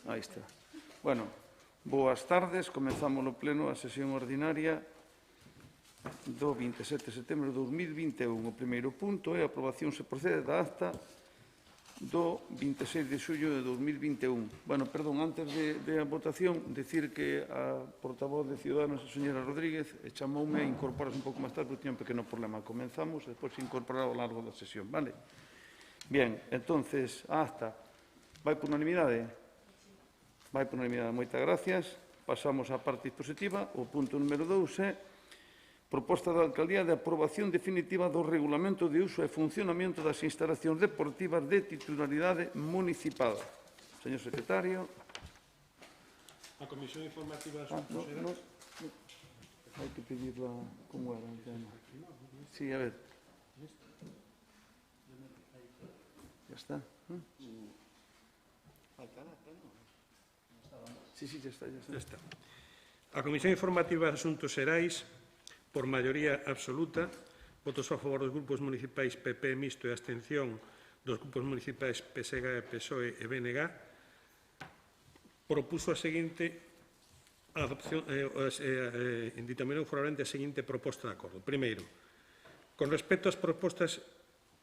Aí está. Bueno, boas tardes. Comezamos o pleno a sesión ordinaria do 27 de setembro de 2021. O primeiro punto é a aprobación se procede da acta do 26 de xullo de 2021. Bueno, perdón, antes de a votación, decir que a portavoz de Ciudadanos, a señora Rodríguez, chamoume a incorporarse un pouco máis tarde, porque tiña un pequeno problema. Comenzamos e despois se incorporará ao largo da sesión, vale? Bien, entonces, a acta vai por unanimidade? Vai por unanimidade, moitas gracias. Pasamos á parte dispositiva. O punto número 2 é proposta da Alcaldía de aprobación definitiva do Regulamento de uso e funcionamento das instalacións deportivas de titularidade municipal. Señor secretario. A Comisión Informativa de Asuntos Xerais. Hai que pedirla como era. Sí, a ver. Ya está. Sí, ya está. A Comisión Informativa de Asuntos Xerais, por maioría absoluta, votos a favor dos grupos municipais PP, Mixto e abstención dos grupos municipais PSG, PSOE e BNG, propuso a seguinte adopción, ditaminaron favorablemente a seguinte proposta de acordo. Primeiro, con respecto ás propostas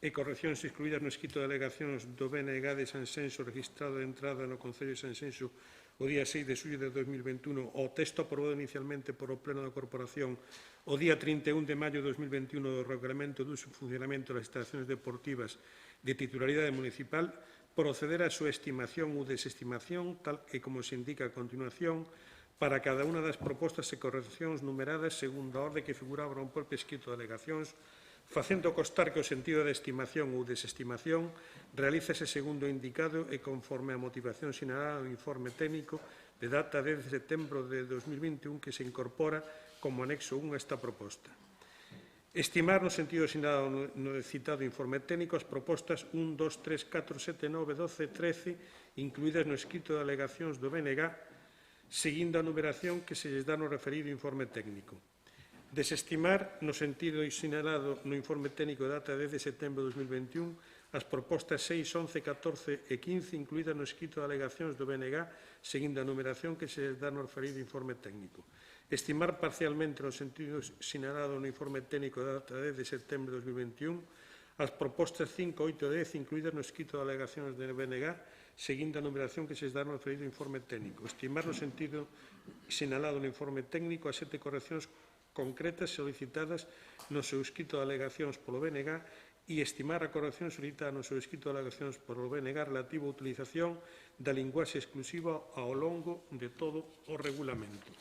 e correccións excluídas no escrito de alegacións do BNG de Sanxenxo registrado de entrada no Concello de Sanxenxo o día 6 de xullo de 2021, o texto aprobado inicialmente por o Pleno da Corporación o día 31 de maio de 2021 do Regulamento de uso e funcionamento das instalacións deportivas de titularidade municipal, proceder á súa estimación ou desestimación, tal e como se indica a continuación, para cada unha das propostas e correccións numeradas segundo a orde que figuraba no propio escrito de alegacións, facendo constar que o sentido de estimación ou desestimación realízase segundo o indicado e conforme a motivación sinalada no informe técnico de data 10 de setembro de 2021 que se incorpora como anexo 1 a esta proposta. Estimar no sentido sinalado no citado informe técnico as propostas 1, 2, 3, 4, 7, 9, 12, 13 incluídas no escrito de alegacións do BNG seguindo a numeración que se lles dá no referido informe técnico. Desestimar, no sentido sinalado no informe técnico de data 10 de setembro de 2021, as propostas 6, 11, 14 e 15 incluídas no escrito de alegacións do BNG seguindo a numeración que se dá no referido informe técnico. Estimar parcialmente no sentido sinalado no informe técnico de data 10 de setembro de 2021 as propostas 5, 8 e 10 incluídas no escrito de alegacións do BNG seguindo a numeración que se dá no referido informe técnico. Estimar no sentido sinalado no informe técnico as 7 correccións concretas solicitadas no seu escrito de alegacións polo BNG e estimar a corrección solicitada no seu escrito de alegacións polo BNG relativo á utilización da linguaxe exclusiva ao longo de todo o regulamento.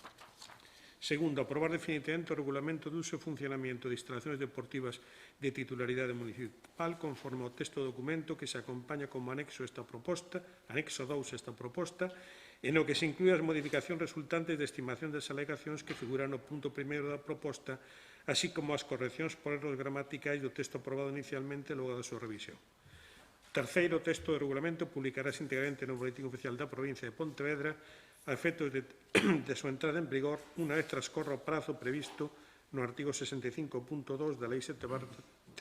Segundo, aprobar definitivamente o regulamento de uso e funcionamento de instalacións deportivas de titularidade municipal conforme ao texto do documento que se acompaña como anexo a esta proposta, anexo 2 a esta proposta, e no que se inclúen as modificacións resultantes de estimación das alegacións que figuran no punto primeiro da proposta, así como as correccións por erros gramaticais do texto aprobado inicialmente logo da súa revisión. Terceiro, o texto do regulamento publicarase integralmente no Boletín Oficial da Provincia de Pontevedra a efectos de súa entrada en vigor unha vez transcorra o prazo previsto no artigo 65.2 da Lei 7/85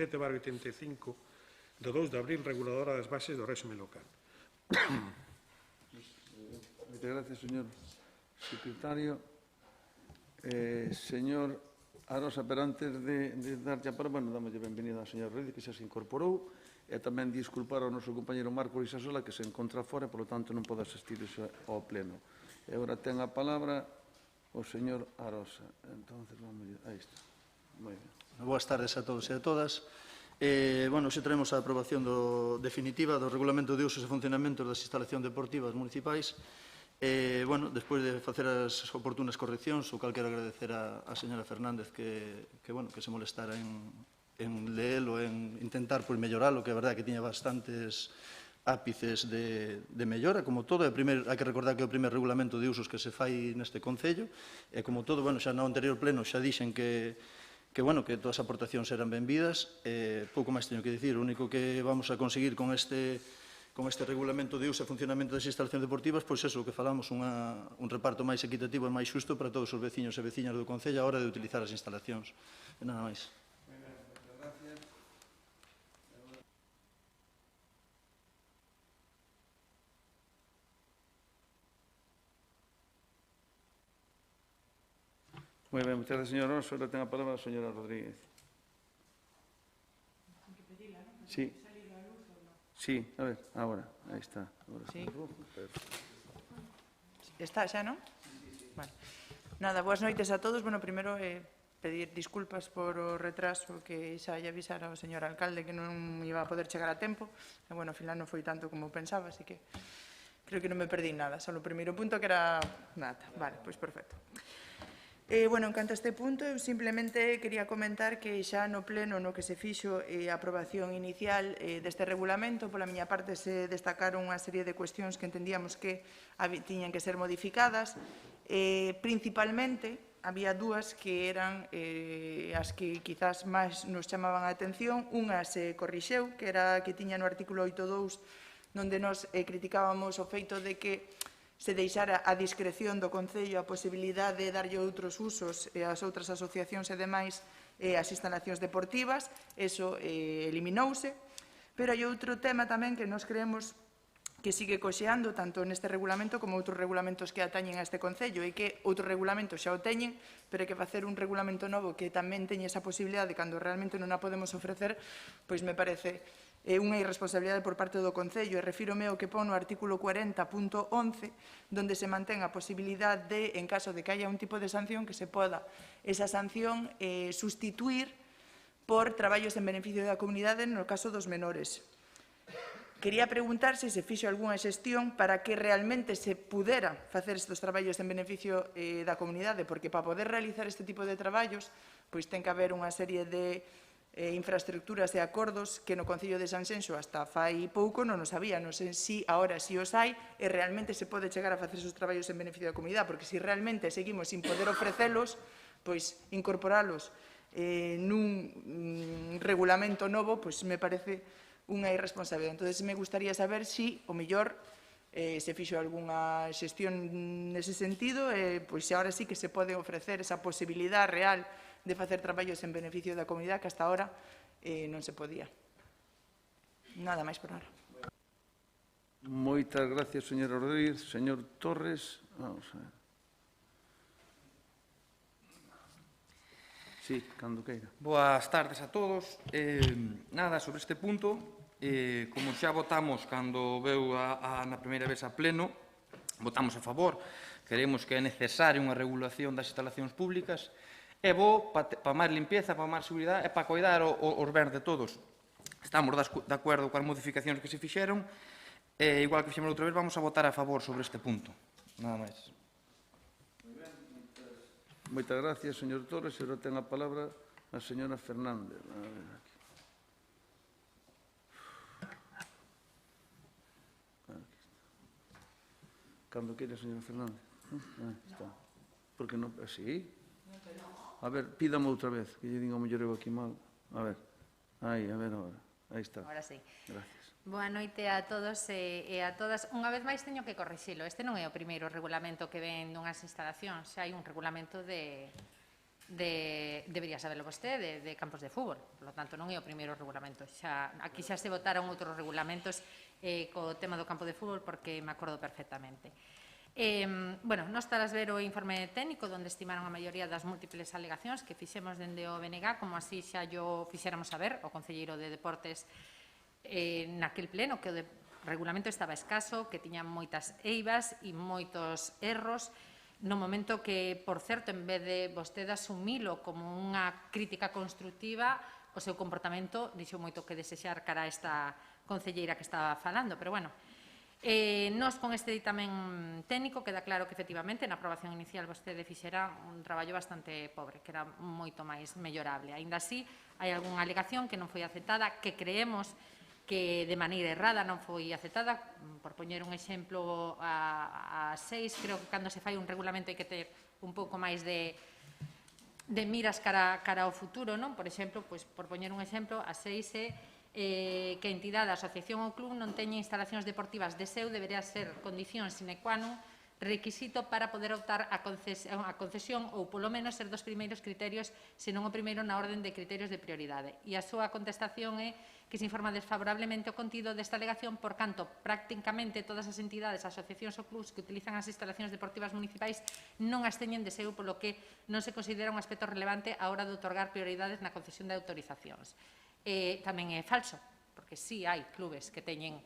do 2 de abril reguladora das bases do réxime local. Moitas gracias, señor secretario. Señor Arosa, pero antes de darlle a palabra, damos a benvenida á señora Rodríguez, que xa se incorporou, e tamén disculpar ao noso compañero Marco Isasola, que se encontra fora, por lo tanto non pode asistir ao pleno. E agora ten a palabra o señor Arosa. Entonces, vamos, aí está. Moi ben. Boas tardes a todos e a todas. Hoxe traemos a aprobación definitiva do Regulamento de Usos e Funcionamento das Instalacións Deportivas Municipais. Despois de facer as oportunas correccións, o cal quero agradecer a señora Fernández que se molestara en leelo, en intentar melloralo, que a verdade é que tiña bastantes ápices de mellora, como todo. Hai que recordar que é o primer regulamento de usos que se fai neste Concello, e como todo, xa no anterior pleno xa dixen que todas as aportacións eran benvidas. Pouco máis teño que dicir. O único que vamos a conseguir con este regulamento de uso e funcionamento das instalacións deportivas, pois eso, que falamos, un reparto máis equitativo e máis xusto para todos os veciños e veciñas do Concello a hora de utilizar as instalacións. E nada máis. Moi ben, moitas gracias, señor Alonso. Ahora ten a palabra a señora Rodríguez. Sí. Sí, a ver, agora. Aí está. Agora Sí. está rojo. Está xa, non? Vale. Nada, boas noites a todos. Bueno, primeiro, pedir disculpas por o retraso que xa lle avisara ao señor alcalde que non iba a poder chegar a tempo. E, bueno, ao final non foi tanto como pensaba, así que creo que non me perdí nada. Só o primeiro punto que era nada. Vale, pois perfecto. Bueno, en canto a este punto, eu simplemente quería comentar que xa no pleno no que se fixo a aprobación inicial deste regulamento, pola miña parte se destacaron unha serie de cuestións que entendíamos que tiñan que ser modificadas. Principalmente, había dúas que eran as que quizás máis nos chamaban a atención. Unha se corrixeu, que era que tiña no artículo 8.2, onde nos criticábamos o feito de que se deixara a discreción do Concello a posibilidade de darlle outros usos ás outras asociacións e demais as instalacións deportivas. Eso eliminouse. Pero hai outro tema tamén que nos creemos que sigue coxeando tanto neste regulamento como outros regulamentos que atañen a este Concello, e que outros regulamentos xa o teñen, pero hai que facer un regulamento novo que tamén teña esa posibilidade cando realmente non a podemos ofrecer, pois me parece unha irresponsabilidade por parte do Concello. E refírome ao que pon no artículo 40.11, donde se mantén a posibilidade de, en caso de que haya un tipo de sanción, que se poda esa sanción sustituir por traballos en beneficio da comunidade no caso dos menores. Quería preguntar se fixo algunha xestión para que realmente se pudera facer estes traballos en beneficio da comunidade, porque para poder realizar este tipo de traballos, pois ten que haber unha serie de infraestructuras e acordos que no Concello de Sanxenxo hasta fai pouco non os había. Non sei se agora si os hai e realmente se pode chegar a facer esos traballos en beneficio da comunidade, porque se realmente seguimos sin poder ofrecelos, pois incorporalos nun regulamento novo, pois me parece unha irresponsabilidade. Entón, me gustaría saber se, o mellor, se fixo algunha xestión nese sentido, pois agora sí que se pode ofrecer esa posibilidade real de facer traballos en beneficio da comunidade que hasta ahora non se podía. Nada máis por ahora. Moitas gracias, señora Rodríguez. Señor Torres, vamos a ver. Sí, cando queira. Boas tardes a todos. Nada, sobre este punto, como xa votamos cando veu na primeira vez a pleno, votamos a favor, queremos que é necesaria unha regulación das instalacións públicas, é bo para máis limpieza, para máis seguridade e para coidar os bens de todos. Estamos de acordo coas modificacións que se fixeron, e igual que fixemos outra vez, vamos a votar a favor sobre este punto. Nada máis. Moitas gracias, señor Torres. Agora ten a palabra a señora Fernández. A ver, aquí. Cando queira, señora Fernández. Está. Porque non... Sí? A ver, pídame outra vez, que lle digo, mellor eu aquí mal. A ver, aí, a ver agora. Aí está. Ahora sí. Gracias. Boa noite a todos e a todas. Unha vez máis teño que corrixilo. Este non é o primeiro regulamento que ven dunhas instalacións. Xa hai un regulamento debería saberlo vostede, de campos de fútbol. Por lo tanto, non é o primeiro regulamento. Aquí xa se votaron outros regulamentos co tema do campo de fútbol porque me acordo perfectamente. Bueno, nos talas ver o informe técnico onde estimaron a maioría das múltiples alegacións que fixemos dende o BNG, como así xa yo fixéramos saber o Concelleiro de Deportes naquel pleno, que o regulamento estaba escaso, que tiña moitas eivas e moitos erros, no momento que, por certo, en vez de vostede asumilo como unha crítica constructiva, o seu comportamento dixo moito que desexar cara a esta concelleira que estaba falando, pero bueno. Nos con este ditamen técnico queda claro que efectivamente na aprobación inicial vostede fixera un traballo bastante pobre, que era moito máis mellorable. Aínda así, hai algunha alegación que non foi aceptada, que creemos que de maneira errada non foi aceptada. Por poñer un exemplo, a 6, creo que cando se fai un regulamento hai que ter un pouco máis de miras cara ao futuro, non? Por exemplo, por poñer un exemplo, a 6 é que a entidade, a asociación ou club non teña instalacións deportivas de seu, debería ser condición sine qua non requisito para poder optar a concesión ou, polo menos, ser dos primeiros criterios, senón o primeiro na orden de criterios de prioridade. E a súa contestación é que se informa desfavorablemente o contido desta alegación, por canto, prácticamente todas as entidades, asociacións ou clubs que utilizan as instalacións deportivas municipais non as teñen de seu, polo que non se considera un aspecto relevante á hora de otorgar prioridades na concesión de autorizacións. Tamén é falso, porque sí hai clubes que teñen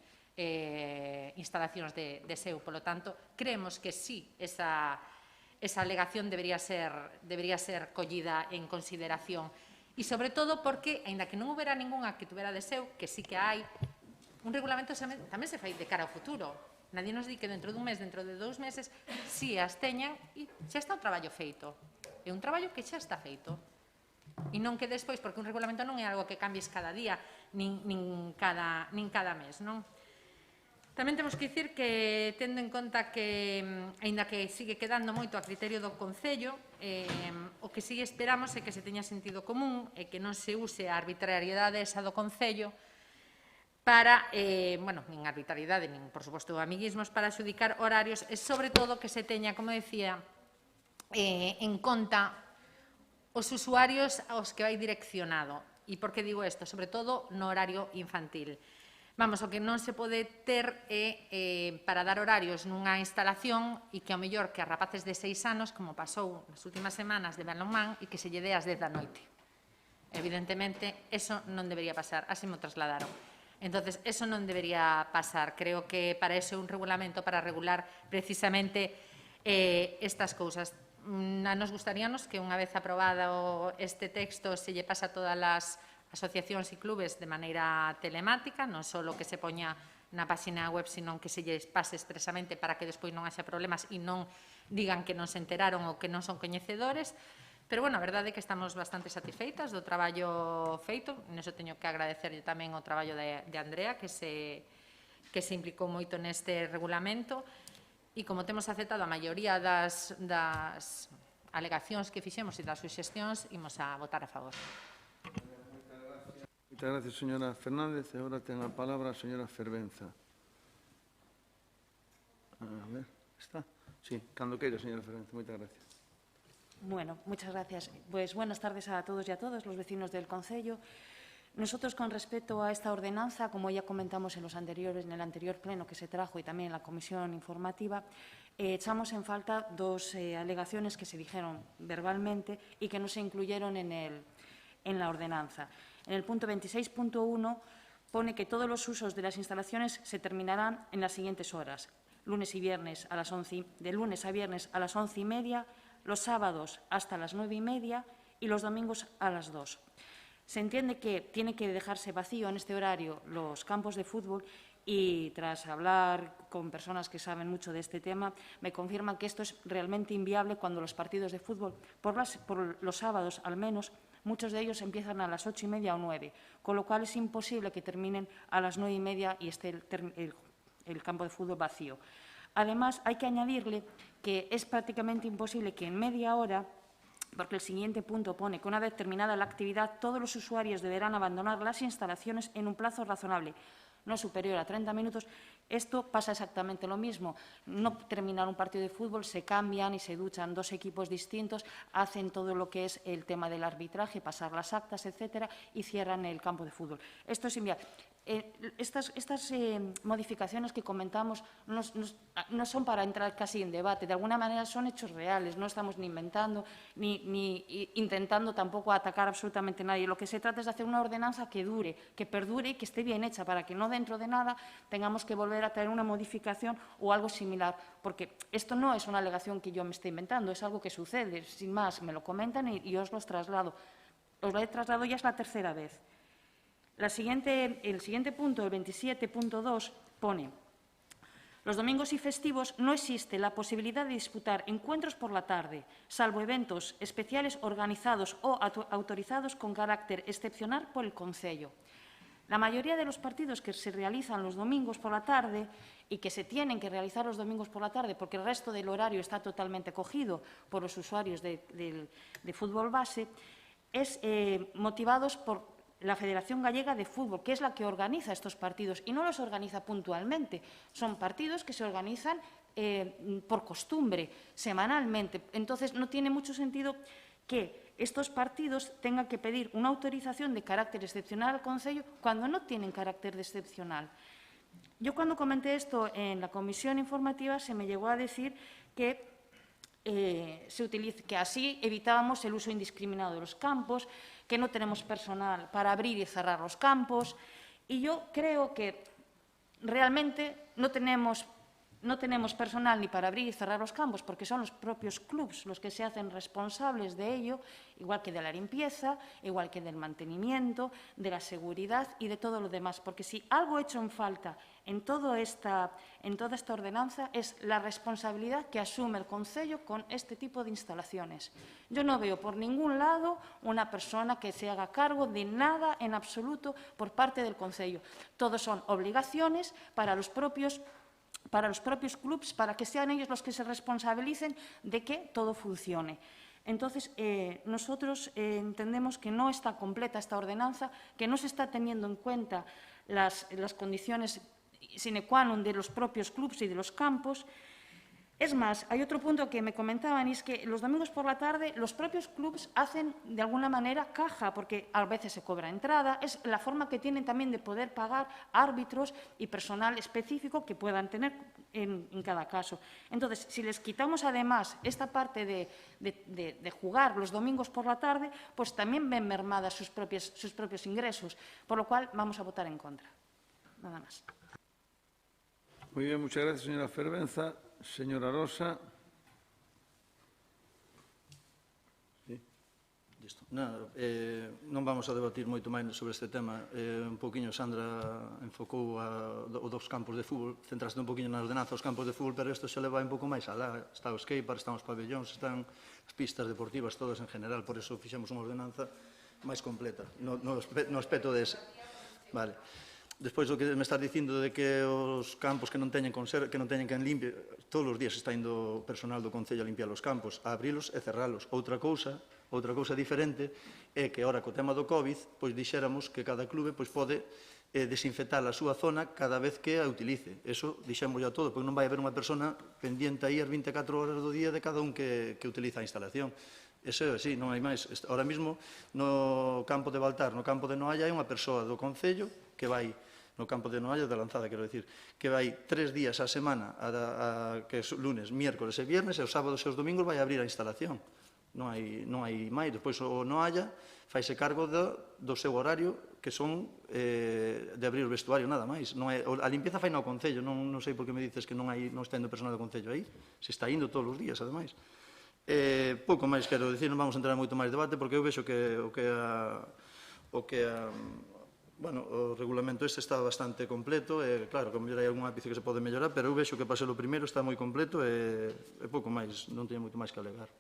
instalacións de seu. Polo tanto, creemos que sí, esa alegación debería ser collida en consideración. E, sobre todo, porque, aínda que non houbera ningunha que tuvera de seu, que sí que hai, un regulamento tamén se fai de cara ao futuro. Nadie nos di que dentro dun mes, dentro de 2 meses, si as teñan e xa está o traballo feito. É un traballo que xa está feito. E non que despois, porque un regulamento non é algo que cambies cada día, nin cada mes, non? Tamén temos que dicir que, tendo en conta que, aínda que sigue quedando moito a criterio do Concello, o que sí esperamos é que se teña sentido común e que non se use a arbitrariedade esa do Concello para, nin arbitrariedade, nin, por suposto, amiguismos, para adxudicar horarios e, sobre todo, que se teña, como decía, en conta os usuarios aos que vai direccionado. E por que digo isto? Sobre todo no horario infantil. Vamos, o que non se pode ter é para dar horarios nunha instalación e que ao mellor que a rapaces de 6 anos, como pasou nas últimas semanas de balonmán, e que se lle dé ás 10 da noite. Evidentemente, eso non debería pasar, así me trasladaron. Entonces, eso non debería pasar. Creo que para eso é un regulamento para regular precisamente estas cousas. A nos gustaríanos que unha vez aprobado este texto se lle pasa a todas as asociacións e clubes de maneira telemática, non só que se poña na página web, senón que se lles pase expresamente para que despois non haxa problemas e non digan que non se enteraron ou que non son coñecedores. Pero, a verdade é que estamos bastante satisfeitas do traballo feito. Neso teño que agradecerlle tamén o traballo de Andrea, que se implicou moito neste regulamento. E como temos aceptado a maioría das alegacións que fixemos e das suxestións, imos a votar a favor. Moitas gracias, señora Fernández. Agora ten a palabra a señora Fervenza. A ver, está? Sí, cando queira, señora Fervenza. Moitas gracias. Bueno, muchas gracias. Pues buenas tardes a todos y a todas los vecinos del concello. Nosotros, con respecto a esta ordenanza, como ya comentamos en el anterior pleno que se trajo y también en la comisión informativa, echamos en falta dos alegaciones que se dijeron verbalmente y que no se incluyeron en la ordenanza. En el punto 26.1 pone que todos los usos de las instalaciones se terminarán en las siguientes horas: lunes y viernes a las 11, de lunes a viernes a las 11:30, los sábados hasta las 9:30 y los domingos a las 2. Se entiende que tiene que dejarse vacío en este horario los campos de fútbol y, tras hablar con personas que saben mucho de este tema, me confirman que esto es realmente inviable cuando los partidos de fútbol, por los sábados al menos, muchos de ellos empiezan a las 8:30 o 9, con lo cual es imposible que terminen a las 9:30 y esté el campo de fútbol vacío. Además, hay que añadirle que es prácticamente imposible que en media hora, porque el siguiente punto pone que una vez terminada la actividad, todos los usuarios deberán abandonar las instalaciones en un plazo razonable, no superior a 30 minutos. Esto pasa exactamente lo mismo. No terminar un partido de fútbol, se cambian y se duchan dos equipos distintos, hacen todo lo que es el tema del arbitraje, pasar las actas, etcétera, y cierran el campo de fútbol. Esto es inviable. Estas modificaciones que comentamos no son para entrar casi en debate, de alguna manera son hechos reales, no estamos ni inventando ni intentando tampoco atacar absolutamente a nadie. Lo que se trata es de hacer una ordenanza que dure, que perdure y que esté bien hecha, para que no dentro de nada tengamos que volver a traer una modificación o algo similar, porque esto no es una alegación que yo me esté inventando, es algo que sucede, sin más, me lo comentan y os los traslado. Os lo he trasladado ya, es la tercera vez. El siguiente punto, el 27.2, pone: los domingos y festivos no existe la posibilidad de disputar encuentros por la tarde, salvo eventos especiales organizados o autorizados con carácter excepcional por el Concello. La mayoría de los partidos que se realizan los domingos por la tarde y que se tienen que realizar los domingos por la tarde, porque el resto del horario está totalmente cogido por los usuarios de fútbol base, es motivados por la Federación Gallega de Fútbol, que es la que organiza estos partidos y no los organiza puntualmente. Son partidos que se organizan por costumbre, semanalmente. Entonces, no tiene mucho sentido que estos partidos tengan que pedir una autorización de carácter excepcional al Concello cuando no tienen carácter de excepcional. Yo cuando comenté esto en la comisión informativa se me llegó a decir que que así evitábamos el uso indiscriminado de los campos, que no tenemos personal para abrir y cerrar los campos. Y yo creo que realmente no tenemos personal ni para abrir y cerrar los campos, porque son los propios clubs los que se hacen responsables de ello, igual que de la limpieza, igual que del mantenimiento, de la seguridad y de todo lo demás. Porque si algo he hecho en falta en toda esta ordenanza es la responsabilidad que asume el Concello con este tipo de instalaciones. Yo no veo por ningún lado una persona que se haga cargo de nada en absoluto por parte del Concello. Todo son obligaciones para los propios clubs, para que sean ellos los que se responsabilicen de que todo funcione. Entonces, nosotros entendemos que no está completa esta ordenanza, que no se está teniendo en cuenta las condiciones sine qua non de los propios clubs y de los campos. Es más, hay otro punto que me comentaban, y es que los domingos por la tarde los propios clubs hacen de alguna manera caja, porque a veces se cobra entrada, es la forma que tienen también de poder pagar árbitros y personal específico que puedan tener en cada caso. Entonces, si les quitamos además esta parte de jugar los domingos por la tarde, pues también ven mermadas sus propios ingresos, por lo cual vamos a votar en contra. Nada más. Muy bien, muchas gracias, señora Fervenza. Señora Rosa. Sí. Listo. Nada, non vamos a debatir moito máis sobre este tema. Un poquinho Sandra enfocou os dos campos de fútbol, centraste un poquinho na ordenanza dos campos de fútbol, pero isto se leva un pouco máis alá. Está o skatepark, están os pabellóns, están as pistas deportivas, todas en general, por eso fixemos unha ordenanza máis completa, no aspecto dese. Vale. Despois, o que me estás dicindo de que os campos que non teñen quen limpie, todos os días está indo personal do Concello a limpiar os campos, a abrilos e cerralos. Outra cousa diferente é que, ora, co tema do COVID, pois dixéramos que cada clube pode desinfectar a súa zona cada vez que a utilice. Eso dixemos ya todo, porque non vai haber unha persona pendiente aí as 24 horas do día de cada un que utiliza a instalación. Eso é así, non hai máis. Ahora mesmo, no campo de Baltar, no campo de Noalla, hai unha persoa do Concello que vai no campo de Noalla, de Lanzada, quero dicir, que vai 3 días á semana, que é lunes, miércoles e viernes, e os sábados e os domingos vai abrir a instalación. Non hai máis. Despois o Noalla faise cargo do seu horario, que son de abrir o vestuario, nada máis. A limpieza fai no Concello, non sei por que me dices que non está indo personal do Concello aí, se está indo todos os días, ademais. Pouco máis quero dicir, non vamos a entrar en moito máis debate, porque eu vexo que o regulamento este está bastante completo, e claro, que a mellor hai algún ápice que se pode mellorar, pero eu vexo que para ser o primeiro está moi completo e pouco máis, non teño moito máis que alegar.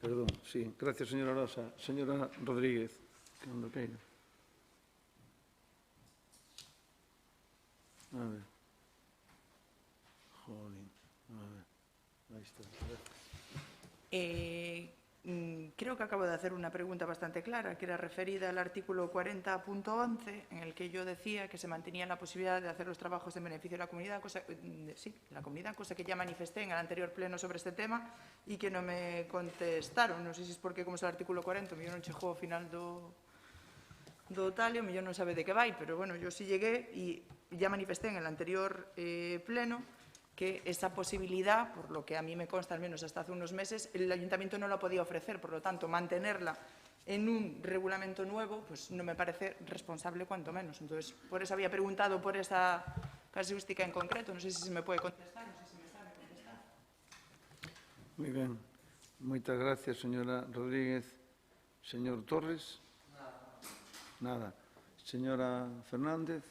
Perdón, sí. Gracias, señora Rosa. Señora Rodríguez, cando queira. A ver. Jolín. A ver. Ahí está. Creo que acabo de hacer una pregunta bastante clara, que era referida al artículo 40.11, en el que yo decía que se mantenía la posibilidad de hacer los trabajos en beneficio de la comunidad, cosa que ya manifesté en el anterior pleno sobre este tema y que no me contestaron. Non sei se es porque, como es el artículo 40, yo non chegou ao final do tal, e o mellor non sabe de que vai, pero bueno, yo sí llegué y ya manifesté en el anterior pleno que esa posibilidad, por lo que a mí me consta al menos hasta hace unos meses, el Ayuntamiento no la podía ofrecer. Por lo tanto, mantenerla en un regulamento nuevo pues no me parece responsable, cuanto menos. Entonces, por eso había preguntado por esa casuística en concreto. No sé si se me puede contestar, no sé si me sabe contestar. Muy bien. Moitas gracias, señora Rodríguez. Señor Torres. Nada. Señora Fernández.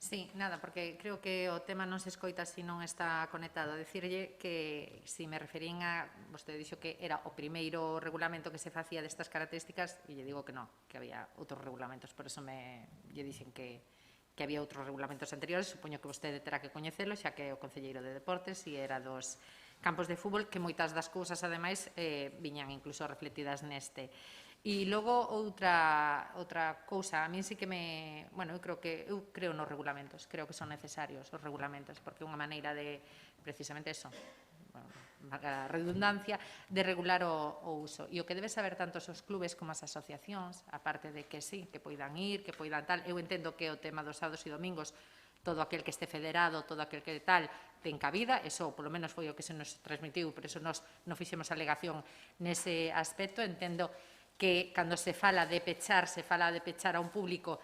Sí, nada, porque creo que o tema non se escoita se non está conectado. Decirlle que, se me referín a, vostede dixo que era o primeiro regulamento que se facía destas características, e lle digo que non, que había outros regulamentos, por eso lle dixen que que había outros regulamentos anteriores, supoño que vostede terá que coñecelo, xa que é o concelleiro de Deportes e era dos campos de fútbol, que moitas das cousas, ademais, viñan incluso refletidas neste. E logo outra cousa, a min sí que eu creo nos regulamentos, creo que son necesarios os regulamentos, porque é unha maneira de, precisamente eso, a redundancia, de regular o uso. E o que debe saber tanto os clubes como as asociacións, aparte de que sí, que poidan ir, que poidan tal, eu entendo que o tema dos sábados e domingos, todo aquel que este federado, todo aquel que tal, ten cabida, eso polo menos foi o que se nos transmitiu, por eso nos non fixemos alegación nese aspecto. Entendo que cando se fala de pechar, se fala de pechar a un público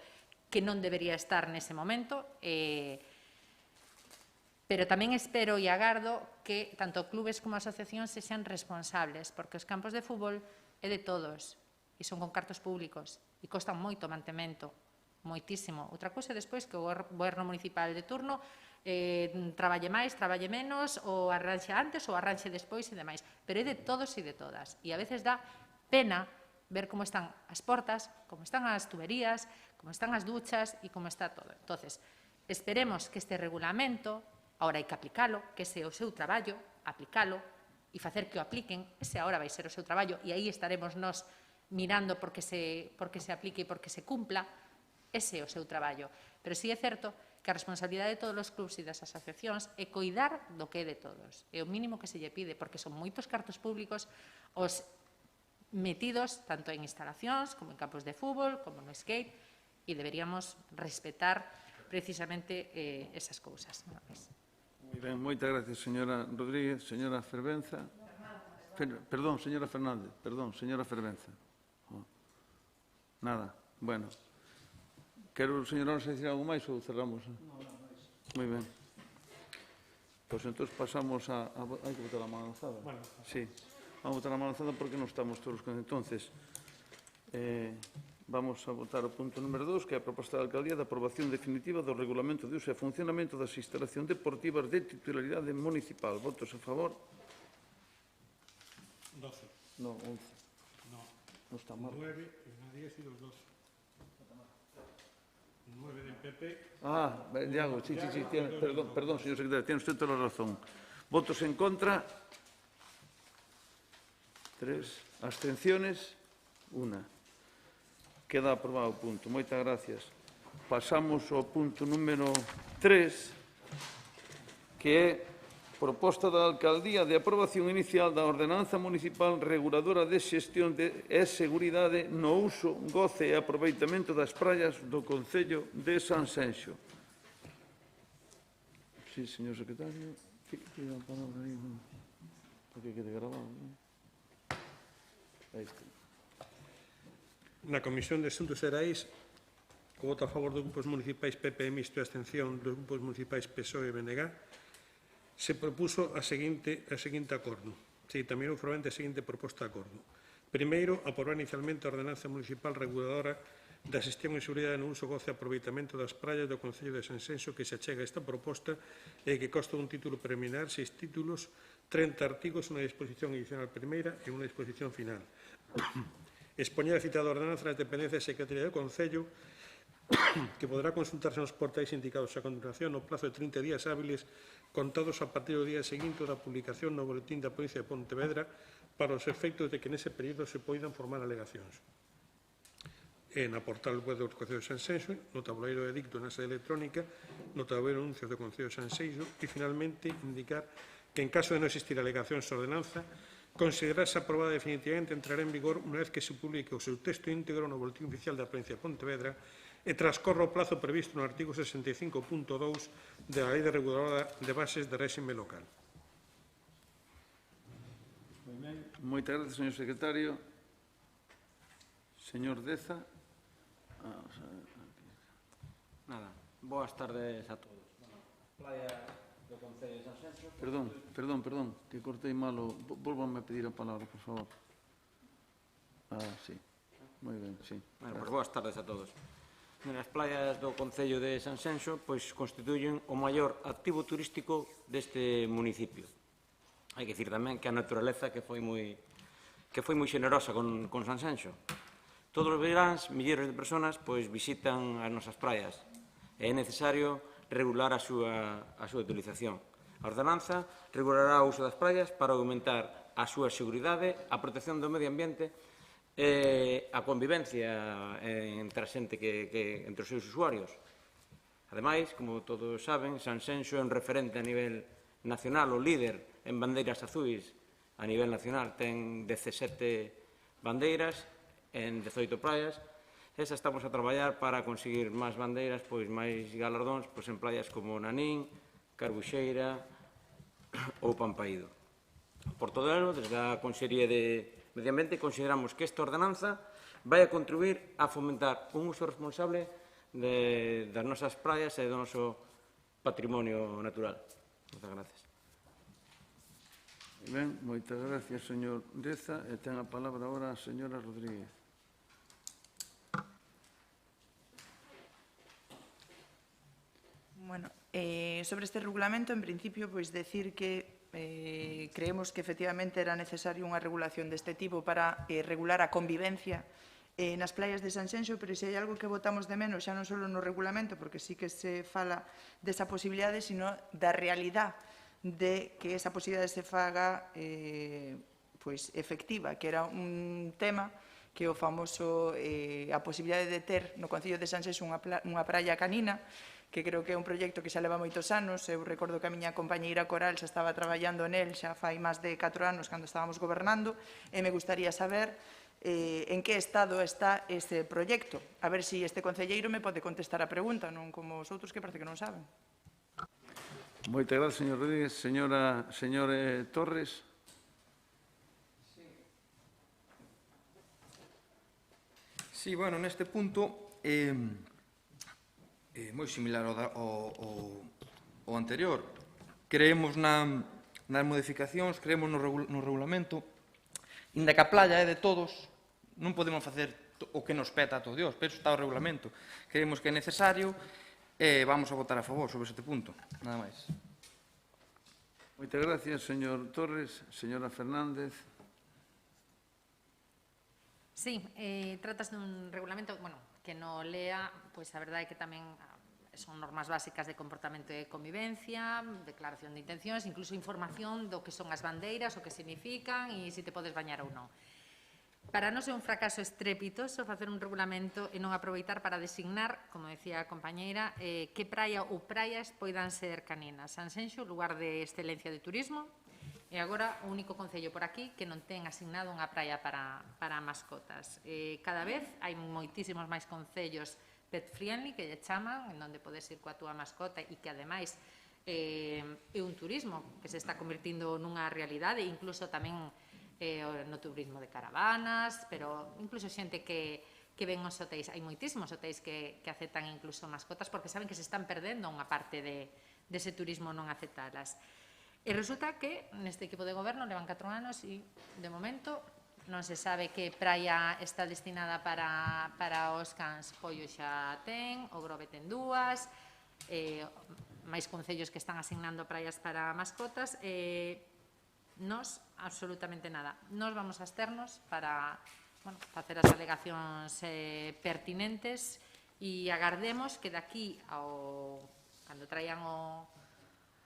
que non debería estar nese momento, pero tamén espero e agardo que tanto clubes como asociacións se sean responsables, porque os campos de fútbol é de todos, e son con cartos públicos, e costan moito mantemento, moitísimo. Outra cousa despois que o goberno municipal de turno traballe máis, traballe menos, ou arranxe antes ou arranxe despois e demais, pero é de todos e de todas, e a veces dá pena ver como están as portas, como están as tuberías, como están as duchas e como está todo. Entonces, esperemos que este regulamento, agora hai que aplicalo, que ese é o seu traballo, aplicalo e facer que o apliquen, ese agora vai ser o seu traballo e aí estaremos nós mirando porque se aplique e porque se cumpla, ese é o seu traballo. Pero sí é certo que a responsabilidade de todos os clubs e das asociacións é coidar do que é de todos. É o mínimo que se lle pide, porque son moitos cartos públicos os metidos tanto en instalacións como en campos de fútbol, como no skate, e deberíamos respetar precisamente esas cousas. Moi ben, moitas gracias, señora Rodríguez. Señora Fervenza. Perdón, señora Fernández. Perdón, señora Fervenza. Nada. Bueno. Quero, señora, nos decir algo máis ou cerramos? Moi ben. Pois entón pasamos a... Hai que botar a mão alzada? Sí. Vamos a votar a mão alzada porque non estamos todos con... Entonces, vamos a votar o punto número 2, que é a proposta da Alcaldía de aprobación definitiva do Regulamento de uso e funcionamento das instalacións deportivas de titularidade municipal. Votos a favor? 12. No, 11. No. Non está mal. 9, una 10 y los 12. 9 del PP. Ah, Diago, sí. Perdón, señor secretario, tiene usted toda la razón. Votos en contra. 3. Abstenciones. 1. Queda aprobado o punto. Moitas gracias. Pasamos ao punto número 3, que é proposta da Alcaldía de aprobación inicial da Ordenanza Municipal Reguladora de Xestión e Seguridade no uso, goce e aproveitamento das praias do Concello de Sanxenxo. Sí, señor secretario. Pide a palabra aí, porque quede grabado, non? Aí está. Na Comisión de Asuntos Xerais, co voto a favor dos grupos municipais PP mixto e abstención dos grupos municipais PSOE e BNG, se propuso a seguinte acordo. Se ditamirou formalmente a seguinte proposta de acordo. Primeiro, aprobar inicialmente a Ordenanza Municipal Reguladora da Xestión e Seguridade no uso, goce e aproveitamento das praias do Concello de Sanxenxo, que se achega esta proposta e que consta un título preliminar, 6 títulos, 30 artigos, unha disposición adicional primeira e unha disposición final. Expoñer a citada ordenanza nas dependencias da Secretaría do Concello, que podrá consultarse nos portais indicados a continuación no plazo de 30 días hábiles contados a partir do día seguinte da publicación no boletín da provincia de Pontevedra para os efectos de que nese período se poidan formar alegacións. Na portal web do Concello de Sanxenxo, no tabuleiro de dicto na sede electrónica, no tabuleiro de anuncios do Concello de Sanxenxo e, finalmente, indicar que, en caso de non existir alegacións á ordenanza, considerarse aprobada definitivamente entrará en vigor unha vez que se publique o seu texto íntegro no boletín oficial da provincia de Pontevedra e transcorra o plazo previsto no artigo 65.2 da Lei de Reguladora de Bases de Réxime Local. Moitas gracias, señor secretario. Señor Deza. Nada, boas tardes a todos. Playa do Concello de Sanxenxo. Perdón, que cortei malo. Volvanme a pedir a palabra, por favor. Sí. Moi ben, sí. Bueno, pues boas tardes a todos. As playas do Concello de Sanxenxo pois constituyen o maior activo turístico deste municipio. Hai que dicir tamén que a naturaleza que foi moi xenerosa con Sanxenxo. Todos os veráns, millóns de persoas pois visitan as nosas praias. e é necesario regular a súa utilización. A ordenanza regulará o uso das praias para aumentar a súa seguridade, a protección do medio ambiente e a convivencia entre a xente entre os seus usuarios. Ademais, como todos saben, Sanxenxo é un referente a nivel nacional, o líder en bandeiras azuis a nivel nacional. Ten 17 bandeiras en 18 praias. Esa estamos a traballar para conseguir máis bandeiras, pois máis galardóns, pois en praias como Nanín, Carbuxeira ou Pampaído. Por todo ello, desde a Consellería de Medio Ambiente, consideramos que esta ordenanza vai a contribuir a fomentar un uso responsable das nosas praias e do noso patrimonio natural. Moitas gracias. Ben, moitas gracias, señor Deza. E ten a palabra agora a señora Rodríguez. Bueno, sobre este regulamento, en principio, pois decir que creemos que efectivamente era necesario unha regulación deste tipo para regular a convivencia nas playas de Sanxenxo, pero se hai algo que votamos de menos, xa non só no regulamento, porque sí que se fala desa posibilidade, sino da realidade de que esa posibilidade se faga pois, efectiva, que era un tema que o famoso, a posibilidade de ter no Concello de Sanxenxo unha praia canina, que creo que é un proxecto que xa leva moitos anos. Eu recordo que a miña compañeira Coral xa estaba traballando nel xa fai máis de 4 anos cando estábamos gobernando, e me gustaría saber en que estado está ese proxecto. A ver se este concelleiro me pode contestar a pregunta, non como os outros que parece que non saben. Moitas gracias, señor Rodríguez. Señor Torres. Sí, bueno, neste punto, moi similar ao anterior. Creemos nas modificacións, creemos no regulamento, inda que a playa é de todos, non podemos facer o que nos peta a todo Dios, pero está o regulamento. Creemos que é necesario e vamos a votar a favor sobre este punto. Nada máis. Moitas gracias, señor Torres. Señora Fernández. Sí, tratas dun regulamento, bueno, que no lea, pois a verdade é que tamén son normas básicas de comportamento e convivencia, declaración de intencións, incluso información do que son as bandeiras, o que significan e se te podes bañar ou non. Para nós é un fracaso estrepitoso facer un regulamento e non aproveitar para designar, como decía a compañeira, que praia ou praias poidan ser caninas. Sanxenxo, lugar de excelencia de turismo, e agora o único concello por aquí que non ten asignado unha praia para mascotas. Cada vez hai moitísimos máis concellos pet friendly, que lle chaman, en onde podes ir coa túa mascota e que, ademais, é un turismo que se está convertindo nunha realidade, incluso tamén no turismo de caravanas, pero incluso xente que ven os hotéis. Hai moitísimos hotéis que aceptan incluso mascotas porque saben que se están perdendo unha parte dese turismo non aceptalas. E resulta que neste equipo de goberno levan 4 anos e, de momento, non se sabe que praia está destinada para os cans. Pollo xa ten, o Grove ten 2, máis concellos que están asignando praias para mascotas. Nos, absolutamente nada. Nos vamos a externos para facer as alegacións pertinentes e agardemos que daqui cando traian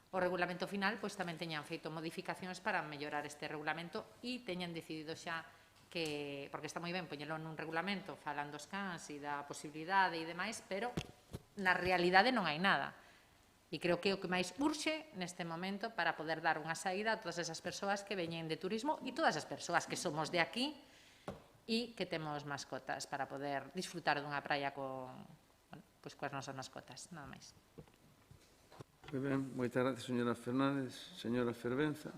o regulamento final, pois tamén teñan feito modificacións para mellorar este regulamento e teñan decidido xa que, porque está moi ben poñelo nun regulamento falando os cans e da posibilidade e demais, pero na realidade non hai nada. E creo que é o que máis urxe neste momento para poder dar unha saída a todas esas persoas que veñen de turismo e todas as persoas que somos de aquí e que temos mascotas para poder disfrutar dunha praia coas nosas mascotas. Nada máis. Moi ben, moitas gracias, señora Fernández. Señora Fervenza.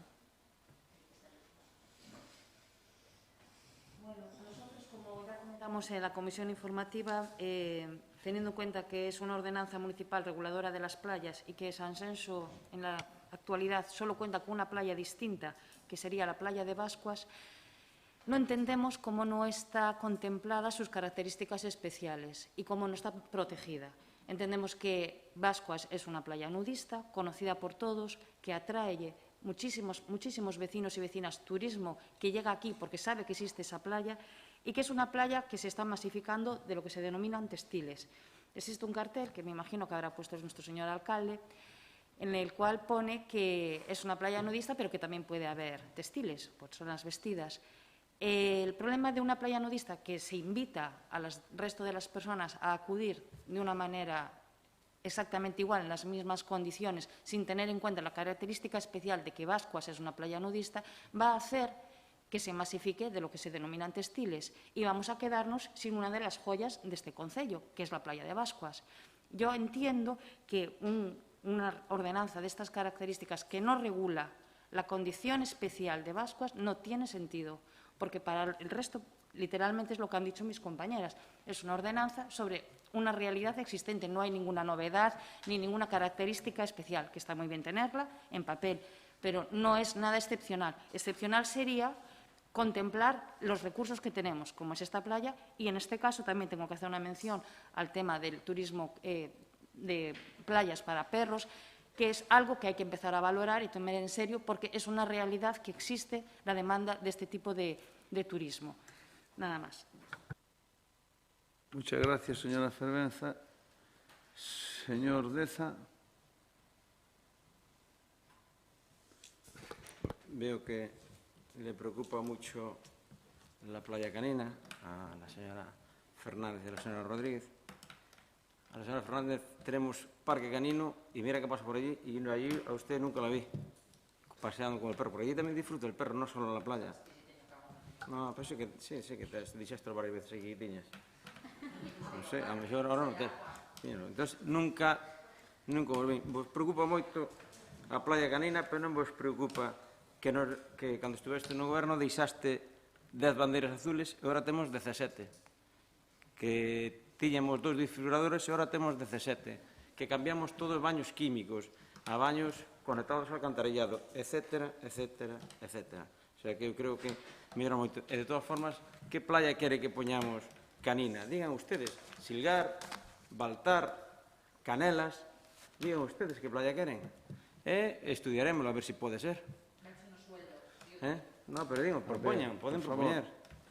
Bueno, nosotros, como ya comentamos en la comisión informativa, teniendo en cuenta que es una ordenanza municipal reguladora de las playas y que Sanxenxo en la actualidad solo cuenta con una playa distinta, que sería la playa de Bascuas, no entendemos cómo no está contemplada sus características especiales y cómo no está protegida. Entendemos que Bascuas es una playa nudista, conocida por todos, que atrae muchísimos vecinos y vecinas, turismo que llega aquí porque sabe que existe esa playa y que es una playa que se está masificando de lo que se denominan textiles. Existe un cartel que me imagino que habrá puesto nuestro señor alcalde, en el cual pone que es una playa nudista, pero que también puede haber textiles, personas vestidas. El problema de una playa nudista que se invita al resto de las personas a acudir de una manera exactamente igual, en las mismas condiciones, sin tener en cuenta la característica especial de que Bascuas es una playa nudista, va a hacer que se masifique de lo que se denominan textiles y vamos a quedarnos sin una de las joyas de este concello, que es la playa de Bascuas. Yo entiendo que una ordenanza de estas características que no regula la condición especial de Bascuas no tiene sentido, porque para el resto, literalmente es lo que han dicho mis compañeras, es una ordenanza sobre una realidad existente, no hay ninguna novedad ni ninguna característica especial, que está muy bien tenerla en papel, pero no es nada excepcional. Excepcional sería contemplar los recursos que tenemos, como es esta playa, y en este caso también tengo que hacer una mención al tema del turismo de playas para perros, que es algo que hay que empezar a valorar y tomar en serio porque es una realidad que existe la demanda de este tipo de turismo. Nada más. Muchas gracias, señora Fervenza. Señor Deza. Veo que le preocupa mucho la playa canina a la señora Fernández y a la señora Rodríguez. A la señora Fernández tenemos parque canino y mira que pasa por allí y allí a usted nunca la vi paseando con el perro. Por allí también disfruta el perro, no solo en la playa. No, pero sí que te dixeste varias veces aquí tiñas. Non sei, a mellor ahora non ten. Entón, nunca volví. Vos preocupa moito a playa canina, pero non vos preocupa que cando estuveste no goberno deixaste 10 bandeiras azules e agora temos 17. Que tiñamos 2 desfibriladores e agora temos 17. Que cambiamos todos os baños químicos a baños conectados ao alcantarillado, etcétera, etcétera, etcétera. O sea, que eu creo que mellora moito. E, de todas formas, que playa quere que poñamos canina? Digan ustedes, Silgar, Baltar, Canelas, digan ustedes que playa queren. E estudiaremos a ver se pode ser. No, pero digo, propoñan, poden propoñer.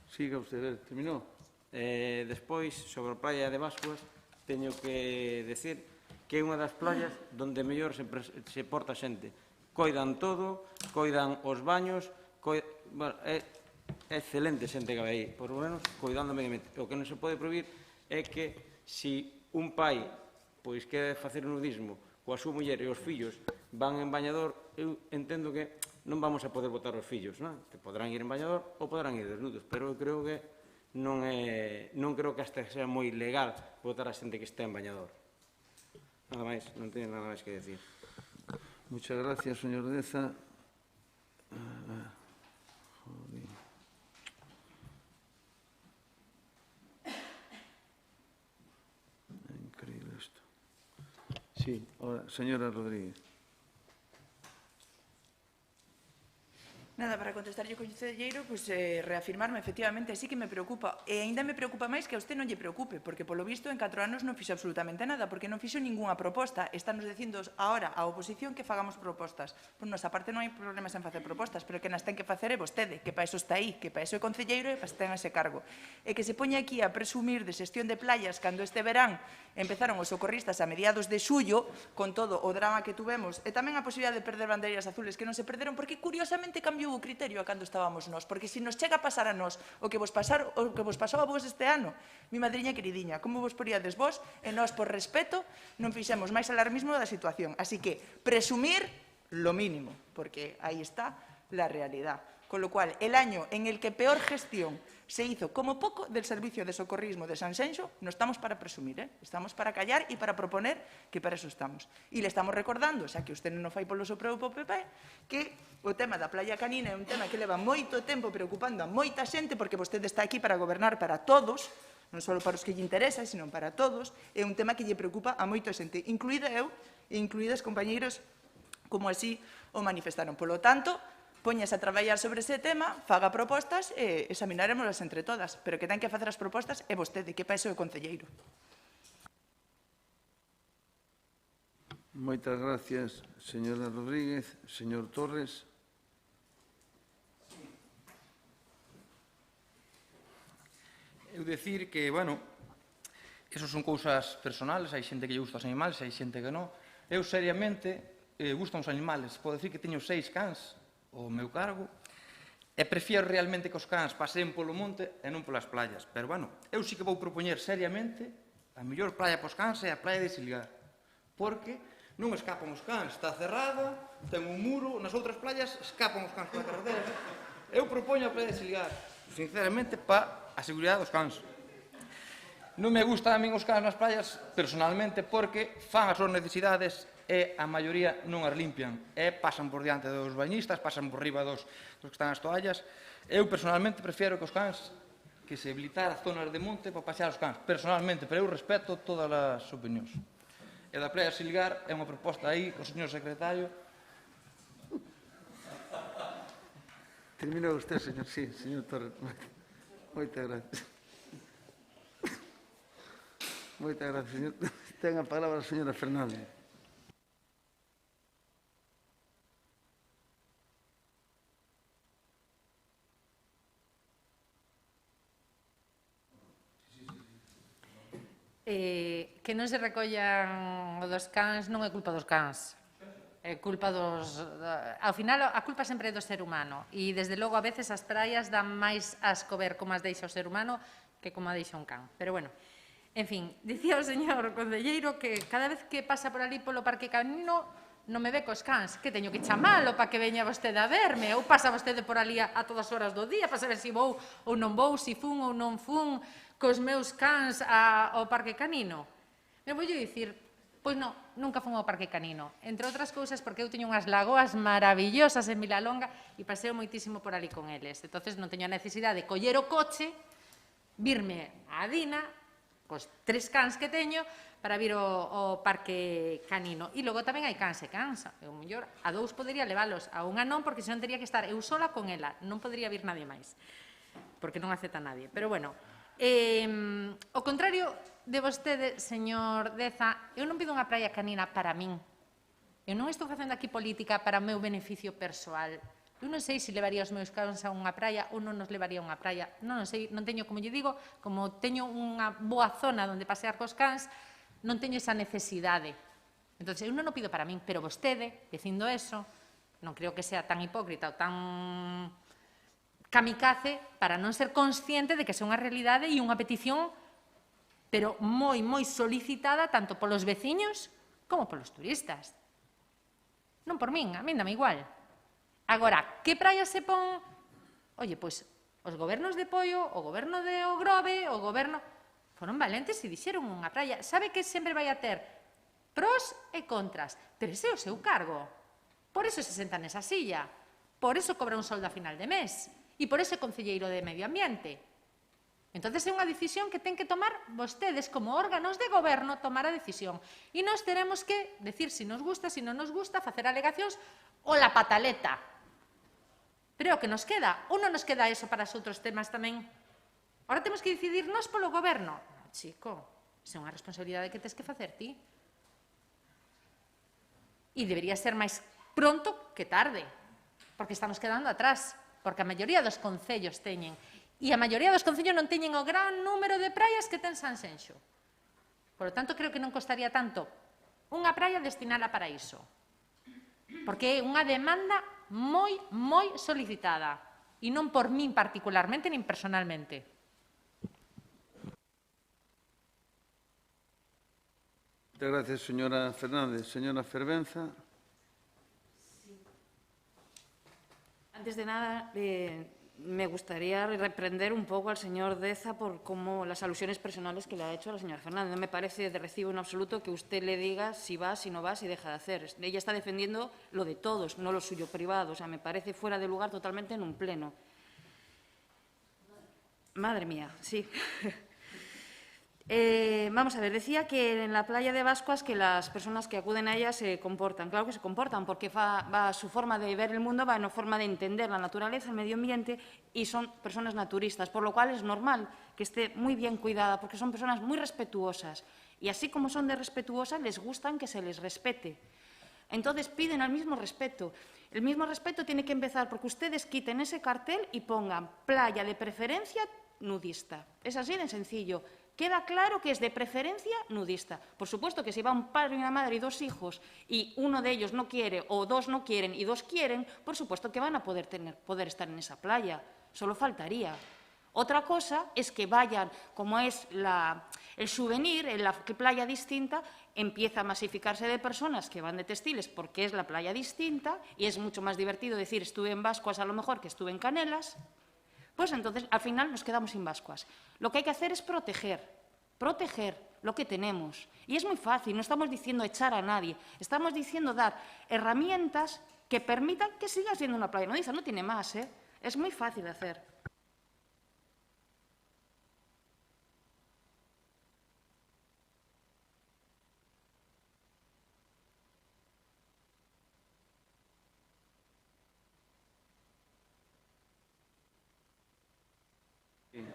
Siga usted, terminou. Despois, sobre a playa de Bascuas, teño que decir que é unha das playas onde mellor se porta xente. Coidan todo, coidan os baños, bueno, é excelente xente que vai aí, por lo menos coidando o medio ambiente. O que non se pode prohibir é que si un pai pois quere facer nudismo coa súa muller e os fillos van en bañador, eu entendo que non vamos a poder botar os fillos, non? Que poderán ir en bañador ou poderán ir desnudos, pero eu creo que non creo que hasta sea moi legal botar a xente que está en bañador. Nada máis, non teño nada máis que decir. Muchas gracias, señor Deza. Increíble esto. Sí, ahora, señora Rodríguez. Nada, para contestarlle ao concelleiro, pois reafirmarme, efectivamente, sí que me preocupa. E ainda me preocupa máis que a usted non lle preocupe, porque polo visto en 4 anos non fixo absolutamente nada, porque non fixo ningunha proposta. Estamos dicindo ahora a oposición que fagamos propostas. Por nosa parte non hai problemas en facer propostas, pero que nas ten que facer é vostede, que para iso está aí, que para iso é concelleiro e para ten ese cargo. E que se poña aquí a presumir de xestión de playas cando este verán empezaron os socorristas a mediados de xullo, con todo o drama que tuvemos, e tamén a posibilidade de perder bandeiras azules que non se perderon, porque curiosamente cambiou o criterio a cando estábamos nós, porque se nos chega a pasar a nós o que vos pasou a vos este ano, mi madriña queridinha, como vos poríades vos, e nós, por respeto, non fixemos máis alarmismo da situación. Así que, presumir lo mínimo, porque aí está la realidad. Con lo cual, el año en el que peor gestión se hizo, como poco, del servicio de socorrismo de Sanxenxo, no estamos para presumir, estamos para callar e para proponer, que para eso estamos. E le estamos recordando, xa que usted non o fai polo seu propio PP, que o tema da playa canina é un tema que leva moito tempo preocupando a moita xente, porque vostede está aquí para gobernar para todos, non só para os que lle interesa, sino para todos, é un tema que lle preocupa a moita xente, incluída eu e incluídas compañeiros como así o manifestaron. Polo tanto, poñas a traballar sobre ese tema, faga propostas e examinaremoslas entre todas, pero que ten que facer as propostas é vostede, que para iso é o concelleiro. Moitas gracias, señora Rodríguez. Señor Torres. Eu decir que, bueno, Eso son cousas personales, hai xente que lle gusta os animales, hai xente que non. Eu, seriamente, gustan os animales. Podo dicir que teño 6 cans ao meu cargo e prefiero realmente que os cans paseen polo monte e non polas playas. Pero, bueno, eu sí que vou propoñer seriamente a mellor playa pos cans é a playa de Silgar. Porque non escapan os cans, está cerrada, ten un muro, nas outras playas escapan os cans pola carretera. Eu propoño a playa de Silgar, sinceramente, para a seguridade dos cans. Non me gustan a min os cans nas playas, personalmente, porque fan as súas necesidades e a maioría non as limpian. E pasan por diante dos bañistas, pasan por riba dos que están as toallas. Eu, personalmente, prefiero que os cans que se habilitar as zonas de monte para pasear os cans, personalmente, pero eu respeto todas as opinións. E da playa de Silgar é unha proposta aí, o señor secretario. Terminou usted, señor. Sí, señor Torres. Moitas gracias. Moitas gracias, señor. Ten a palabra a señora Fernández. Que non se recollan o dos cans non é culpa dos cans. É culpa dos... Ao final, a culpa sempre é do ser humano. E, desde logo, a veces as praias dan máis asco ver como as deixa o ser humano que como a deixa un can. Pero, bueno, en fin, dicía o señor concelleiro que cada vez que pasa por ali polo Parque Canino non me ve cos cans, que teño que chamalo para que veña vostede a verme, ou pasa vostede por ali a todas horas do día para saber se vou ou non vou, se fun ou non fun cos meus cans ao Parque Canino. Me vou dicir, pois non, nunca fun ao Parque Canino, entre outras cousas porque eu teño unhas lagoas maravillosas en Vilalonga e paseo moitísimo por ali con eles. Entonces non teño a necesidade de coller o coche, virme a Dina, cos 3 cans que teño, para vir ao Parque Canino. E logo tamén hai cans e cans. Eu, mellor, a 2 podería leválos, a unha non, porque senón teria que estar eu sola con ela. Non podería vir nadie máis, porque non acepta nadie. Pero, bueno, ao contrario de vostede, señor Deza, eu non pido unha praia canina para min. Eu non estou facendo aquí política para o meu beneficio persoal. Eu non sei se levaría os meus cans a unha praia ou non nos levaría a unha praia. Non sei, non teño, como lle digo, como teño unha boa zona onde pasear cos cans, non teño esa necesidade. Entón, eu non o pido para min, pero vostede, dicindo eso, non creo que sea tan hipócrita ou tan kamikaze para non ser consciente de que é unha realidade e unha petición, pero moi, moi solicitada tanto polos veciños como polos turistas. Non por min, a min dame igual. Agora, que praia se pon? Oye, pois, os gobernos de Poio, o goberno de Ogrove, o goberno... Foron valentes e dixeron unha praia. Sabe que sempre vai a ter pros e contras, pero ese é o seu cargo. Por eso se senta nesa silla. Por eso cobra un soldo a final de mes. E por eso é concelleiro de Medio Ambiente. Entón, é unha decisión que ten que tomar vostedes como órganos de goberno, tomar a decisión. E nós teremos que decir se nos gusta, se non nos gusta, facer alegacións ou la pataleta. Pero o que nos queda, ou non nos queda eso para os outros temas tamén? Ahora temos que decidirnos polo goberno. No, chico, é unha responsabilidade que tes que facer ti. E debería ser máis pronto que tarde, porque estamos quedando atrás, porque a maioría dos concellos teñen, e a maioría dos concellos non teñen o gran número de praias que ten Sanxenxo. Por lo tanto, creo que non costaría tanto unha praia destinala para iso, porque é unha demanda moi, moi solicitada, e non por min particularmente, nin personalmente. Muchas gracias, señora Fernández. Señora Fervenza. Antes de nada, me gustaría reprender un poco al señor Deza por cómo las alusiones personales que le ha hecho a la señora Fernández. No me parece de recibo en absoluto que usted le diga si va, si no va, si deja de hacer. Ella está defendiendo lo de todos, no lo suyo privado. O sea, me parece fuera de lugar totalmente en un pleno. Madre mía, sí. Vamos a ver, decía que en la playa de Bascuas que las personas que acuden a ella se comportan. Claro que se comportan, porque su forma de ver el mundo va en una forma de entender la naturaleza, el medio ambiente, y son personas naturistas, por lo cual es normal que esté muy bien cuidada, porque son personas muy respetuosas. Y así como son de respetuosas, les gustan que se les respete. Entonces piden el mismo respeto. El mismo respeto tiene que empezar porque ustedes quiten ese cartel y pongan playa de preferencia nudista. Es así de sencillo. Queda claro que es de preferencia nudista. Por supuesto que si va un padre y una madre y 2 hijos y uno de ellos no quiere o 2 no quieren y 2 quieren, por supuesto que van a poder estar en esa playa. Solo faltaría. Otra cosa es que vayan, como es el souvenir, en la playa distinta, empieza a masificarse de personas que van de textiles porque es la playa distinta y es mucho más divertido decir estuve en Bascuas a lo mejor que estuve en Canelas. Pues entonces, al final, nos quedamos sin Bascuas. Lo que hay que hacer es proteger lo que tenemos. Y es muy fácil, no estamos diciendo echar a nadie, estamos diciendo dar herramientas que permitan que siga siendo una playa nudista. No tiene más, ¿eh? Es muy fácil de hacer.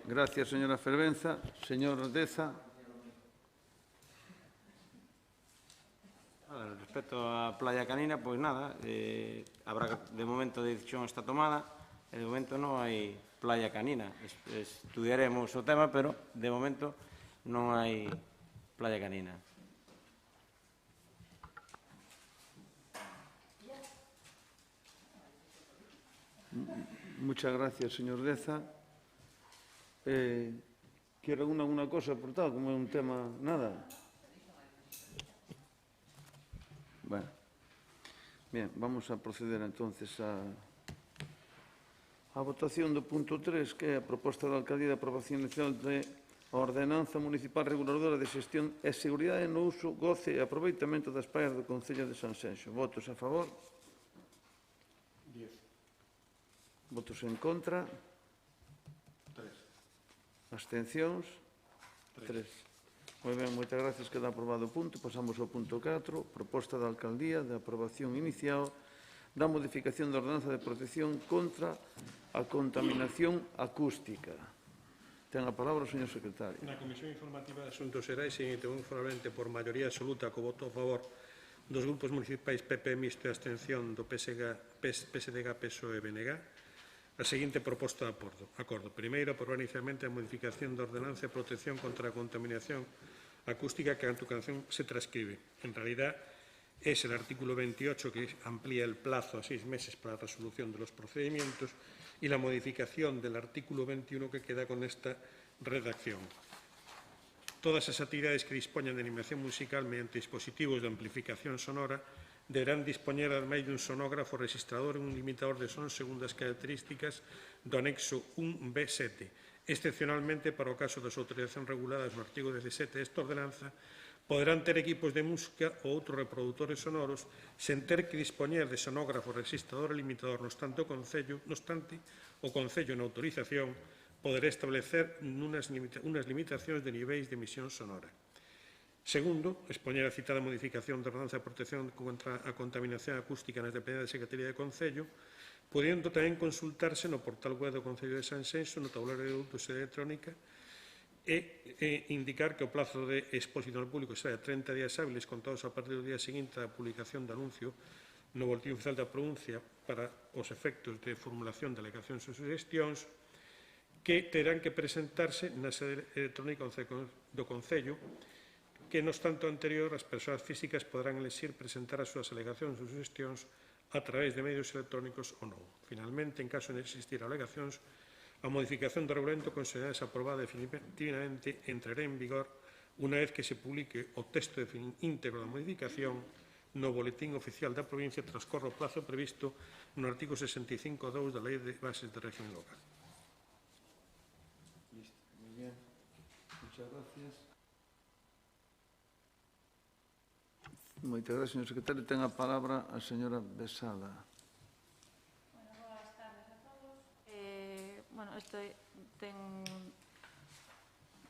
Gracias, señora Fervenza. Señor Deza. Respecto á Playa Canina, pois nada, habrá de momento a decisión está tomada, e de momento non hai Playa Canina. Estudiaremos o tema, pero de momento non hai Playa Canina. Muchas gracias, señor Deza. ¿Quiere alguna cosa aportada, como es un tema? Nada. Bueno. Bien, vamos a proceder entonces a votación do punto 3, que é a proposta da Alcaldía de aprobación inicial de Ordenanza Municipal Reguladora de Xestión e Seguridade no uso, goce e aproveitamento das praias do Concello de Sanxenxo. Votos a favor? 10. Votos en contra? 3. Abstencións? 3. Moi ben, moitas gracias, queda aprobado o punto. Pasamos ao punto 4, proposta da Alcaldía de aprobación inicial da modificación da ordenanza de protección contra a contaminación acústica. Ten a palabra o señor secretario. Na Comisión Informativa de Asuntos Xerais se emitiu favorablemente por maioría absoluta co voto a favor dos grupos municipais PP mixto e abstención do PSDG, PSOE e BNG a seguinte proposta de acordo. Primeiro, aprobar inicialmente a modificación da ordenanza de protección contra a contaminación acústica que a continuación se transcribe. En realidad, es el artículo 28 que amplía el plazo a 6 meses para la resolución de los procedimientos y la modificación del artículo 21 que queda con esta redacción. Todas as actividades que dispoñan de animación musical mediante dispositivos de amplificación sonora deberán dispoñer ademais dun sonógrafo registrador e un limitador de son segundo as características do anexo 1B7. Excepcionalmente, para o caso das autorizacións reguladas no artigo 17 desta ordenanza, poderán ter equipos de música ou outros reprodutores sonoros sen ter que dispoñer de sonógrafo registrador e limitador. No obstante, o Concello na autorización poderá establecer unas limitacións de niveis de emisión sonora. Segundo, expoñer a citada modificación da ordenanza de protección contra a contaminación acústica nas dependencias da Secretaría de Concello, podendo tamén consultarse no portal web do Concello de Sanxenxo, no tabuleiro de autos e electrónica, e indicar que o plazo de exposición ao público será de 30 días hábiles contados a partir do día seguinte da publicación do anuncio no Boletín Oficial da Provincia para os efectos de formulación de alegacións e suxestións que terán que presentarse na sede electrónica do Concello, que, no obstante o anterior, as persoas físicas poderán elixir presentar as súas alegacións ou suxestións a través de medios electrónicos ou non. Finalmente, en caso de existir alegacións, a modificación do regulamento considerada aprobada definitivamente entrará en vigor unha vez que se publique o texto íntegro da modificación no Boletín Oficial da Provincia transcorre o plazo previsto no artigo 65.2 da Lei de Bases de Régimen Local. Listo, muy bien. Muchas gracias. Moitas gracias, señor secretario. Ten a palabra a señora Besada. Boas tardes a todos. Isto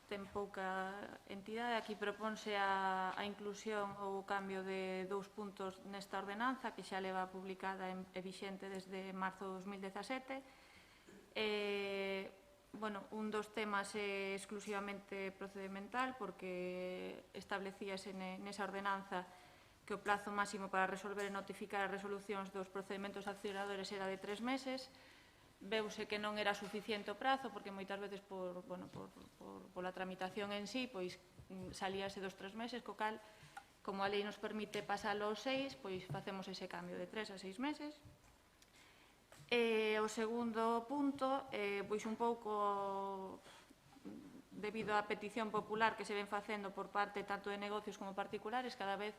ten pouca entidade. Aquí propónse a inclusión ou o cambio de 2 puntos nesta ordenanza que xa leva publicada e vixente desde marzo de 2017. Un dos temas é exclusivamente procedimental porque establecíase nesa ordenanza que o plazo máximo para resolver e notificar as resolucións dos procedementos accionadores era de 3 meses. veuse que non era suficiente o prazo, porque moitas veces pola tramitación en sí, pois salíase 2 3 meses, co cal, como a lei nos permite pasalo aos 6, pois facemos ese cambio de 3 a 6 meses. O segundo punto, pois un pouco debido á petición popular que se ven facendo por parte tanto de negocios como particulares, cada vez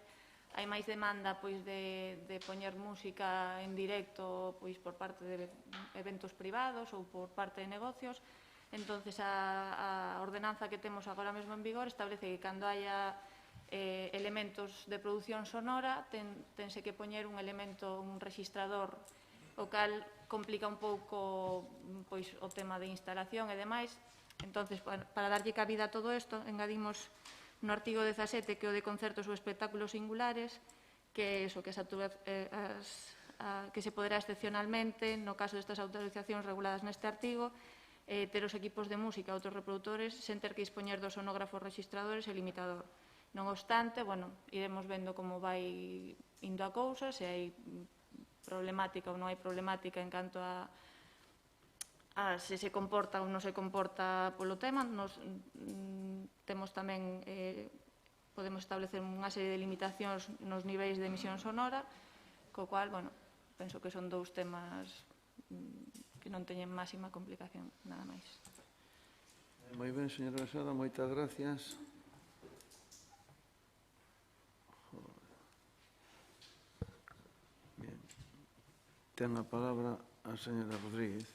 hai máis demanda pois de poñer música en directo pois por parte de eventos privados ou por parte de negocios. Entonces, a ordenanza que temos agora mesmo en vigor establece que cando haya elementos de produción sonora tense que poñer un elemento, un rexistrador, o cal complica un pouco pois o tema de instalación e demais. Entonces, para darlle cabida a todo isto, engadimos no artigo 17, que é o de concertos ou espectáculos singulares, que é iso, que se poderá excepcionalmente, no caso destas autorizacións reguladas neste artigo, ter os equipos de música e outros reproductores sen ter que dispoñer dos sonógrafos registradores e limitador. Non obstante, iremos vendo como vai indo a cousa, se hai problemática ou non hai problemática en canto a se se comporta ou non se comporta polo tema. Nos temos tamén, podemos establecer unha serie de limitacións nos niveis de emisión sonora, co cual, penso que son 2 temas que non teñen máxima complicación, nada máis. Moi ben, señora Besada, moitas gracias. Bien. Ten a palabra a señora Rodríguez.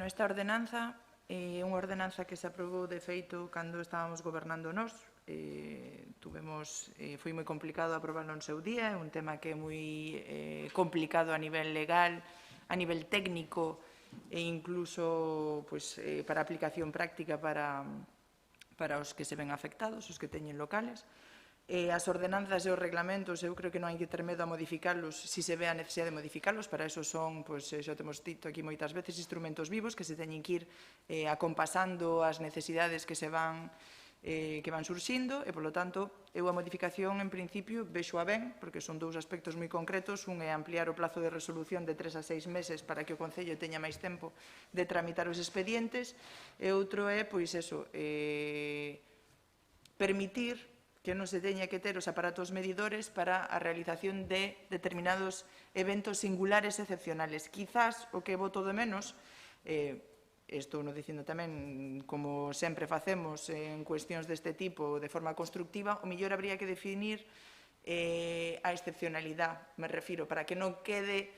Esta ordenanza é unha ordenanza que se aprobou de feito cando estábamos gobernando nós. Foi moi complicado aprobarlo en seu día, é un tema que é moi complicado a nivel legal, a nivel técnico e incluso para aplicación práctica para os que se ven afectados, os que teñen locales. As ordenanzas e os reglamentos, eu creo que non hai que ter medo a modificarlos se se ve a necesidade de modificarlos. Para eso son, xa temos dito aquí moitas veces, instrumentos vivos que se teñen que ir acompasando as necesidades que van surxindo e, polo tanto, eu a modificación, en principio, vexo a ben, porque son 2 aspectos moi concretos. Un é ampliar o plazo de resolución de 3 a 6 meses para que o Concello teña máis tempo de tramitar os expedientes, e outro é, permitir que non se teña que ter os aparatos medidores para a realización de determinados eventos singulares e excepcionales. Quizás o que voto de menos, estou non dicindo tamén, como sempre facemos en cuestións deste tipo de forma constructiva, o mellor habría que definir a excepcionalidade, me refiro, para que non quede,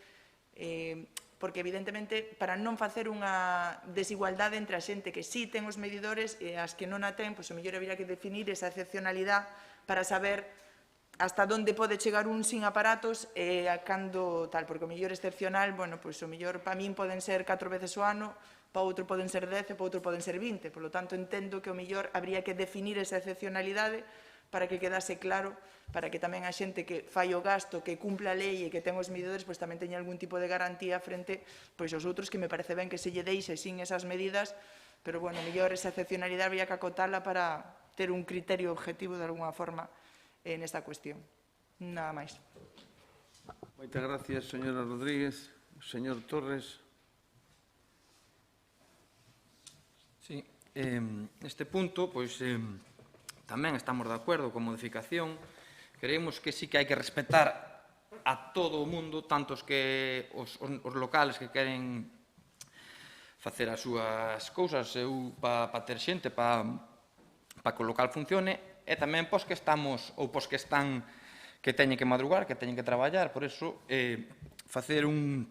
porque evidentemente para non facer unha desigualdade entre a xente que sí ten os medidores e as que non a ten, o mellor habría que definir esa excepcionalidade para saber hasta onde pode chegar un sin aparatos e a cando tal, porque o mellor excepcional, o mellor para min poden ser 4 veces o ano, para outro poden ser 10 e para outro poden ser 20. Por lo tanto, entendo que o mellor habría que definir esa excepcionalidade para que quedase claro, para que tamén a xente que fai o gasto, que cumpla a lei e que ten os medidores, tamén teña algún tipo de garantía frente aos outros, que me parece ben que se lle deixe sin esas medidas, pero, mellor esa excepcionalidade habría que acotala para ter un criterio objetivo de alguna forma nesta cuestión. Nada máis. Moitas gracias, señora Rodríguez. Señor Torres. Sí, neste punto, tamén estamos de acordo con a modificación. Creemos que sí que hai que respetar a todo o mundo, tanto os locales que queren facer as súas cousas, para ter xente, para que o local funcione, e tamén pos que estamos, ou pos que están, que teñen que madrugar, que teñen que traballar. Por iso, facer un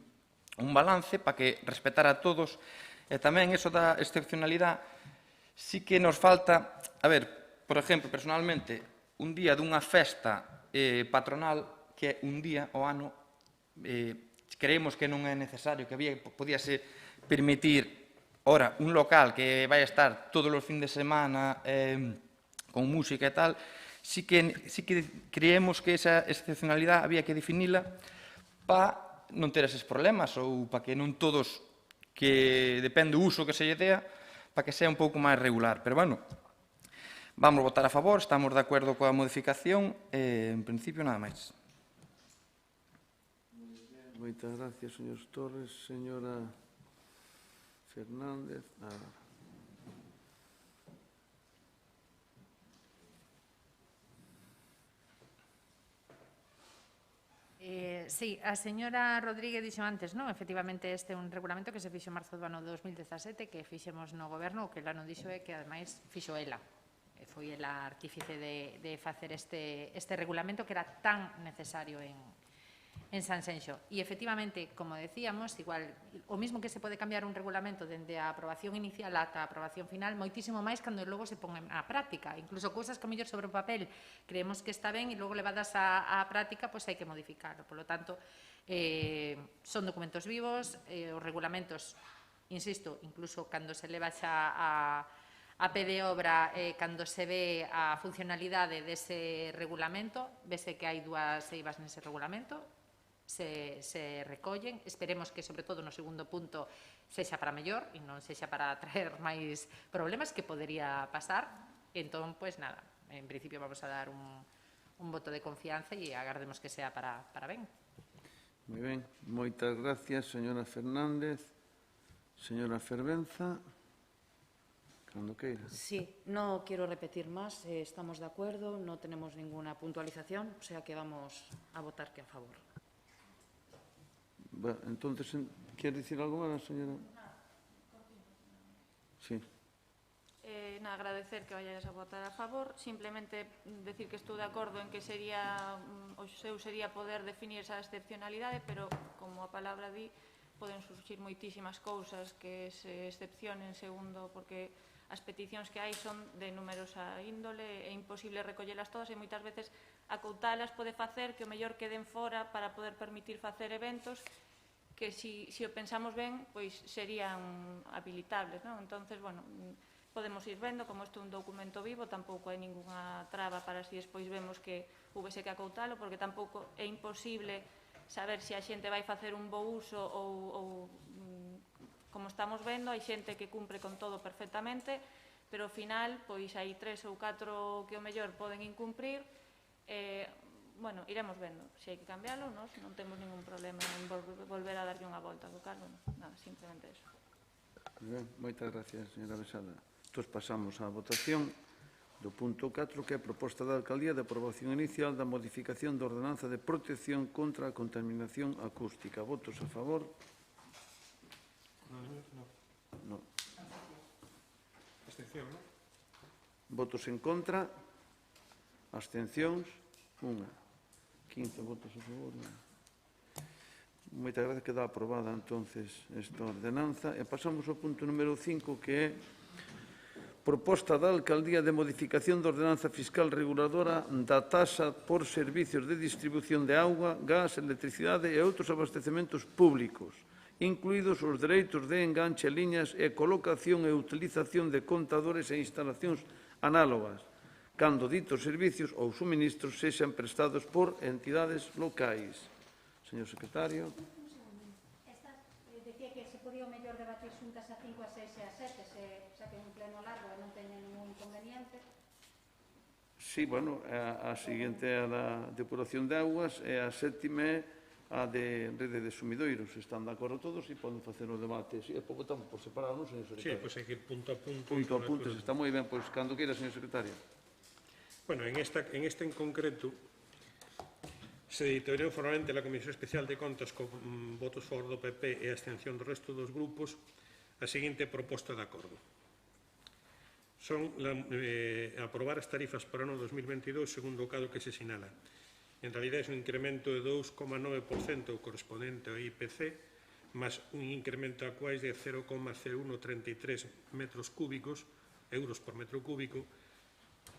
balance para que respetar a todos. E tamén iso da excepcionalidade, sí que nos falta, por exemplo, personalmente, un día dunha festa patronal, que é un día ao ano, creemos que non é necesario, que podíase permitir, ora, un local que vai estar todos os fin de semana con música e tal, sí que creemos que esa excepcionalidade había que definila para non ter eses problemas, ou para que non todos, que depende do uso que se lle dea, para que sea un pouco máis regular. Pero, vamos votar a favor, estamos de acordo coa modificación, en principio nada máis. Moitas gracias, señor Torres. Señora Fernández. Sí, a señora Rodríguez dixo antes, non? Efectivamente, este é un regulamento que se fixo en marzo do ano 2017, que fixemos no goberno, o que ela non dixo é que, ademais, fixo ela. Foi ela artífice de facer este regulamento que era tan necesario en Sanxenxo. E, efectivamente, como decíamos, igual, o mismo que se pode cambiar un regulamento dende a aprobación inicial ata a aprobación final, moitísimo máis cando logo se pon na práctica. Incluso cousas que, mellor, sobre o papel creemos que está ben e logo levadas á práctica, pois hai que modificarlo. Por lo tanto, son documentos vivos, os regulamentos, insisto, incluso cando se leva xa a pé de obra, cando se ve a funcionalidade dese regulamento, vese que hai dúas eivas nese regulamento, se recollen. Esperemos que, sobre todo, no segundo punto sexa para mellor e non sexa para traer máis problemas que podería pasar. Entón, pois nada, en principio vamos a dar un voto de confianza e agardemos que sea para ben. Moi ben, moitas gracias, señora Fernández. Señora Fervenza, cando queira. Sí, no quiero repetir más, estamos de acuerdo, no tenemos ninguna puntualización, o sea que vamos a votar que a favor. Entonces, ¿quiere decir algo más, señora? Sí. Agradecer que vayades a votar a favor, simplemente decir que estou de acordo en que sería o seu sería poder definir esa excepcionalidade, pero, como a palabra di, poden surgir moitísimas cousas que se excepcionen segundo, porque as peticións que hai son de numerosa índole, é imposible recollelas todas e moitas veces acoutalas pode facer que o mellor queden fora para poder permitir facer eventos que, se o pensamos ben, pois serían habilitables, non? Entonces, bueno, podemos ir vendo, como isto é un documento vivo, tampouco hai ninguna traba para si despois vemos que houvese que acoutalo, porque tampouco é imposible saber se a xente vai facer un bo uso ou como estamos vendo, hai xente que cumpre con todo perfectamente, pero ao final, pois hai 3 ou 4 que o mellor poden incumprir. Bueno, iremos vendo. Se hai que cambiálo, non temos ningún problema en volver a darlle unha volta do cargo. Nada, simplemente eso. Ben, moitas gracias, señora Besada. Entón, pasamos á votación do punto 4, que é a proposta da Alcaldía de aprobación inicial da modificación da ordenanza de protección contra a contaminación acústica. Votos a favor? No. Abstención, non? Votos en contra? Abstencións? Unha. 15 votos a favor. Moitas gracias, queda aprobada entonces esta ordenanza. E pasamos ao punto número 5, que é proposta da Alcaldía de modificación da ordenanza fiscal reguladora da taxa por servicios de distribución de auga, gas, electricidade e outros abastecementos públicos, incluídos os dereitos de enganche, liñas e colocación e utilización de contadores e instalacións análogas, cando ditos servicios ou suministros sexan prestados por entidades locais. Señor secretario. Decía que se podía o mellor debatir xuntas a 5, a 6 e a 7, xa que é un pleno largo e non teñen ningún inconveniente. Sí, bueno, a seguinte é a da depuración de aguas e a sétima é a de rede de sumidoiros. Están de acordo todos e poden facer o debate. Sí, e pouco estamos por separado, non, señor secretario? Sí, pois hai que ir punto a punto. Punto a punto, está moi ben. Pois, cando queira, señor secretario. Bueno, en este en concreto se editoriou formalmente la Comisión Especial de Contas con votos a favor do PP e a abstención do resto dos grupos a seguinte proposta de acordo. Son aprobar as tarifas para o ano 2022 segundo o cadro que se sinala. En realidad é un incremento de 2,9% correspondente ao IPC, máis un incremento acuais de 0,0133 metros cúbicos, euros por metro cúbico,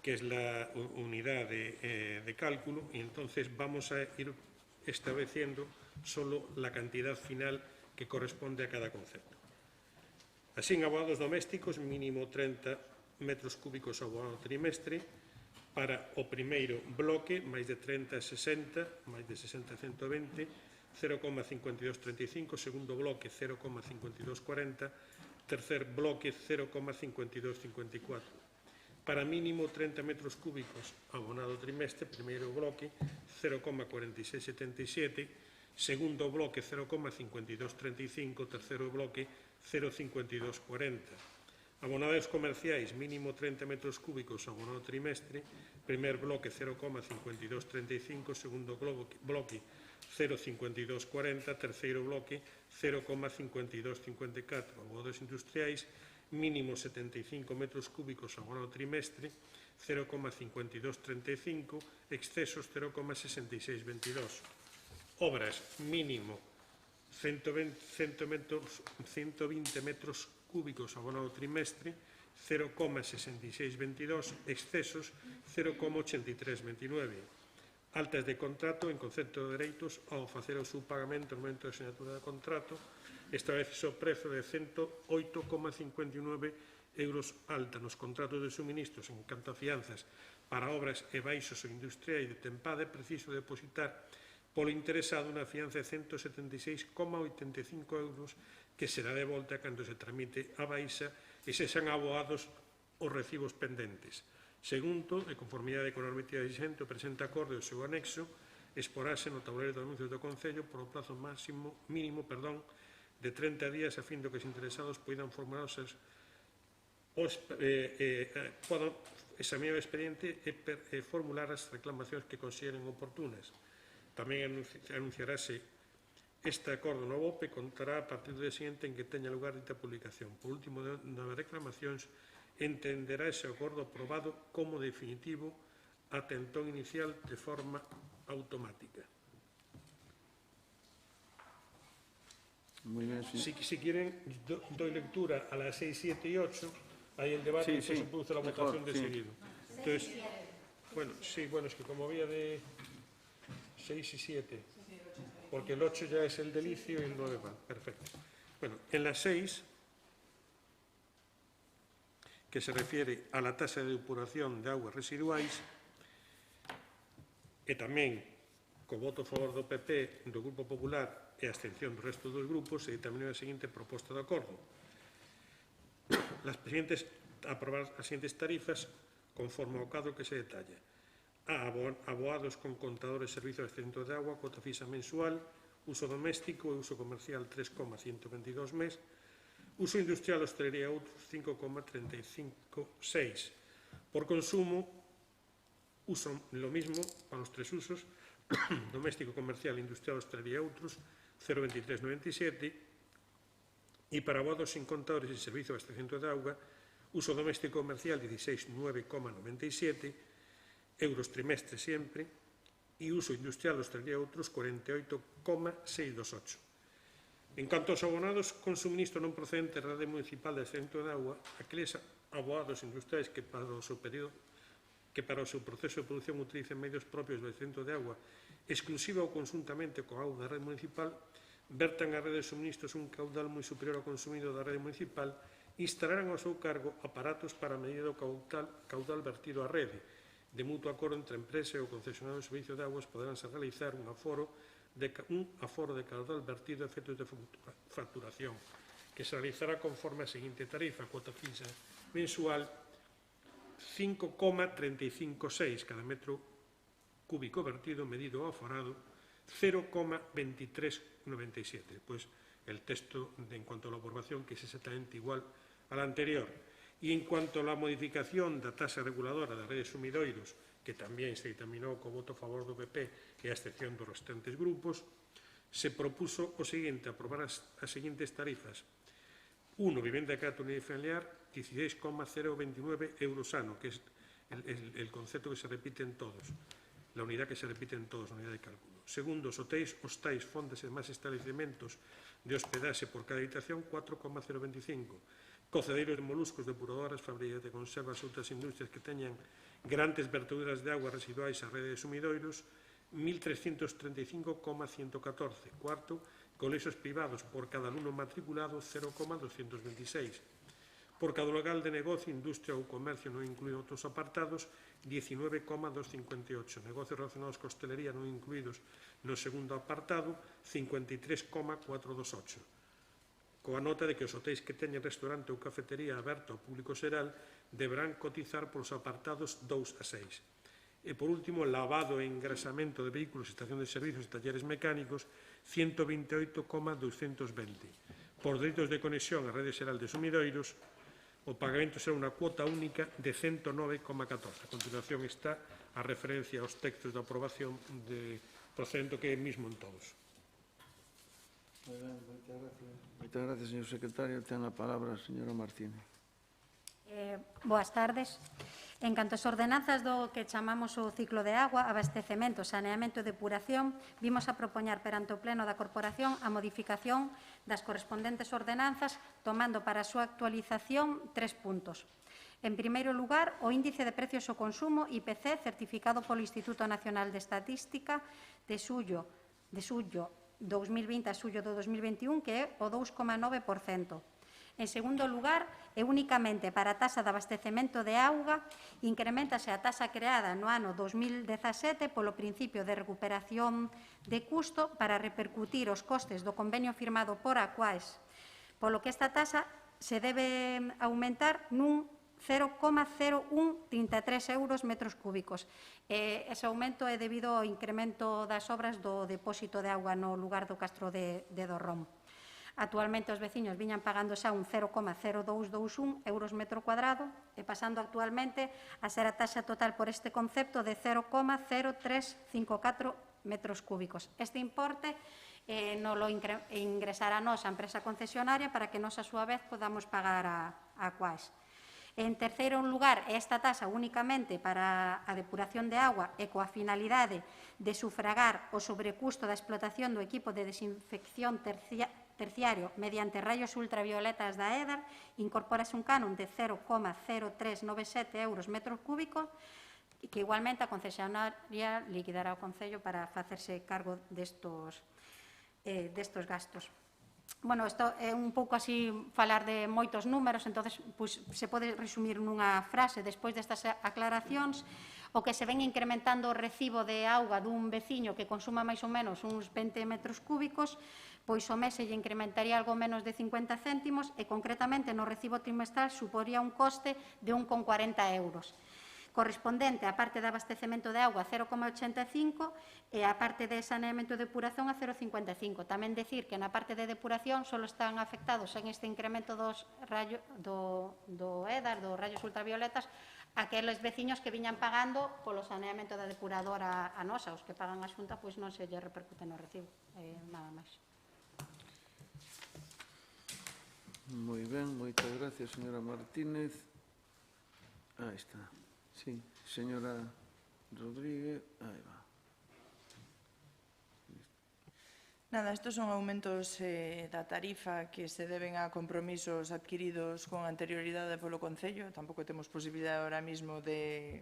que es la unidad de cálculo, y entonces vamos a ir estableciendo solo la cantidad final que corresponde a cada concepto. Así, en abonados domésticos, mínimo 30 metros cúbicos ao abonado trimestre, para o primeiro bloque, máis de 30 a 60, máis de 60 a 120, 0,5235, segundo bloque 0,5240, tercer bloque 0,5254. Para mínimo 30 metros cúbicos abonado trimestre, primeiro bloque 0,4677, segundo bloque 0,5235, terceiro bloque 0,5240. Abonados comerciais, mínimo 30 metros cúbicos abonado trimestre, primer bloque 0,5235, segundo bloque 0,5240, terceiro bloque 0,5254. Abonados industriais, mínimo 75 metros cúbicos abonado trimestre, 0,5235, excesos 0,6622. Obras, mínimo 120 metros cúbicos abonado trimestre, 0,6622, excesos 0,8329. Altas de contrato en concepto de dereitos ao facer o seu pagamento no momento de asignatura de contrato, establece o prezo de 108,59 euros alta nos contratos de suministros en canto a fianzas para obras e baixos ou industriais de tempade, preciso depositar polo interesado unha fianza de 176,85 euros que será devolta cando se tramite a baixa e sexan aboados os recibos pendentes. Segundo, de conformidade con a normativa exigente, o presente acordo e o seu anexo exporase no tabuleiro de anuncios do Concello por o plazo mínimo de 30 días a fin de que os interesados poidan formular podan examinar o expediente e formular as reclamacións que consideren oportunas. Tamén anunciarase este acordo no BOPE, contará a partir do día seguinte en que teña lugar dita publicación. Por último, nas reclamacións, entenderá ese acordo aprobado como definitivo ata entón inicial de forma automática. Muy bien, sí. Si quieren, doy lectura a las 6, 7 y 8, hay el debate y se produce la votación de seguido. Entonces, es que como había de 6 y 7, porque el 8 ya es el delicio y el 9 va. Perfecto. Bueno, en la 6, que se refiere a la tasa de depuración de aguas residuais, e tamén, co voto a favor do PP, do Grupo Popular e a abstención do resto dos grupos, se determinou a seguinte proposta de acordo. Aprobar as seguintes tarifas conforme ao cadro que se detalla. Aboados con contadores de servicios de abastecimiento de agua, cuota fisa mensual, uso doméstico e uso comercial 3,122 mes, uso industrial, hostelería e outros 5,356. Por consumo, uso lo mismo para os tres usos, doméstico, comercial, industrial, hostelería e outros 0,2397, e para aboados sin contadores e servicio de abastecimiento de agua, uso doméstico comercial 16,997 euros trimestre sempre, e uso industrial, hostelería e outros 48,628. En canto aos abonados con suministro non procedente da rede municipal de abastecemento de agua, aqueles aboados industriais que para o seu proceso de produción utilicen medios propios de abastecemento de agua exclusiva ou conjuntamente co auga da rede municipal, vertan a rede de suministros un caudal moi superior ao consumido da rede municipal, instalarán ao seu cargo aparatos para medir o caudal vertido á rede. De mutuo acordo entre a empresa e o concesionario do servicio de aguas poderánse realizar un aforo de caudal vertido a efectos de facturación, que se realizará conforme a seguinte tarifa: cuota fixa mensual 5,356 cada metro cúbico vertido, medido ao aforado 0,2397. Pois el texto en cuanto a la aprobación, que es exactamente igual al anterior. E en cuanto a la modificación da tasa reguladora da rede de sumidoiros, que tamén se determinou co voto a favor do PP e a excepción dos restantes grupos, se propuso o seguinte: aprobar as seguintes tarifas. 1. Vivenda de carácter unifamiliar, 16,029 euros ano, que es el concepto que se repite en todos, la unidad que se repite en todos, la unidad de cálculo. Segundo, hotéis, hostais, fondas e demás estabelecimentos de hospedaxe por cada habitación, 4,025. Cocedeiros de moluscos, depuradoras, fábricas de conservas e outras industrias que teñan grandes verteduras de augas residuais a rede de sumidoiros, 1.335,114. Cuarto, colexios privados por cada alumno matriculado, 0,226. Por cada local de negocio, industria ou comercio non incluídos outros apartados, 19,258. Negocios relacionados con hostelería non incluídos no segundo apartado, 53,428. Coa nota de que os hotéis que teñen restaurante ou cafetería aberto ao público xeral deberán cotizar polos apartados 2 a 6. E, por último, lavado e engrasamento de vehículos, estación de servicios e talleres mecánicos, 128,220. Por dereitos de conexión á Rede Xeral de Sumidoiros, o pagamento será unha cuota única de 109,14. A continuación está a referencia aos textos de aprobación de procedente que é mismo en todos. Moitas gracias, señor secretario. Ten a palabra a señora Martínez. Boas tardes. En canto ás ordenanzas do que chamamos o ciclo de agua, abastecemento, saneamento e depuración, vimos a propoñar perante o Pleno da Corporación a modificación das correspondentes ordenanzas, tomando para a súa actualización 3 puntos. En primeiro lugar, o índice de precios ao consumo IPC certificado polo Instituto Nacional de Estatística de xullo 2020 a xullo do 2021, que é o 2,9%. En segundo lugar, e únicamente para a taxa de abastecemento de auga, incrementase a taxa creada no ano 2017 polo principio de recuperación de custo para repercutir os costes do convenio firmado por Aquaes, polo que esta taxa se debe aumentar nun 0,0133 euros metros cúbicos. Ese aumento é debido ao incremento das obras do depósito de auga no lugar do Castro de Dorrón. Actualmente os veciños viñan pagando xa un 0,0221 euros metro cuadrado e pasando actualmente a ser a taxa total por este concepto de 0,0354 metros cúbicos. Este importe non lo ingresará a nosa empresa concesionaria para que nos a súa vez podamos pagar a Aquaes. En terceiro lugar, esta taxa únicamente para a depuración de agua e coa finalidade de sufragar o sobrecusto da explotación do equipo de desinfección terciario mediante rayos ultravioletas da EDAR, incorporase un canon de 0,0397 euros metro cúbico, que igualmente a concesionaria liquidará ao Concello para facerse cargo destos gastos. Bueno, isto é un pouco así falar de moitos números, entonces se pode resumir nunha frase. Despois destas aclaracións, o que se ven incrementando o recibo de auga dun veciño que consuma máis ou menos uns 20 metros cúbicos, pois o mes se lle incrementaría algo menos de 50 céntimos e concretamente no recibo trimestral suporía un coste de 1,40 euros. Correspondente á parte de abastecemento de auga 0,85 e á parte de saneamento e depuración a 0,55. Tamén decir que na parte de depuración só están afectados en este incremento do EDAR, dos rayos ultravioletas, aqueles veciños que viñan pagando polo saneamento da depuradora a nosa. Os que pagan a Xunta pois non se lle repercute no recibo. Nada máis. Moi ben, moitas gracias, señora Martínez. Aí está. Sí, señora Rodríguez, aí va. Nada, estos son aumentos da tarifa que se deben a compromisos adquiridos con anterioridade polo Concello. Tampouco temos posibilidade ahora mismo de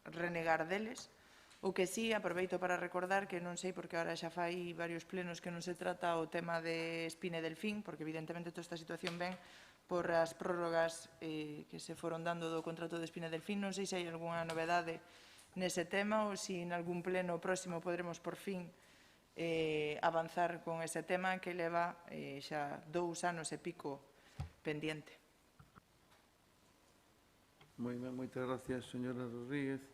renegar deles. O que sí, aproveito para recordar que non sei porque ahora xa fai varios plenos que non se trata o tema de Espine Delfín, porque evidentemente toda esta situación ven por as prórrogas que se foron dando do contrato de Espine Delfín. Non sei se hai algunha novedade nese tema ou se en algún pleno próximo podremos por fin avanzar con ese tema que leva xa 2 anos e pico pendiente. Moi ben, moitas gracias, señora Rodríguez.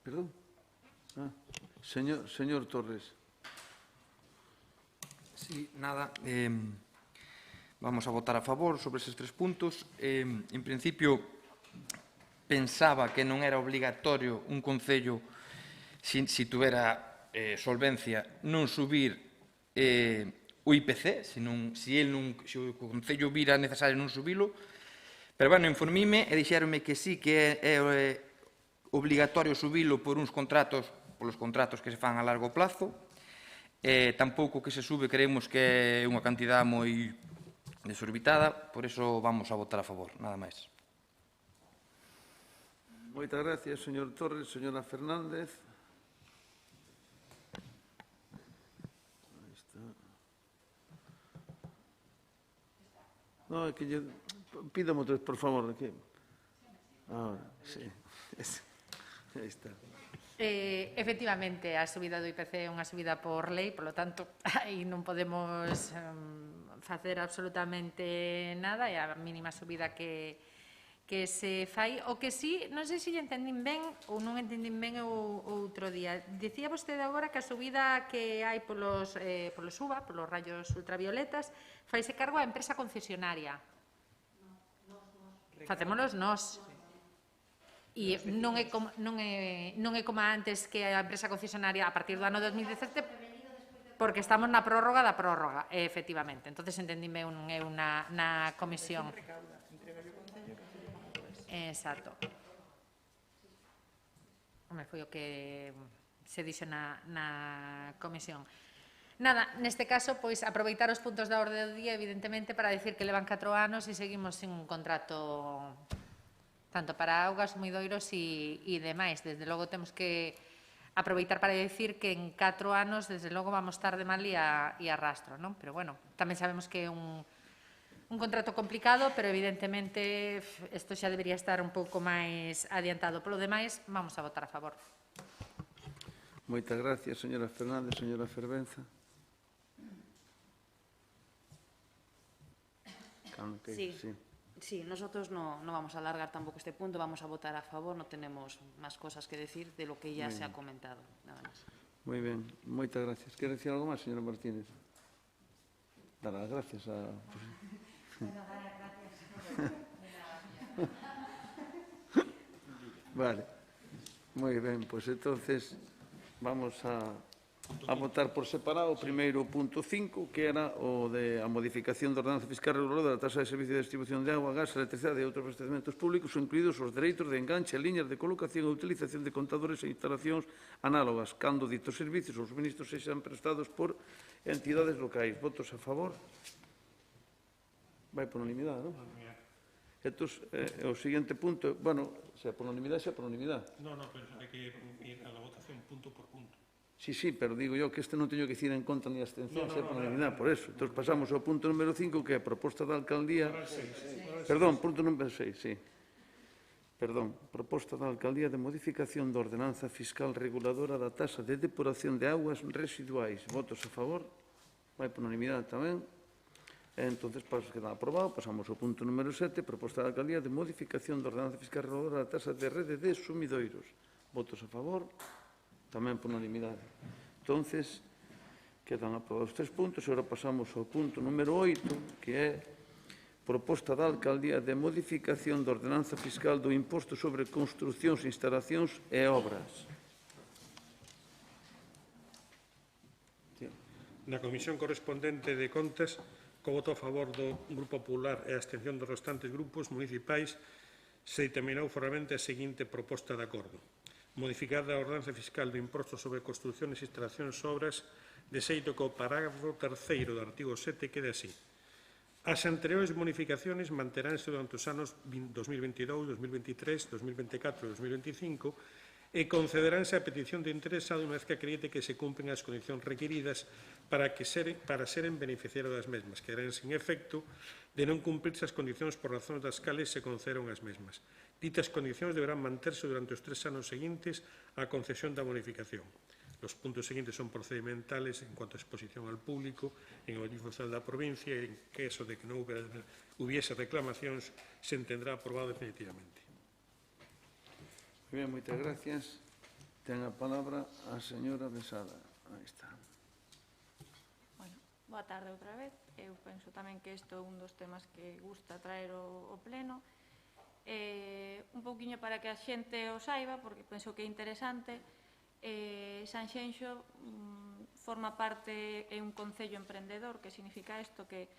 Perdón? Señor Torres. Sí, nada. Vamos a votar a favor sobre eses 3 puntos. En principio, pensaba que non era obligatorio un Concello, se tuvera solvencia, non subir o IPC, se o Concello vira necesario non subilo, pero, bueno, informíme e dixéronme que sí que é obligatorio subilo por polos contratos que se fan a largo plazo. Tampouco que se sube creemos que é unha cantidad moi desorbitada, por iso vamos a votar a favor, nada máis. Moitas gracias, señor Torres. Señora Fernández. Aí está. Non, é que pídame outra vez, por favor. Ahora, sí. Aí está. Efectivamente, a subida do IPC é unha subida por lei, polo tanto, aí non podemos facer absolutamente nada, é a mínima subida que que se fai, o que sí, non sei se lle entendín ben ou non entendín ben o outro día. Dicía vostede agora que a subida que hai polos UVA, polos rayos ultravioletas, faise cargo a empresa concesionaria. Facémolos nós. E non é como antes que a empresa concesionaria a partir do ano 2017 porque estamos na prórroga da prórroga, efectivamente. Entonces entendíme eu na comisión. Exacto. Foi o que se dixo na comisión. Nada, neste caso, pois, aproveitar os puntos da orde do día, evidentemente, para decir que levan 4 anos e seguimos sin un contrato tanto para augas, sumidoiros e demais. Desde logo, temos que aproveitar para decir que en 4 anos, desde logo, vamos tarde mal e a rastro, non? Pero, bueno, tamén sabemos que é un contrato complicado, pero evidentemente isto xa debería estar un pouco máis adiantado. Polo demais, vamos a votar a favor. Moitas gracias, señora Fernández. Señora Fervenza. Sí, nosotros no vamos a alargar tampoco este punto, vamos a votar a favor, no tenemos más cosas que decir de lo que ya se ha comentado, nada más. Muy bien, moitas gracias. ¿Quiere decir algo más, señora Martínez? Dar las gracias a... Vale, moi ben, pois entonces vamos a votar por separado o primeiro punto 5, que era o de a modificación da ordenanza fiscal reguladora da tasa de servicio de distribución de agua, gas, electricidade e outros abastecementos públicos, incluídos os dereitos de enganche, liñas de colocación e utilización de contadores e instalacións análogas, cando ditos servicios ou suministros sexan prestados por entidades locais. Votos a favor? Vai por unanimidade, non? Entón, o seguinte punto, bueno, se é por unanimidade, se é por unanimidade. No, pero hai que ir a la votación punto por punto. Sí, pero digo yo que este non teño que decir en contra ni abstención, se é por unanimidade, por eso. Entón, pasamos ao punto número 5, que é a proposta da alcaldía... Perdón, punto número 6, sí. Perdón, proposta da alcaldía de modificación da ordenanza fiscal reguladora da tasa de depuración de aguas residuais. Votos a favor? Vai por unanimidade tamén. Entón, queda aprobado. Pasamos ao punto número 7, proposta da alcaldía de modificación da ordenanza fiscal reguladora da tasa de rede de sumidoiros. Votos a favor? Tamén por unanimidade. Entón, quedan aprobados 3 puntos. E agora pasamos ao punto número 8, que é proposta da alcaldía de modificación da ordenanza fiscal do imposto sobre construcións, instalacións e obras. Na comisión correspondente de Contas, co voto a favor do Grupo Popular e a abstención dos restantes grupos municipais, se determinou formalmente a seguinte proposta de acordo. Modificar a ordenanza fiscal do imposto sobre construcións, instalacións e obras, de xeito que o parágrafo 3º do artigo 7 quede así. As anteriores bonificaciones manteránse durante os anos 2022, 2023, 2024 e 2025 e concederánse a petición de interesado unha vez que acredite que se cumpren as condicións requiridas para seren beneficiario das mesmas, que eran sin efecto de non cumplirse as condicións por razóns das cales se concederon as mesmas. Ditas condicións deberán manterse durante os 3 anos seguintes á concesión da bonificación. Los puntos seguintes son procedimentales en cuanto a exposición al público en el Boletín Oficial da provincia e en caso de que non hubiese reclamacións se entendrá aprobado definitivamente. Muy bien, moitas gracias. Ten a palabra a señora Besada. Aí está. Bueno, boa tarde outra vez. Eu penso tamén que isto é un dos temas que gusta traer o pleno. Un pouquiño para que a xente o saiba, porque penso que é interesante. Sanxenxo forma parte, é un concello emprendedor, que significa isto que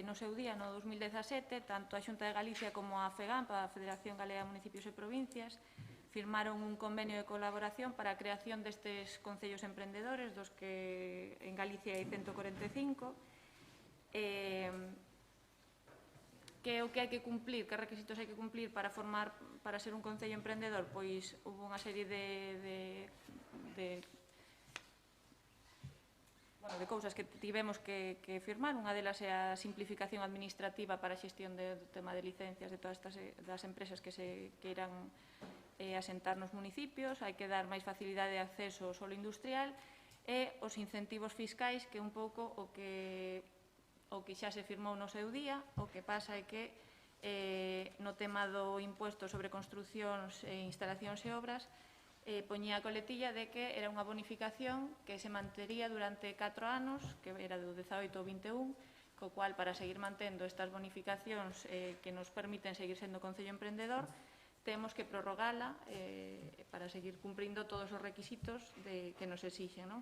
no seu día, no 2017, tanto a Xunta de Galicia como a FEGAMP, a Federación Galega de Municipios e Provincias, firmaron un convenio de colaboración para a creación destes concellos emprendedores, dos que en Galicia hai 145, que o que hai que cumplir, que requisitos hai que cumplir para ser un concello emprendedor, pois houve unha serie de cousas que tivemos que firmar. Unha delas é a simplificación administrativa para a xestión do tema de licencias de todas das empresas que se queiran asentar nos municipios. Hai que dar máis facilidade de acceso ao solo industrial e os incentivos fiscais, que é un pouco o que xa se firmou no seu día. O que pasa é que no tema do imposto sobre construcións e instalacións e obras, poñía a coletilla de que era unha bonificación que se mantería durante 4 anos, que era do 18 ao 21, co cual, para seguir mantendo estas bonificacións que nos permiten seguir sendo Concello Emprendedor, temos que prorrogala para seguir cumprindo todos os requisitos que nos exixen.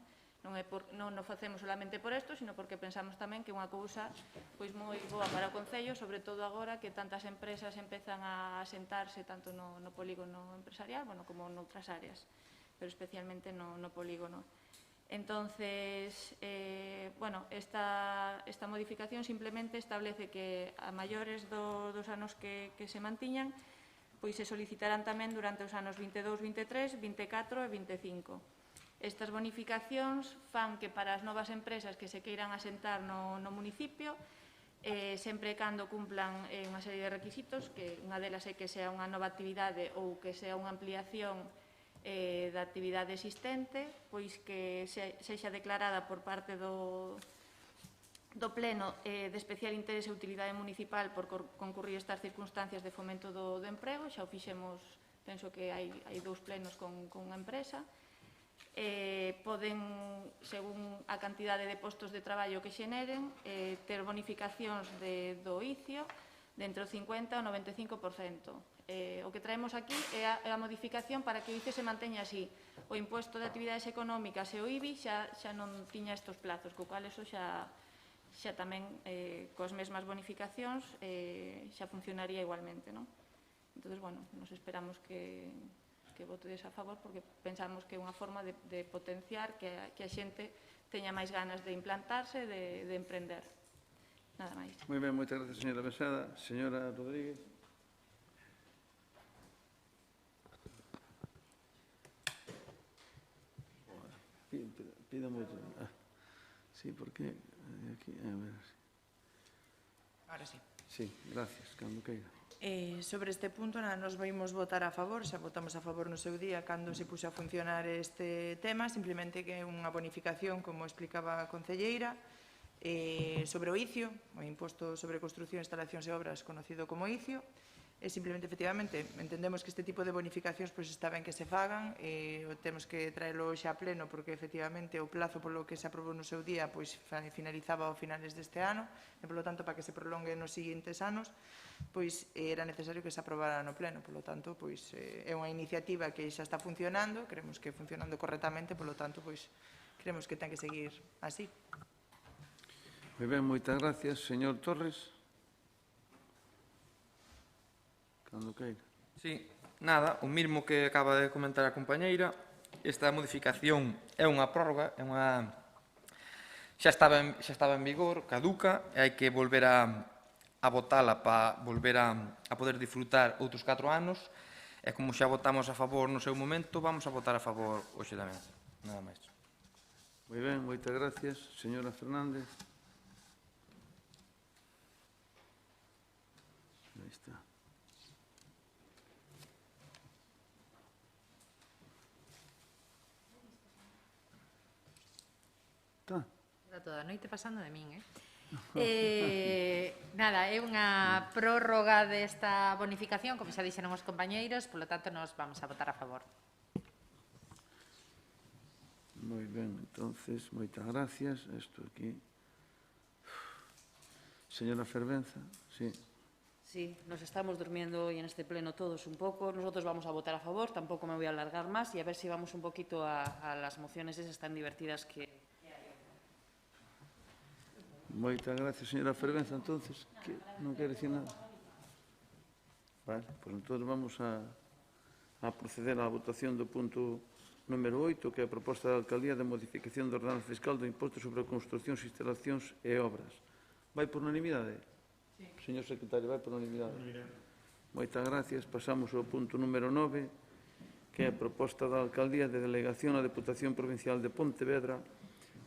Non o facemos solamente por isto, sino porque pensamos tamén que é unha cousa moi boa para o Concello, sobre todo agora que tantas empresas empezan a asentarse tanto no polígono empresarial como noutras áreas, pero especialmente no polígono. Entonces, esta modificación simplemente establece que a maiores dos anos que se mantiñan, pois se solicitarán tamén durante os anos 22, 23, 24 e 25. Estas bonificacións fan que para as novas empresas que se queiran asentar no municipio, sempre e cando cumplan unha serie de requisitos, que unha delas é que sea unha nova actividade ou que sea unha ampliación da actividade existente, pois que sexa declarada por parte do Pleno de especial interese e utilidade municipal por concurrir estas circunstancias de fomento do emprego. Xa o fixemos, penso que hai 2 plenos con unha empresa. Poden, según a cantidade de postos de traballo que xeneren, ter bonificacións do ICIO de entre o 50% e o 95%. O que traemos aquí é a modificación para que o ICIO se manteña así. O imposto de actividades económicas e o IBI xa non tiña estes plazos, co cual eso xa tamén, coas mesmas bonificacións, xa funcionaría igualmente. Entón, nos esperamos que votedes a favor, porque pensamos que é unha forma de potenciar que a xente teña máis ganas de implantarse, de emprender. Nada máis. Moi ben, moitas gracias, señora Besada. Señora Rodríguez. Pida moito. Sí, porque aquí, a ver. Ahora sí. Sí, gracias, cando queira. Sobre este punto, nos vimos votar a favor, xa votamos a favor no seu día cando se puxo a funcionar este tema, simplemente que é unha bonificación, como explicaba a concelleira, sobre o ICIO, o Imposto sobre Construción, Instalacións e Obras, conocido como ICIO, e simplemente, efectivamente, entendemos que este tipo de bonificacións está ben que se fagan, temos que traelo xa a pleno, porque, efectivamente, o plazo polo que se aprobou no seu día finalizaba ao finales deste ano, e, polo tanto, para que se prolongue nos seguintes anos, pois era necesario que se aprobara no pleno. Polo tanto, pois é unha iniciativa que xa está funcionando, creemos que funcionando correctamente, polo tanto, pois creemos que ten que seguir así. Moi ben, moitas gracias. Señor Torres. Cando queira. Sí, nada, o mesmo que acaba de comentar a compañeira. Esta modificación é unha prórroga, xa estaba en vigor, caduca, e hai que volver a votala para volver a poder disfrutar outros 4 anos, e como xa votamos a favor no seu momento, vamos a votar a favor hoxe tamén. Nada máis. Moi ben, moitas gracias. Señora Fernández. Aí está. Está toda a noite pasando de min, Nada, é unha prórroga desta bonificación, como xa dixeron os compañeiros, polo tanto, nos vamos a votar a favor. Moi ben, entonces, moitas gracias. Isto aquí. Señora Fervenza, sí. Sí, nos estamos durmiendo hoy en este pleno todos un poco. Nosotros vamos a votar a favor, tampoco me voy a alargar más y a ver si vamos un poquito a las mociones esas tan divertidas que... Moitas gracias, señora Fervenza. Entonces, que non quere dicir nada? Vale, pois entón vamos a proceder á votación do punto número 8, que é a proposta da Alcaldía de modificación da ordenanza fiscal do imposto sobre construcións, instalacións e obras. Vai por unanimidade? Sí. Señor secretario, vai por unanimidade? Moitas gracias. Pasamos ao punto número 9, que é a proposta da Alcaldía de delegación á Deputación Provincial de Pontevedra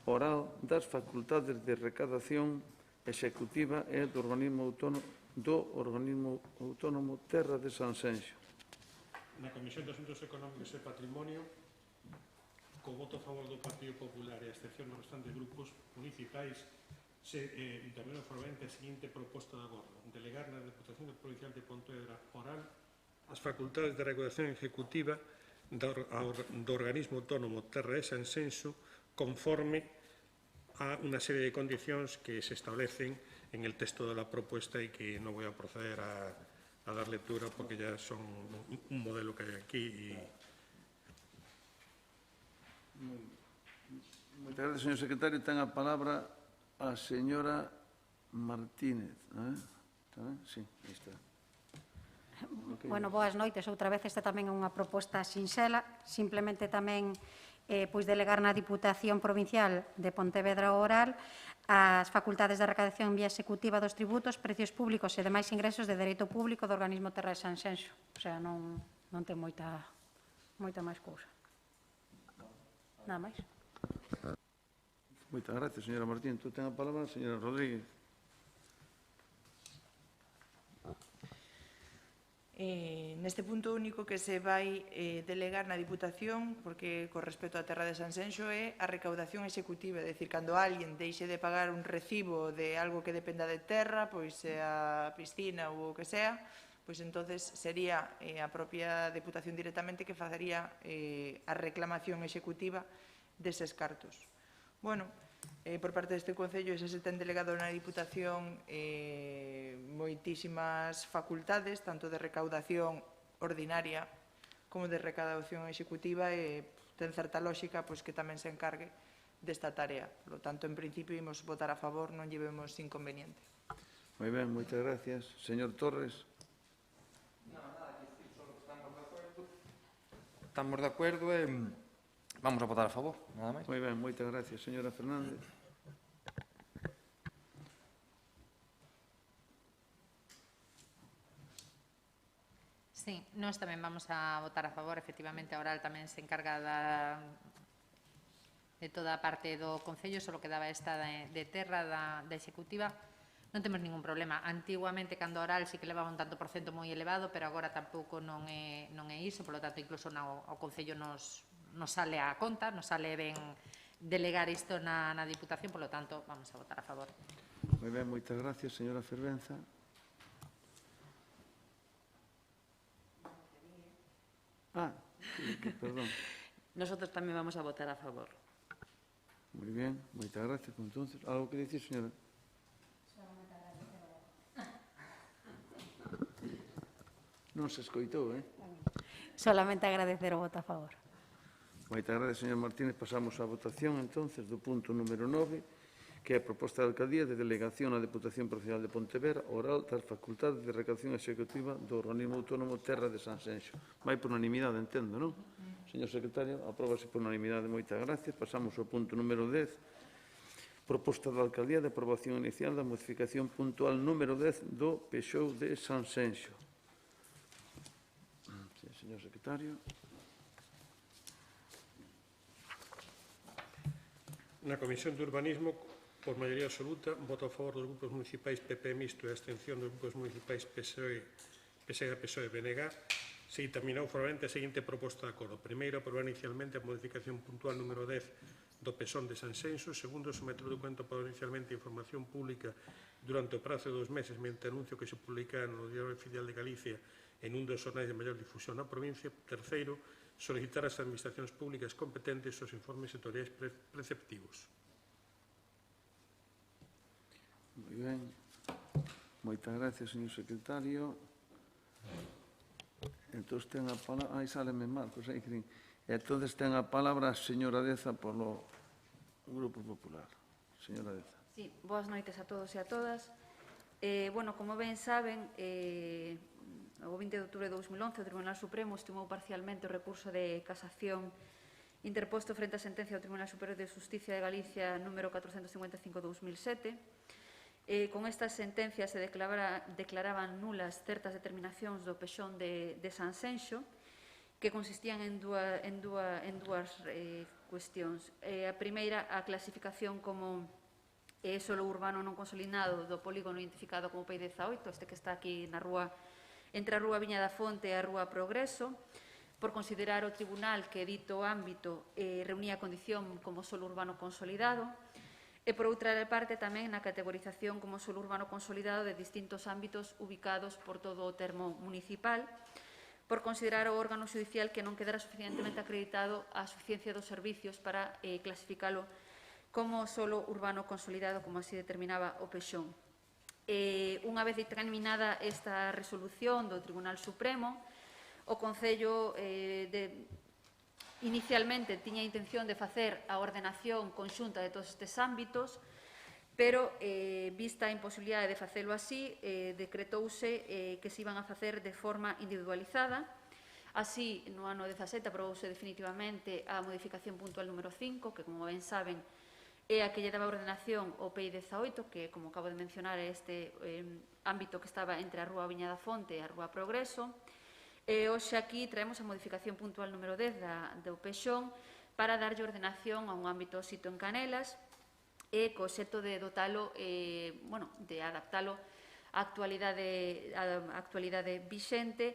oral das facultades de recadación executiva e do organismo autónomo Terra de Sanxenxo. Na Comisión de Asuntos Económicos e Patrimonio, co voto a favor do Partido Popular e a excepción dos restantes grupos municipais, Dictamina favorablemente a seguinte proposta de acordo. Delegar na Deputación Provincial de Pontevedra oral as facultades de regulación ejecutiva do organismo autónomo Terra de Sanxenxo conforme a unha serie de condicións que se establecen en el texto de la propuesta y que no voy a proceder a dar lectura porque ya son un modelo que hay aquí. Moitas gracias, señor secretario. Ten a palabra a señora Martínez. Está ben? Sí, aí está. Bueno, boas noites. Outra vez esta tamén é unha proposta sinxela, simplemente tamén pois delegar na Diputación Provincial de Pontevedra oral as facultades de recadación vía executiva dos tributos, precios públicos e demais ingresos de dereito público do organismo Terra de Sanxenxo. O sea, non ten moita máis cousa. Nada máis. Moitas gracias, señora Martín. Tú ten a palabra, señora Rodríguez. Neste punto único que se vai delegar na Diputación, porque con respecto á Terra de Sanxenxo, é a recaudación executiva, é dicir, cando alguén deixe de pagar un recibo de algo que dependa de terra, pois a piscina ou o que sea, pois entonces sería a propia Deputación directamente que facería a reclamación executiva deses cartos. Bueno, por parte deste Concello xa se ten delegado na Diputación moitísimas facultades, tanto de recaudación ordinaria como de recaudación executiva, e ten certa lógica que tamén se encargue desta tarea. Por lo tanto, en principio, imos votar a favor, non lle vemos inconveniente. Moi ben, moitas gracias. Señor Torres. Estamos de acordo e vamos a votar a favor, nada máis. Moi ben, moitas gracias, señora Fernández. Sí, nós tamén vamos a votar a favor. Efectivamente, a oral tamén se encarga de toda a parte do Concello, só quedaba esta de terra da executiva. Non temos ningún problema. Antiguamente, cando a oral, sí que levaba un tanto por cento moi elevado, pero agora tampouco non é iso, polo tanto, incluso ao Concello nos sale a conta, nos sale ben delegar isto na Diputación, polo tanto, vamos a votar a favor. Moi ben, moitas gracias, señora Fervenza. Perdón. Nosotros tamén vamos a votar a favor. Moi ben, moitas gracias. Entonces, algo que dicir, señora? Non se escoitou, Solamente agradecer o voto a favor. Moitas gracias, señor Martínez. Pasamos á votación, entonces, do punto número 9, que é a proposta de alcaldía de delegación á Deputación Provincial de Pontevedra oral das facultades de recaudación executiva do organismo autónomo Terra de Sanxenxo. Vai por unanimidade, entendo, non? Señor secretario, apróbase por unanimidade. Moitas gracias. Pasamos ao punto número 10. Proposta da alcaldía de aprobación inicial da modificación puntual número 10 do Pexou de Sanxenxo. Señor secretario. Na Comisión de Urbanismo, por maioría absoluta, voto a favor dos grupos municipais PP Mixto e a abstención dos grupos municipais PSOE e BNG, se dictaminou favorablemente a seguinte proposta de acordo. Primeiro, aprobar inicialmente a modificación puntual número 10 do Pexón de Sanxenxo. Segundo, someter o documento para inicialmente a información pública durante o prazo de 2 meses mediante anuncio que se publica no Diario Oficial de Galicia en un dos xornais de maior difusión na provincia. Terceiro, solicitar ás administracións públicas competentes os informes sectoriais preceptivos. Moi ben. Moitas gracias, señor secretario. Entón, ten a palabra... sáleme Marcos, Entón, ten a palabra a señora Deza polo Grupo Popular. Señora Deza. Sí, boas noites a todos e a todas. Bueno, como ben saben, o 20 de outubro de 2011 o Tribunal Supremo estimou parcialmente o recurso de casación interposto frente á sentencia do Tribunal Superior de Xusticia de Galicia número 455/2007. Con estas sentencias se declaraban nulas certas determinacións do Pexón de Sanxenxo que consistían en dúas cuestións. A primeira, a clasificación como solo urbano non consolidado do polígono identificado como PI18, este que está aquí na rúa, entre a Rúa Viña da Fonte e a Rúa Progreso, por considerar o tribunal que dito ámbito reunía a condición como solo urbano consolidado. e, por outra parte, tamén na categorización como solo urbano consolidado de distintos ámbitos ubicados por todo o termo municipal, por considerar o órgano judicial que non quedara suficientemente acreditado a suficiencia dos servicios para clasificalo como solo urbano consolidado, como así determinaba o PEXON. Unha vez determinada esta resolución do Tribunal Supremo, o Concello inicialmente tiña a intención de facer a ordenación conxunta de todos estes ámbitos, pero, vista a imposibilidade de facelo así, decretouse que se iban a facer de forma individualizada. Así, no ano 17 aprobouse definitivamente a modificación puntual número 5, que, como ben saben, é a que lle daba ordenación ao PEI 18, que, como acabo de mencionar, é este ámbito que estaba entre a Rúa Viña da Fonte e a Rúa Progreso. E hoxe aquí traemos a modificación puntual número 10 do PEXON para darlle ordenación a un ámbito sito en Canelas e co xeto de dotalo, de adaptalo á actualidade vixente,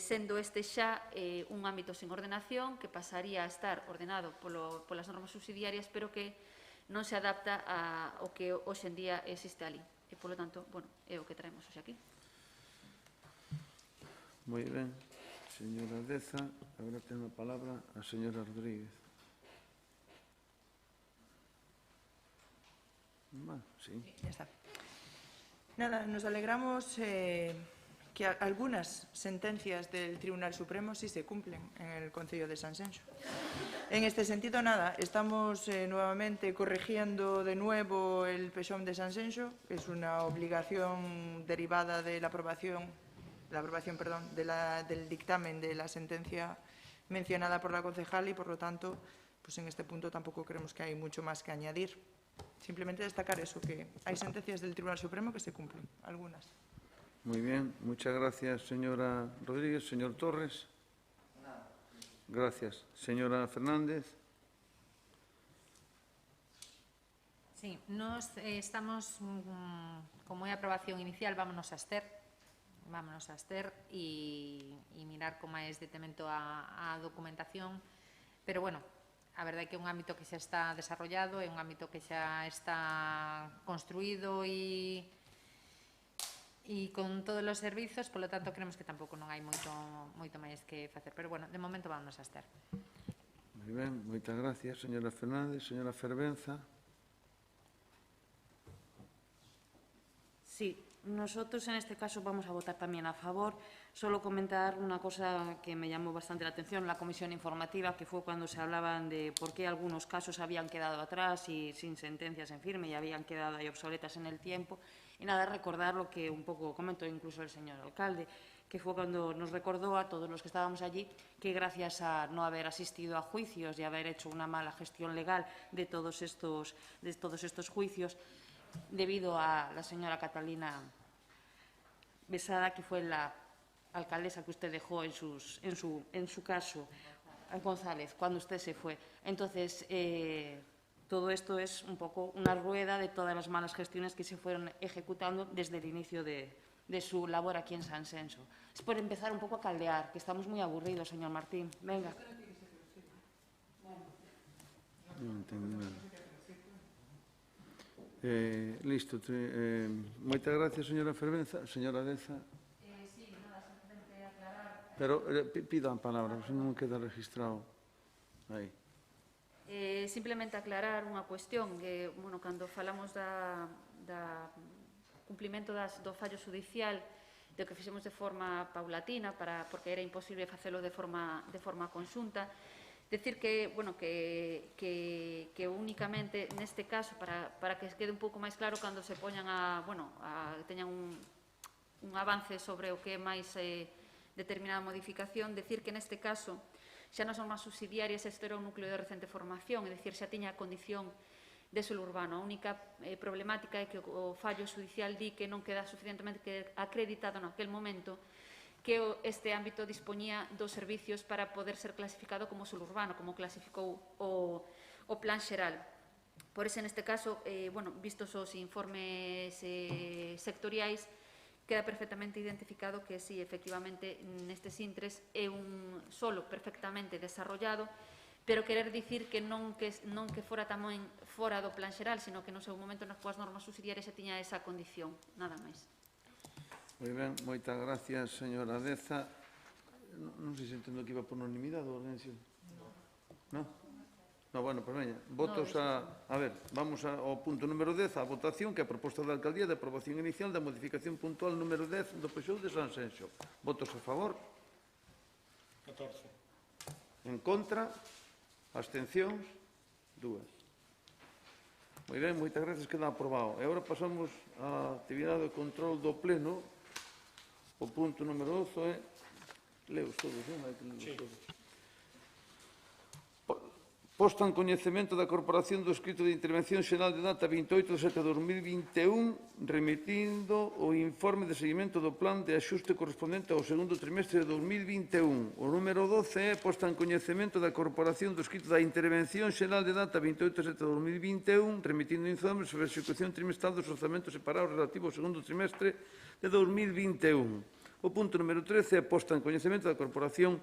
sendo este xa un ámbito sen ordenación que pasaría a estar ordenado polas normas subsidiarias, pero que non se adapta ao que hoxe en día existe ali. E, polo tanto, é o que traemos hoxe aquí. Moi ben, señora Deza. Agora ten a palabra a señora Rodríguez. Sí. Ya está. Nada, nos alegramos que algunas sentencias del Tribunal Supremo sí se cumplen en el Concello de Sanxenxo. En este sentido, nada, estamos nuevamente corrigiendo de nuevo el PEXON de Sanxenxo, que es una obligación derivada de la aprobación del dictamen de la sentencia mencionada por la concejal y, por lo tanto, pues en este punto tampoco creemos que hay mucho más que añadir. Simplemente destacar eso, que hay sentencias del Tribunal Supremo que se cumplen, algunas. Muy bien, muchas gracias, señora Rodríguez. Señor Torres. Gracias. Señora Fernández. Sí, nos estamos, como é a aprobación inicial, vámonos a abster e mirar con máis detemento a documentación, pero, bueno, a verdade é que é un ámbito que xa está desarrollado, é un ámbito que xa está construído e con todos os servizos, polo tanto, creemos que tampouco non hai moito máis que facer. Pero, bueno, de momento vámonos a abster. Moi ben, moitas gracias, señora Fernández. Señora Fervenza. Sí, nosotros en este caso vamos a votar también a favor. Solo comentar una cosa que me llamó bastante la atención, la comisión informativa, que fue cuando se hablaban de por qué algunos casos habían quedado atrás y sin sentencias en firme y habían quedado ahí obsoletas en el tiempo. Y nada, recordar lo que un poco comentó incluso el señor alcalde, que fue cuando nos recordó a todos los que estábamos allí que gracias a no haber asistido a juicios y haber hecho una mala gestión legal de todos estos juicios, debido a la señora Catalina Besada, que fue la alcaldesa que usted dejó en su caso, González, cuando usted se fue. Entonces, todo esto es un poco una rueda de todas las malas gestiones que se fueron ejecutando desde el inicio de su labor aquí en Sanxenxo. Es por empezar un poco a caldear, que estamos muy aburridos, señor Martín. Venga. No entendo nada. Listo. Moitas gracias, señora Fervenza. Señora Deza. Sí, nada, simplemente aclarar. Pero pidan palabra, se non queda registrado aí. Simplemente aclarar unha cuestión que, cando falamos da cumplimento do fallo judicial, do que fixemos de forma paulatina, porque era imposible facelo de forma conxunta, decir que únicamente neste caso, para que quede un pouco máis claro cando se poñan teñan un avance sobre o que é máis determinada modificación, decir que neste caso xa nas normas subsidiarias este era un núcleo de recente formación, é dicir, xa tiña a condición de suelo urbano. A única problemática é que o fallo judicial di que non queda suficientemente acreditado naquel momento que este ámbito dispoñía dos servicios para poder ser clasificado como suelo urbano, como clasificou o plan xeral. Por iso, neste caso, vistos os informes sectoriais, queda perfectamente identificado que sí, efectivamente, nestes intres é un solo perfectamente desarrollado, pero querer dicir que non que fora tamén fora do plan xeral, sino que no seu momento nas coas normas subsidiarias xa tiña esa condición, nada máis. Moi ben, moitas gracias, señora Deza. Non sei se entendo que iba por unanimidade, Ordencio. Non? No, bueno, pues veña, votos a ver, vamos ao punto número 10, a votación, que é a proposta da Alcaldía de aprobación inicial da modificación puntual número 10 do PSOE de Sanxenxo. Votos a favor? 14. En contra? Abstencións? 2. Moi ben, moitas gracias, queda aprobado. E agora pasamos á actividade de control do Pleno. O punto número 12 é... Leos todos, non? Hai que leos todos. Posta en coñecemento da Corporación do escrito de intervención xeral de data 28 de 7 de 2021, remitindo o informe de seguimento do plan de axuste correspondente ao segundo trimestre de 2021. O número 12 é posta en coñecemento da Corporación do escrito da intervención xeral de data 28 de 7 de 2021, remitindo informe sobre a execución trimestral dos orzamentos separados relativo ao segundo trimestre de 2021. O punto número 13 é posta en coñecemento da Corporación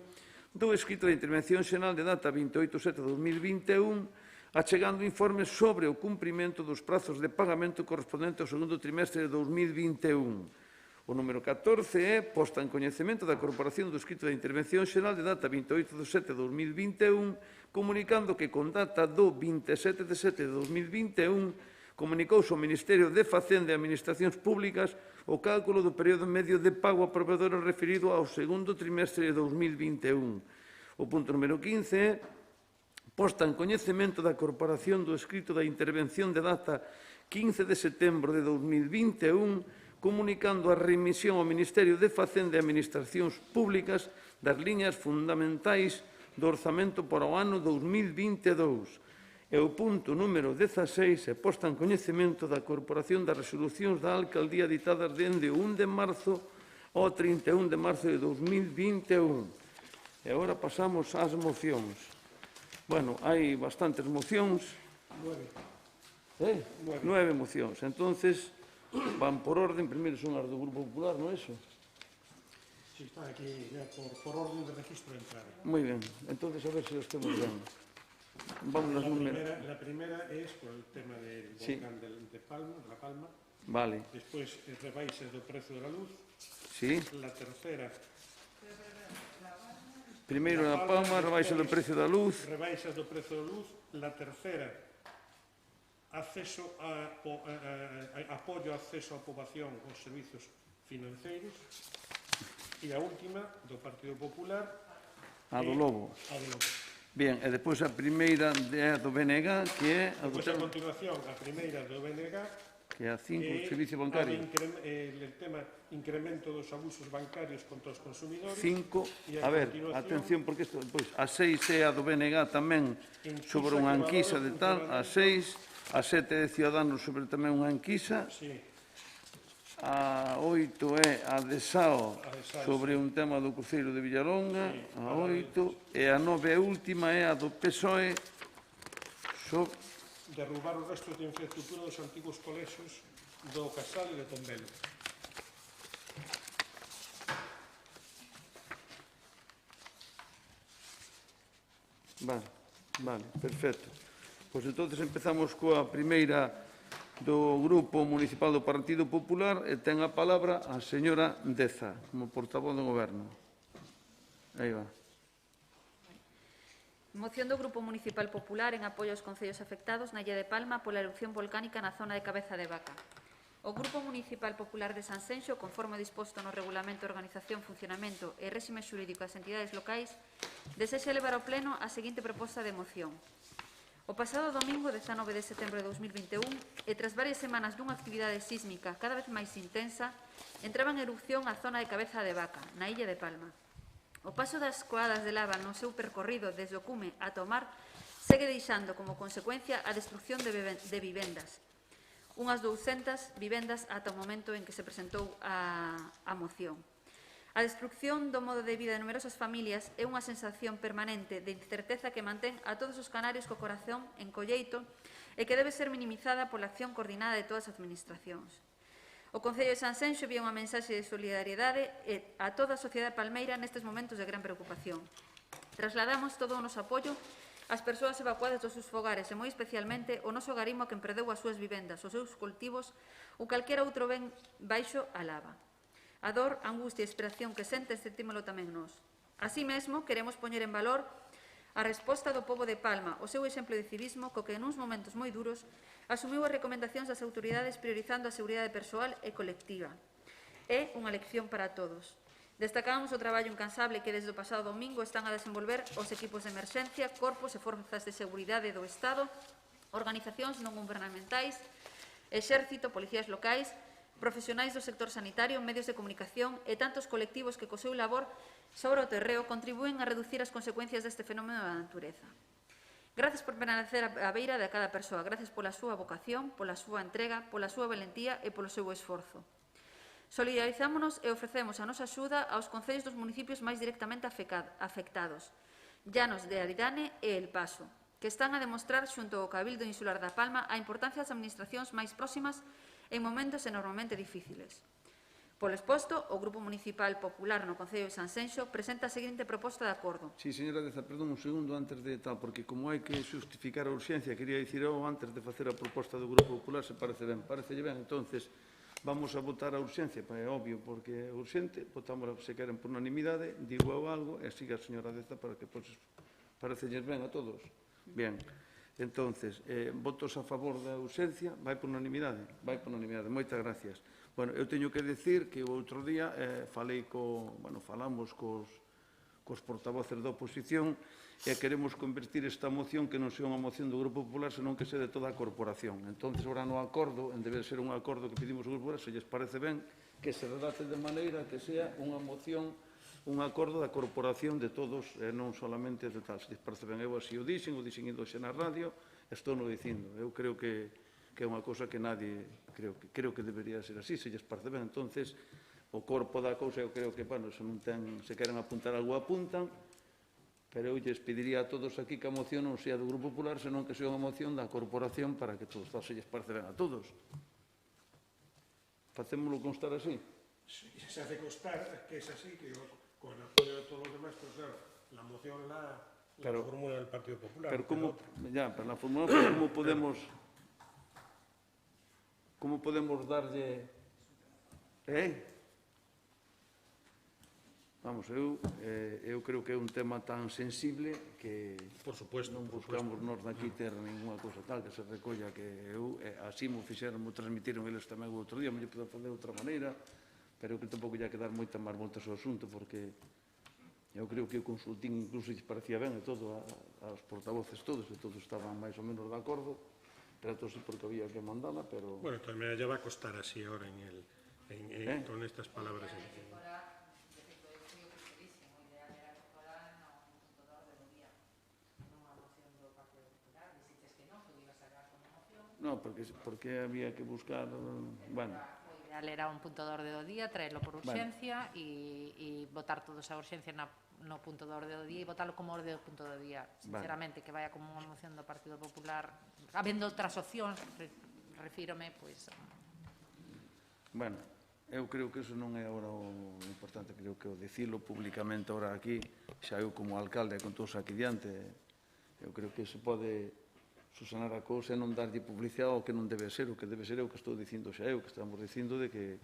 do escrito de intervención xeral de data 28/7 de 2021, achegando informes sobre o cumprimento dos prazos de pagamento correspondente ao segundo trimestre de 2021. O número 14 é posta en coñecemento da Corporación do escrito de intervención xeral de data 28/7 de 2021, comunicando que con data do 27/7 de 2021 comunicouse ao Ministerio de Facenda e Administracións Públicas o cálculo do período medio de pago a proveedores referido ao segundo trimestre de 2021. O punto número 15 é posta en coñecemento da Corporación do escrito da intervención de data 15 de setembro de 2021, comunicando a remisión ao Ministerio de Facenda e Administracións Públicas das liñas fundamentais do orzamento para o ano 2022. E o punto número 16 é posta en coñecemento da Corporación das resolucións da Alcaldía ditadas dende o 1 de marzo ao 31 de marzo de 2021. E agora pasamos ás mocións. Bueno, hai bastantes mocións. 9 mocións. Entonces, van por orden. Primeiro son as do Grupo Popular, non é iso? Sí, está aquí ya por orden de registro de entrada. Moi ben. Entonces, a ver se os temos ben. Vamos la primera es por el tema del volcán de La Palma. Vale. Después, rebaixas do precio da luz. Sí. La tercera... Primeiro La Palma, rebaixas do precio da luz. Rebaixas do precio da luz. La tercera, apoio ao acceso á poboación aos servizos financeiros. E a última, do Partido Popular. A do Lobo. A do Lobo. Bien, e depois a primeira é a do BNG, que é... Depois, a continuación, a primeira do BNG, que é a 5, o servicio bancario. El tema incremento dos abusos bancarios contra os consumidores. 5, a ver, atención, porque isto depois, a 6 é a do BNG tamén sobre unha anquisa de tal, a 6, a 7 é de Ciudadanos sobre tamén unha anquisa. Sí. A 8 é a de SAO sobre un tema do cruceiro de Villalonga, a 8, e a 9 e última é a do PSOE derrubar os restos de infraestructura dos antigos colexios do Casal e de Tombelo. Vale, perfecto. Pois entonces empezamos coa primeira do Grupo Municipal do Partido Popular e ten a palabra a señora Deza, como portavoz do Goberno. Aí va. Moción do Grupo Municipal Popular en apoio aos concellos afectados na Illa de Palma pola erupción volcánica na zona de Cabeza de Vaca. O Grupo Municipal Popular de Sanxenxo, conforme disposto no Regulamento de Organización, Funcionamento e Réxime Xurídico das entidades locais, desexa levar ao Pleno a seguinte proposta de moción. O pasado domingo, 19 de setembro de 2021, e tras varias semanas dunha actividade sísmica cada vez máis intensa, entraba en erupción a zona de Cabeza de Vaca, na Illa de Palma. O paso das coadas de lava no seu percorrido desde o cume ata o mar segue deixando como consecuencia a destrucción de vivendas. Unhas 200 vivendas ata o momento en que se presentou a moción. A destrucción do modo de vida de numerosas familias é unha sensación permanente de incerteza que mantén a todos os canarios co corazón en colleito e que debe ser minimizada pola acción coordinada de todas as administracións. O Concello de Sanxenxo envía unha mensaxe de solidariedade a toda a sociedade palmeira nestes momentos de gran preocupación. Trasladamos todo o noso apoio as persoas evacuadas dos seus fogares e moi especialmente o noso garimo que perdeu as súas vivendas, os seus cultivos ou calquera outro ben baixo a lava. A dor, a angustia e a esperación que sente sentímolo tamén nós. Así mesmo, queremos poñer en valor a resposta do pobo de Palma, o seu exemplo de civismo co que en uns momentos moi duros asumiu as recomendacións das autoridades priorizando a seguridade persoal e colectiva. É unha lección para todos. Destacamos o traballo incansable que desde o pasado domingo están a desenvolver os equipos de emerxencia, corpos e forzas de seguridade do Estado, organizacións non gubernamentais, exército, policías locais, profesionais do sector sanitario, medios de comunicación e tantos colectivos que co seu labor sobre o terreo contribúen a reducir as consecuencias deste fenómeno da natureza. Gracias por permanecer á beira de cada persoa, gracias pola súa vocación, pola súa entrega, pola súa valentía e polo seu esforzo. Solidarizámonos e ofrecemos a nosa axuda aos concellos dos municipios máis directamente afectados, Llanos de Aridane e El Paso, que están a demostrar xunto ao Cabildo Insular da Palma a importancia das administracións máis próximas en momentos enormemente difíciles. Polo exposto, o Grupo Municipal Popular no Concello de Sanxenxo presenta a seguinte proposta de acordo. Sí, señora Deza, perdón un segundo antes de tal, porque como hai que justificar a urxencia, quería dicir antes de facer a proposta do Grupo Popular, se parece ben. Parecelle ben, entonces vamos a votar a urxencia, é obvio, porque é urxente, votamos se queren por unanimidade, digo algo, e siga a señora Deza para que parecelles ben a todos. Bien, entonces, votos a favor da urxencia, vai por unanimidade? Vai por unanimidade, moitas gracias. Bueno, eu teño que decir que o outro día falamos cos portavoces da oposición e queremos convertir esta moción que non sea unha moción do Grupo Popular, senón que sea de toda a corporación. Entón, ora no acordo, en debe ser un acordo que pedimos ao Grupo Popular, se lles parece ben, que se redacte de maneira que sea unha moción, un acordo da corporación de todos, non solamente de tal. Se lles parece ben, eu así o dixen indo xe na radio, estou no dicindo. Eu creo que é unha cousa que nadie, creo que debería ser así, se lles parece ben. Entonces, o corpo da cousa, eu creo que, se queren apuntar algo, apuntan, pero eu lles pediría a todos aquí que a moción non sea do Grupo Popular, senón que sea unha moción da corporación para que todos se lles parece ben a todos. Facémoslo constar así? Se hace constar que es así, que con el apoyo de todos los demás, pero claro, la moción la formula el Partido Popular. Pero como, pero la formulación, ¿cómo podemos darlle... Vamos, eu creo que é un tema tan sensible que non buscamos nós daqui ter ninguna cousa tal que se recolla, que eu así mo fixeron, mo transmitiron eles tamén o outro día, me poden fazer de outra maneira, pero que tampouco lle quedar moitas máis voltas ao asunto, porque eu creo que o consultín incluso lles parecía ben a todos, aos portavoces todos, e todos estaban máis ou menos de acordo, pero todos porque había que mandala, pero... Bueno, tamén ya va a costar así ahora con estas palabras. No, porque había que buscar, bueno... O ideal era un punto de orde do día, traerlo por urxencia e votar todos a urxencia no punto de orde do día e votarlo como orde do punto do día. Sinceramente, que vaya como unha moción do Partido Popular, habendo outras opcións, refírome, pois... Bueno, eu creo que eso non é agora o importante, creo que o dicilo públicamente agora aquí, xa eu como alcalde con todos aquí diante, eu creo que se pode susanar a cousa e non darlle publicidade ao que non debe ser, o que debe ser é o que estou dicindo xa eu, que estamos dicindo de que,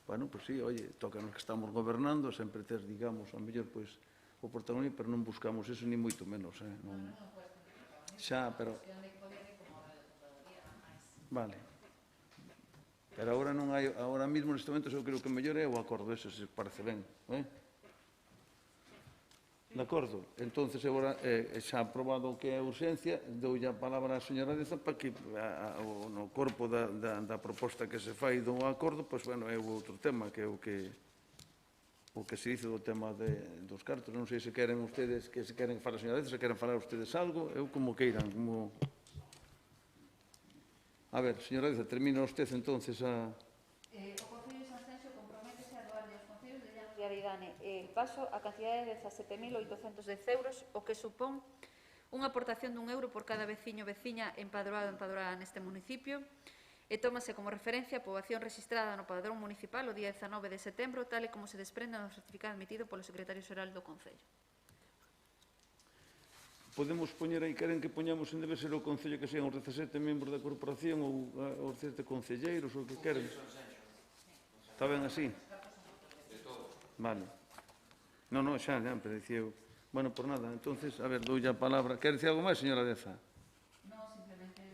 bueno, pois sí, oye, toca nos que estamos gobernando, sempre ter, digamos, a mellor, pois, o protagonismo, pero non buscamos eso, ni moito menos, non... Xa, pero... Vale. Pero agora non hai, agora mesmo neste momento, eu creo que o mellor é o acordo, ese se parece ben, De acordo? Entón, agora, xa aprobado o que é a urxencia, doulle a palabra á señora Deza para que no corpo da proposta que se fai do acordo, pois, bueno, é outro tema, que é o que se dice do tema dos cartos. Non sei se queren ustedes, que se queren falar a señora Deza, se queren falar ustedes algo, eu como queiran, como... A ver, señora Deza, termina usted, entonces, a... Aridane Paso a cantidade de 17.810 euros, o que supón unha aportación dun euro por cada veciño ou veciña empadroada neste municipio e tómase como referencia a poboación registrada no Padrón Municipal o día 19 de setembro, tal e como se desprende no certificado emitido polo Secretario Xeral do Concello. podemos poñer aí, queren que poñamos en debe ser o Concello que sean os 17 membros da corporación ou os 17 concelleiros, ou o que queren. Está ben así? Vale. Non, xa, pero dicía eu. Bueno, por nada, entonces, a ver, doulle a palabra. Quer dicir algo máis, señora Deza? No, simplemente,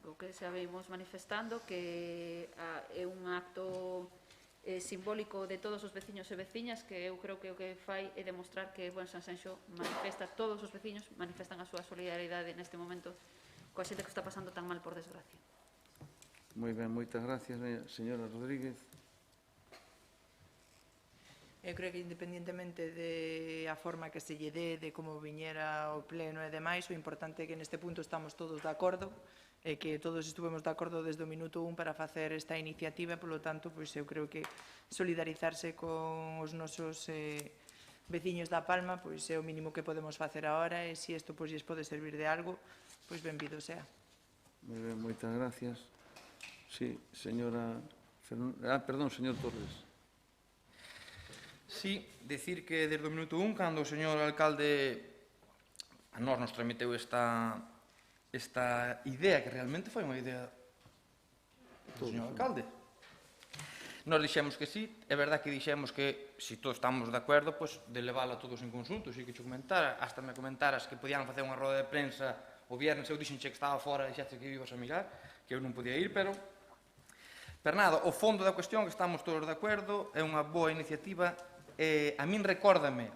o que xa veimos manifestando que é un acto simbólico de todos os veciños e veciñas que eu creo que o que fai é demostrar que Sanxenxo manifesta, todos os veciños manifestan a súa solidaridade neste momento coa xente que está pasando tan mal por desgracia. Moi ben, moitas gracias, señora Rodríguez. Eu creo que independentemente de a forma que se lle dé, de como viñera o pleno e demais, o importante é que neste punto estamos todos de acordo e que todos estuvemos de acordo desde o minuto 1 para facer esta iniciativa, polo tanto, pois eu creo que solidarizarse con os nosos veciños da Palma pois é o mínimo que podemos facer agora e se isto pois lles pode servir de algo, pois benvido sea. Moi ben, moitas gracias. Sí, señora... perdón, señor Torres. Sí, decir que desde o minuto 1, cando o señor alcalde a nos tramiteu esta idea, que realmente foi unha idea do señor alcalde. Nos dixemos que sí, é verdad que dixemos que, se todos estamos de acordo, pois de levála todos en conjunto, sí que te comentara, hasta me comentaras que podían facer unha roda de prensa o viernes, eu dixenche que estaba fora e xaste que ibas a mirar, que eu non podía ir, pero nada, o fondo da cuestión que estamos todos de acordo, é unha boa iniciativa. A min recórdame,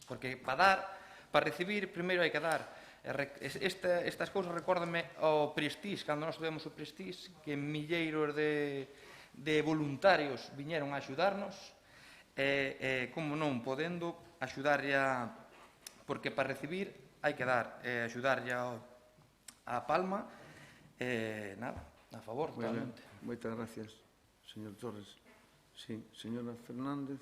porque para recibir, primeiro hai que dar. Estas cousas recórdame ao Prestige, cando nós tuvemos o Prestige, que milleiros de voluntarios viñeron a axudarnos, como non, podendo axudarlle porque para recibir hai que dar, axudarlle a Palma, nada, a favor, totalmente. Moitas gracias, señor Torres. Sí, señora Fernández.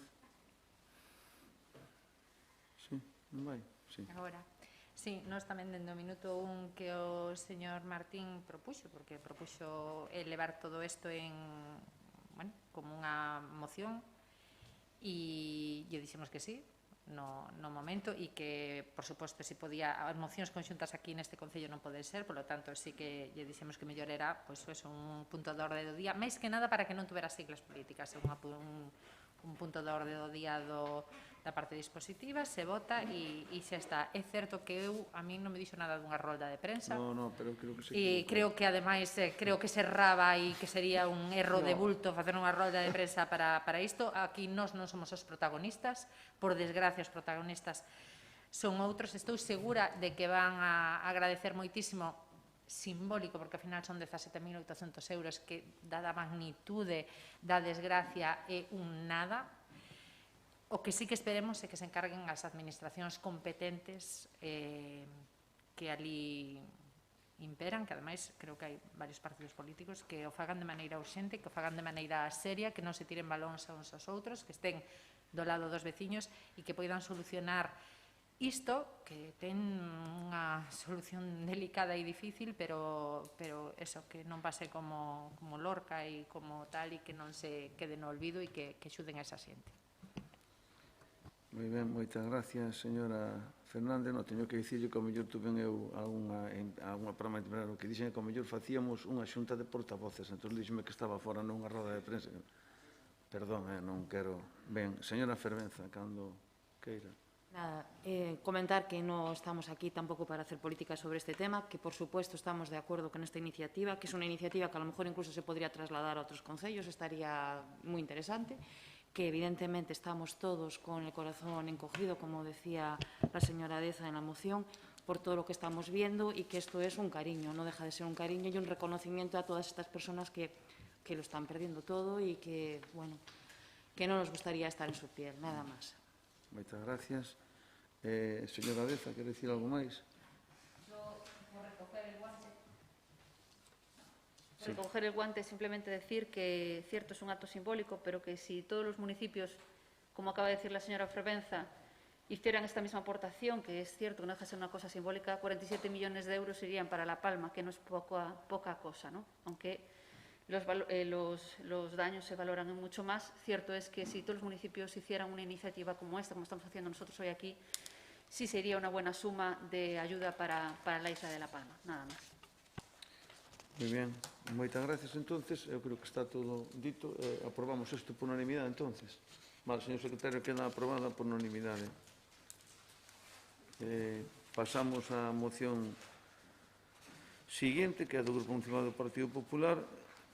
Non vai? Sí. Agora, sí, nós tamén dende o minuto 1 que o señor Martín propuxo, porque propuxo elevar todo isto en, bueno, como unha moción e lle dixemos que sí no momento e que, por suposto, se podía, as mocións conxuntas aquí neste Concello non pode ser, polo tanto, sí que lle dixemos que mellor era, pois, un punto de orde do día, máis que nada para que non tuvera siglas políticas, un punto de orde do día da parte dispositiva, se vota e xa está. É certo que a mí non me dixo nada dunha rolda de prensa. No, pero creo que se e creo que, ademais, creo que se erraba e que sería un erro de bulto facer unha rolda de prensa para isto. Aquí nós non somos os protagonistas, por desgracia os protagonistas son outros. Estou segura de que van a agradecer moitísimo, simbólico, porque ao final son 17.800 euros, que dada a magnitude da desgracia é un nada. O que sí que esperemos é que se encarguen as administracións competentes que ali imperan, que ademais creo que hai varios partidos políticos que o fagan de maneira urxente, que o fagan de maneira seria, que non se tiren balóns a uns aos outros, que estén do lado dos veciños e que poidan solucionar isto, que ten unha solución delicada e difícil, pero eso, que non pase como Lorca e como tal, e que non se quede no olvido e que xuden a esa xente. Moi ben, moitas gracias, señora Fernández. Non teño que dicirlle que ao mellor tuven eu alguna programa de o que dixen que ao mellor facíamos unha xunta de portavoces, entón díxeme que estaba fora nunha roda de prensa. Perdón, non quero... Ben, señora Fervenza, cando queira. Nada, comentar que non estamos aquí tampouco para hacer política sobre este tema, que por supuesto estamos de acordo con esta iniciativa, que es unha iniciativa que a lo mejor incluso se podría trasladar a outros concellos, estaría moi interesante, que evidentemente estamos todos con el corazón encogido, como decía la señora Deza en la moción, por todo lo que estamos viendo y que esto es un cariño, no deja de ser un cariño y un reconocimiento a todas estas personas que lo están perdiendo todo y que, bueno, que no nos gustaría estar en su piel, nada más. Moitas gracias. Señora Deza, quer dicir algo máis? Recoger el guante, simplemente decir que cierto es un acto simbólico, pero que si todos los municipios, como acaba de decir la señora Fervenza, hicieran esta misma aportación, que es cierto que no deja de ser una cosa simbólica, 47 millones de euros irían para La Palma, que no es poca cosa, ¿no? Aunque los daños se valoran en mucho más, cierto es que si todos los municipios hicieran una iniciativa como esta, como estamos haciendo nosotros hoy aquí, sí sería una buena suma de ayuda para la isla de La Palma, nada más. Moi ben, moitas gracias. Entonces, eu creo que está todo dito. Aprobamos isto por unanimidade, entonces. Vale, señor secretario, queda aprobada por unanimidade. Pasamos á moción seguinte, que é do Grupo Municipal do Partido Popular,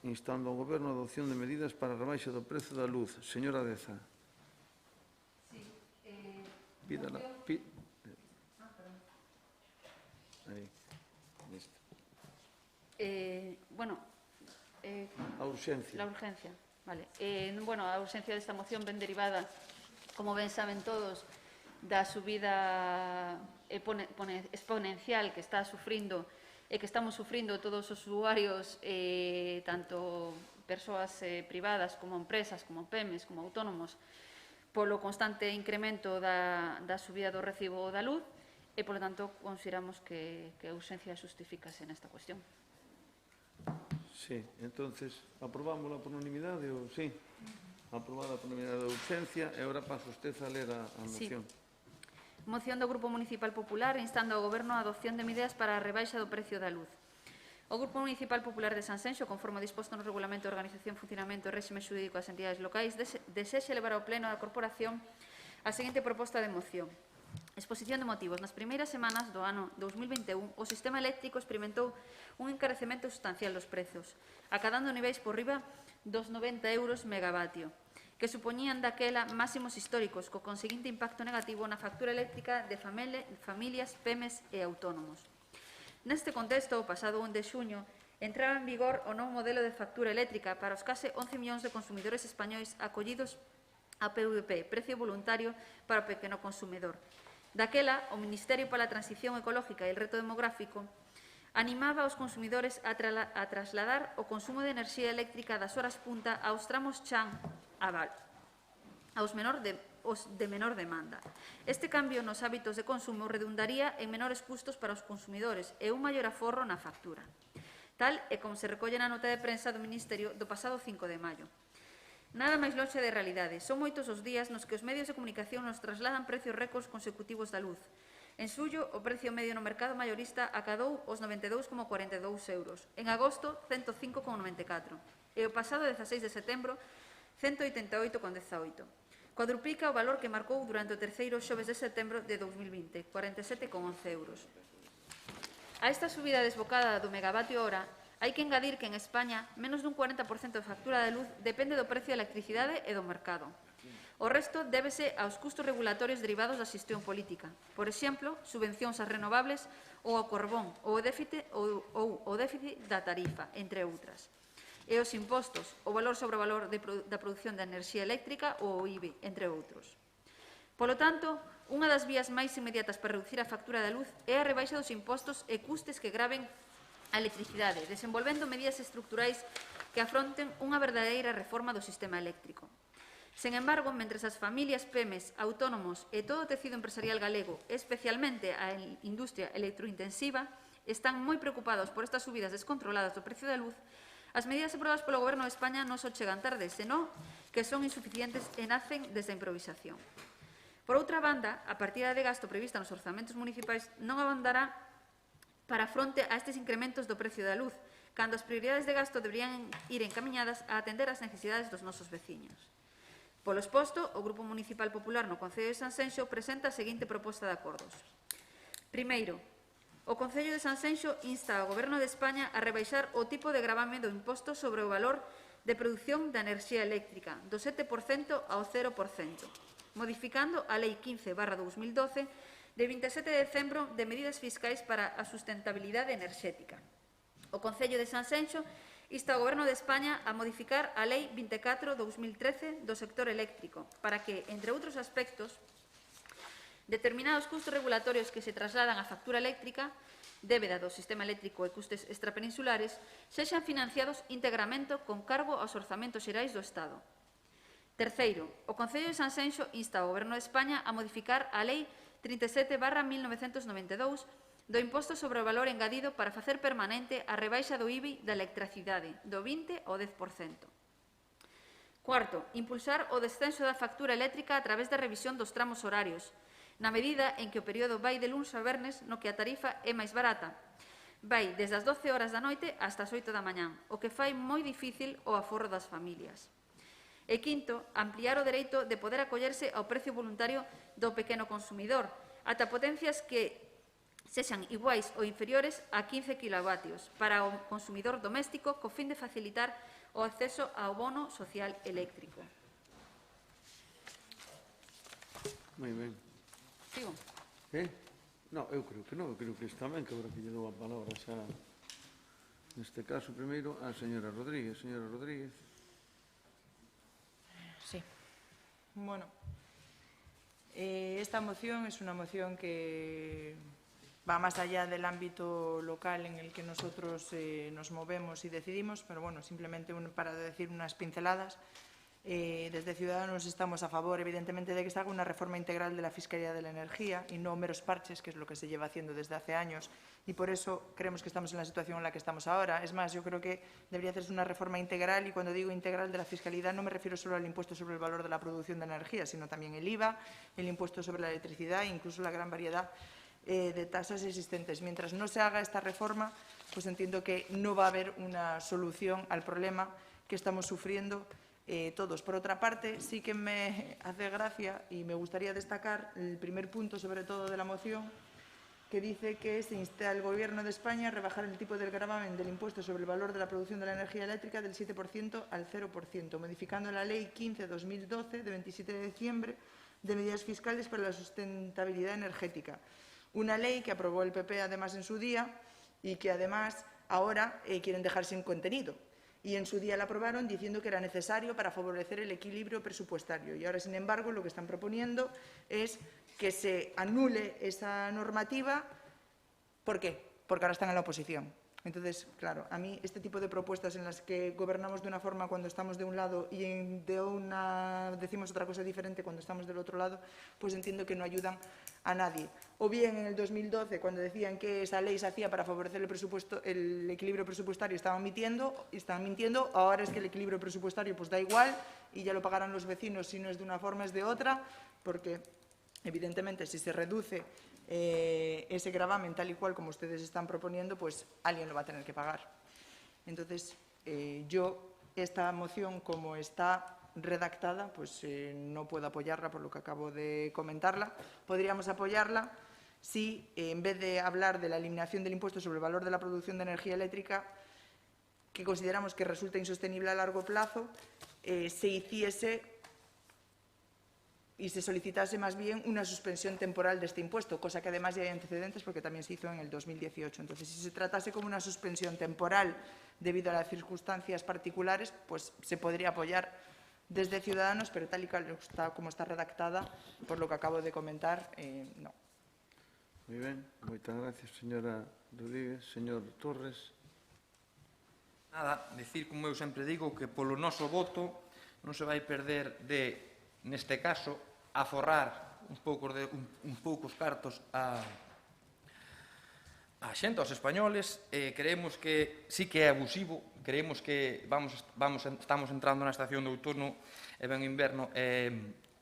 instando ao Goberno a adopción de medidas para a rebaixa do prezo da luz. Señora Deza. Sí, Pídala. Aí. Listo. A urxencia. La urgencia, vale. Bueno, a urgencia desta moción ven derivada, como ben saben todos, da subida exponencial que está sufrindo e que estamos sufrindo todos os usuarios, tanto persoas privadas como empresas, como PEMES, como autónomos, polo constante incremento da subida do recibo da luz e, polo tanto, consideramos que a urgencia justifícase nesta cuestión. Sí, entonces, aprobámosla por unanimidade ou sí? Aprobada por unanimidade da urxencia e agora paso usted a ler a moción. Sí. Moción do Grupo Municipal Popular instando ao Goberno a adopción de medidas para a rebaixa do precio da luz. O Grupo Municipal Popular de Sanxenxo, conforme disposto no Regulamento de Organización, Funcionamento e Réxime Xurídico das Entidades Locais, desexa levar ao Pleno da Corporación a seguinte proposta de moción. Exposición de motivos. Nas primeiras semanas do ano 2021, o sistema eléctrico experimentou un encarecemento sustancial dos prezos, acadando niveis por riba dos 90 euros megavatio, que supoñían daquela máximos históricos, co conseguinte impacto negativo na factura eléctrica de familias, PEMES e autónomos. Neste contexto, o pasado 1 de xuño, entraba en vigor o novo modelo de factura eléctrica para os case 11 millóns de consumidores españois acollidos a PVP, precio voluntario para o pequeno consumidor. Daquela, o Ministerio para a Transición Ecológica e el Reto Demográfico animaba aos consumidores a trasladar o consumo de enerxía eléctrica das horas punta aos tramos chan a val, aos de menor demanda. Este cambio nos hábitos de consumo redundaría en menores custos para os consumidores e un maior aforro na factura. Tal é como se recolle na nota de prensa do Ministerio do pasado 5 de maio. Nada máis lonxe de realidade. Son moitos os días nos que os medios de comunicación nos trasladan precios récords consecutivos da luz. En xullo, o precio medio no mercado maiorista acadou os 92,42 euros. En agosto, 105,94. E o pasado 16 de setembro, 188,18. Cuadruplica o valor que marcou durante o terceiro xoves de setembro de 2020, 47,11 euros. A esta subida desbocada do megavatio hora, hai que engadir que en España menos dun 40% de factura de luz depende do precio da electricidade e do mercado. O resto débese aos custos regulatorios derivados da xestión política. Por exemplo, subvencións ás renovables ou ao carbón ou o déficit da tarifa, entre outras. E os impostos, o valor sobre o valor da produción da enerxía eléctrica ou o IBI, entre outros. Polo tanto, unha das vías máis inmediatas para reducir a factura da luz é a rebaixa dos impostos e custes que graven a electricidade, desenvolvendo medidas estructurais que afronten unha verdadeira reforma do sistema eléctrico. Sen embargo, mentres as familias, PEMES, autónomos e todo o tecido empresarial galego, especialmente a industria electrointensiva, están moi preocupados por estas subidas descontroladas do precio da luz, as medidas aprobadas polo Goberno de España non só chegan tarde, senón que son insuficientes e nacen desde a improvisación. Por outra banda, a partida de gasto prevista nos orzamentos municipais non abondará para fronte a estes incrementos do precio da luz, cando as prioridades de gasto deberían ir encamiñadas a atender as necesidades dos nosos veciños. Polo exposto, o Grupo Municipal Popular no Concello de Sanxenxo presenta a seguinte proposta de acordos. Primeiro, o Concello de Sanxenxo insta ao Goberno de España a rebaixar o tipo de gravame do imposto sobre o valor de produción da enerxía eléctrica do 7% ao 0%, modificando a Lei 15/2012 de 27 de decembro de medidas fiscais para a sustentabilidade enerxética. O Concello de Sanxenxo insta ao Goberno de España a modificar a Lei 24/2013 do sector eléctrico para que, entre outros aspectos, determinados custos regulatorios que se trasladan á factura eléctrica, débeda do sistema eléctrico e custes extrapeninsulares, sexan financiados íntegramente con cargo aos orzamentos xerais do Estado. Terceiro, o Concello de Sanxenxo insta ao Goberno de España a modificar a Lei 37/1992 do imposto sobre o valor engadido para facer permanente a rebaixa do IBI da electricidade do 20 ao 10%. Cuarto, impulsar o descenso da factura eléctrica a través da revisión dos tramos horarios, na medida en que o período vai de luns ao vernes no que a tarifa é máis barata. Vai desde as 12 horas da noite hasta as 8 da mañán, o que fai moi difícil o aforro das familias. E quinto, ampliar o dereito de poder acollerse ao precio voluntario do pequeno consumidor, ata potencias que sexan iguais ou inferiores a 15 kilovatios para o consumidor doméstico co fin de facilitar o acceso ao bono social eléctrico. Moi ben. Sigo. No, eu creo que non, eu creo que está ben, que agora que lle dou a palabra xa, neste caso, primeiro, a señora Rodríguez. Señora Rodríguez. Sí. Bueno, esta moción es una moción que va más allá del ámbito local en el que nosotros nos movemos y decidimos, pero bueno, simplemente para decir unas pinceladas. Desde Ciudadanos estamos a favor, evidentemente, de que se haga una reforma integral de la Fiscalía de la Energía y no meros parches, que es lo que se lleva haciendo desde hace años, y por eso creemos que estamos en la situación en la que estamos ahora. Es más, yo creo que debería hacerse una reforma integral, y cuando digo integral de la fiscalidad no me refiero solo al impuesto sobre el valor de la producción de energía, sino también el IVA, el impuesto sobre la electricidad e incluso la gran variedad de tasas existentes. Mientras no se haga esta reforma, pues entiendo que no va a haber una solución al problema que estamos sufriendo todos. Por otra parte, sí que me hace gracia y me gustaría destacar el primer punto, sobre todo, de la moción, que dice que se insta al Gobierno de España a rebajar el tipo del gravamen del impuesto sobre el valor de la producción de la energía eléctrica del 7% al 0%, modificando la Ley 15/2012 de 27 de diciembre de medidas fiscales para la sustentabilidad energética. Una ley que aprobó el PP, además, en su día, y que, además, ahora quieren dejar sin contenido. Y en su día la aprobaron diciendo que era necesario para favorecer el equilibrio presupuestario. Y ahora, sin embargo, lo que están proponiendo es que se anule esa normativa. ¿Por qué? Porque ahora están en la oposición. Entonces, claro, a mí este tipo de propuestas en las que gobernamos de una forma cuando estamos de un lado y decimos otra cosa diferente cuando estamos del otro lado, pues entiendo que no ayudan a nadie. O bien en el 2012, cuando decían que esa ley se hacía para favorecer el equilibrio presupuestario, estaban mintiendo, ahora es que el equilibrio presupuestario pues da igual y ya lo pagarán los vecinos si no es de una forma es de otra, porque evidentemente si se reduce ese gravamen tal y cual como ustedes están proponiendo, pues alguien lo va a tener que pagar. Entonces, yo esta moción, como está redactada, pues no puedo apoyarla por lo que acabo de comentarla. Podríamos apoyarla si, en vez de hablar de la eliminación del impuesto sobre el valor de la producción de energía eléctrica, que consideramos que resulta insostenible a largo plazo, se hiciese y se solicitase más bien una suspensión temporal de este impuesto, cosa que además ya hay antecedentes porque también se hizo en el 2018. Entonces, si se tratase como una suspensión temporal debido a las circunstancias particulares, pues se podría apoyar desde Ciudadanos, pero tal y como está redactada, por lo que acabo de comentar, no. Moi ben, moitas gracias, señora Rodríguez. Señor Torres. Nada, decir, como eu sempre digo, que polo noso voto non se vai perder de, neste caso, aforrar uns poucos cartos a xente, aos españoles. Creemos que sí que é abusivo, creemos que estamos entrando na estación de outono e ben inverno,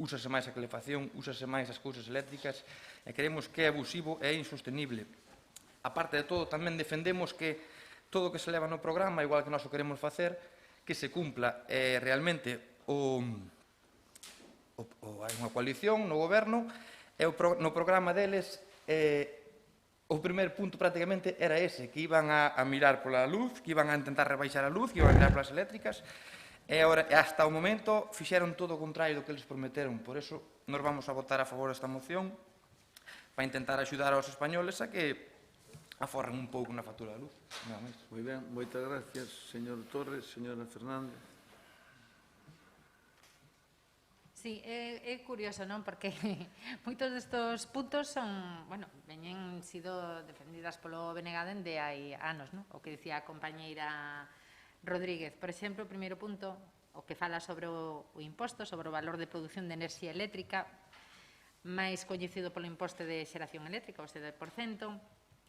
úsase máis a calefacción, úsase máis as cousas eléctricas, e creemos que é abusivo e insostenible. A parte de todo, tamén defendemos que todo o que se leva no programa, igual que nós o queremos facer, que se cumpla realmente hai unha coalición no goberno, e no programa deles o primer punto prácticamente era ese, que iban a mirar pola luz, que iban a intentar rebaixar a luz, que iban a mirar polas eléctricas, e hasta o momento fixeron todo o contrario do que eles prometeron. Por eso, nos vamos a votar a favor desta moción para intentar axudar aos españoles a que aforren un pouco na factura da luz. Moi ben, moitas gracias, señor Torres. Señora Fernández. Sí, é curioso, non? Porque moitos destos puntos son, bueno, veñen sido defendidas polo BNG dende hai anos, non? O que dicía a compañeira Rodríguez. Por exemplo, o primeiro punto, o que fala sobre o imposto, sobre o valor de produción de enerxía eléctrica, máis coñecido polo imposto de xeración eléctrica, o 7%.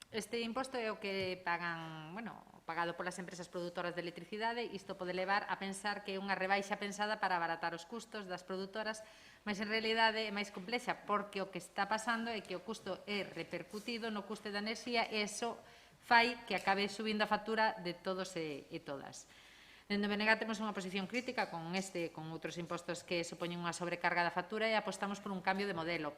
Este imposto é o que pagan, bueno, pagado polas empresas produtoras de electricidade. Isto pode levar a pensar que é unha rebaixa pensada para abaratar os custos das produtoras, Mas, en realidade, é máis complexa, porque o que está pasando é que o custo é repercutido no custe da enerxía e iso fai que acabe subindo a factura de todos e todas. Dende o BNG temos unha posición crítica con outros impostos que supoñen unha sobrecarga da factura e apostamos por un cambio de modelo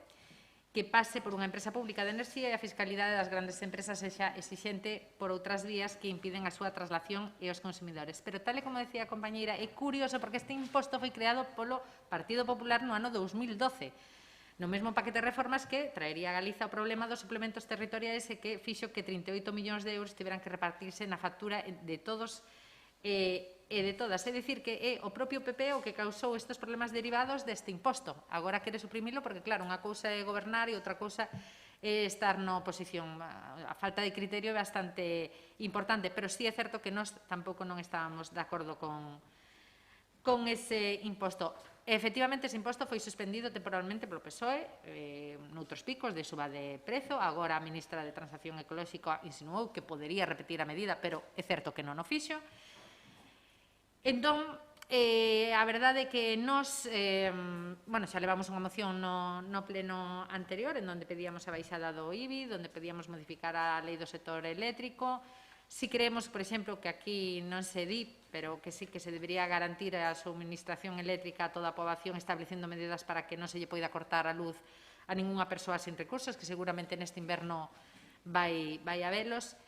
que pase por unha empresa pública de enerxía e a fiscalidade das grandes empresas sexa exixente por outras vías que impiden a súa traslación e os consumidores. Pero, tal e como decía a compañeira, é curioso porque este imposto foi creado polo Partido Popular no ano 2012, no mesmo paquete de reformas que traería a Galiza o problema dos suplementos territoriais e que fixo que 38 millóns de euros tiveran que repartirse na factura de todos e de todas. É dicir, que é o propio PP o que causou estes problemas derivados deste imposto. Agora quere suprimilo porque, claro, unha cousa é gobernar e outra cousa é estar na oposición. A falta de criterio é bastante importante, pero sí é certo que nós tampouco non estábamos de acordo con ese imposto. Efectivamente, ese imposto foi suspendido temporalmente polo PSOE noutros picos de suba de prezo. Agora a ministra de Transición Ecolóxica insinuou que podería repetir a medida, pero é certo que non o fixo. Entón, a verdade é que nós, xa levamos unha moción no pleno anterior en onde pedíamos a baixada do IBI, onde pedíamos modificar a lei do sector eléctrico. Si creemos, por exemplo, que aquí non se di, pero que sí que se debería garantir a suministración eléctrica a toda a poboación establecendo medidas para que non se lle poida cortar a luz a ningunha persoa sin recursos, que seguramente neste inverno vai habelos.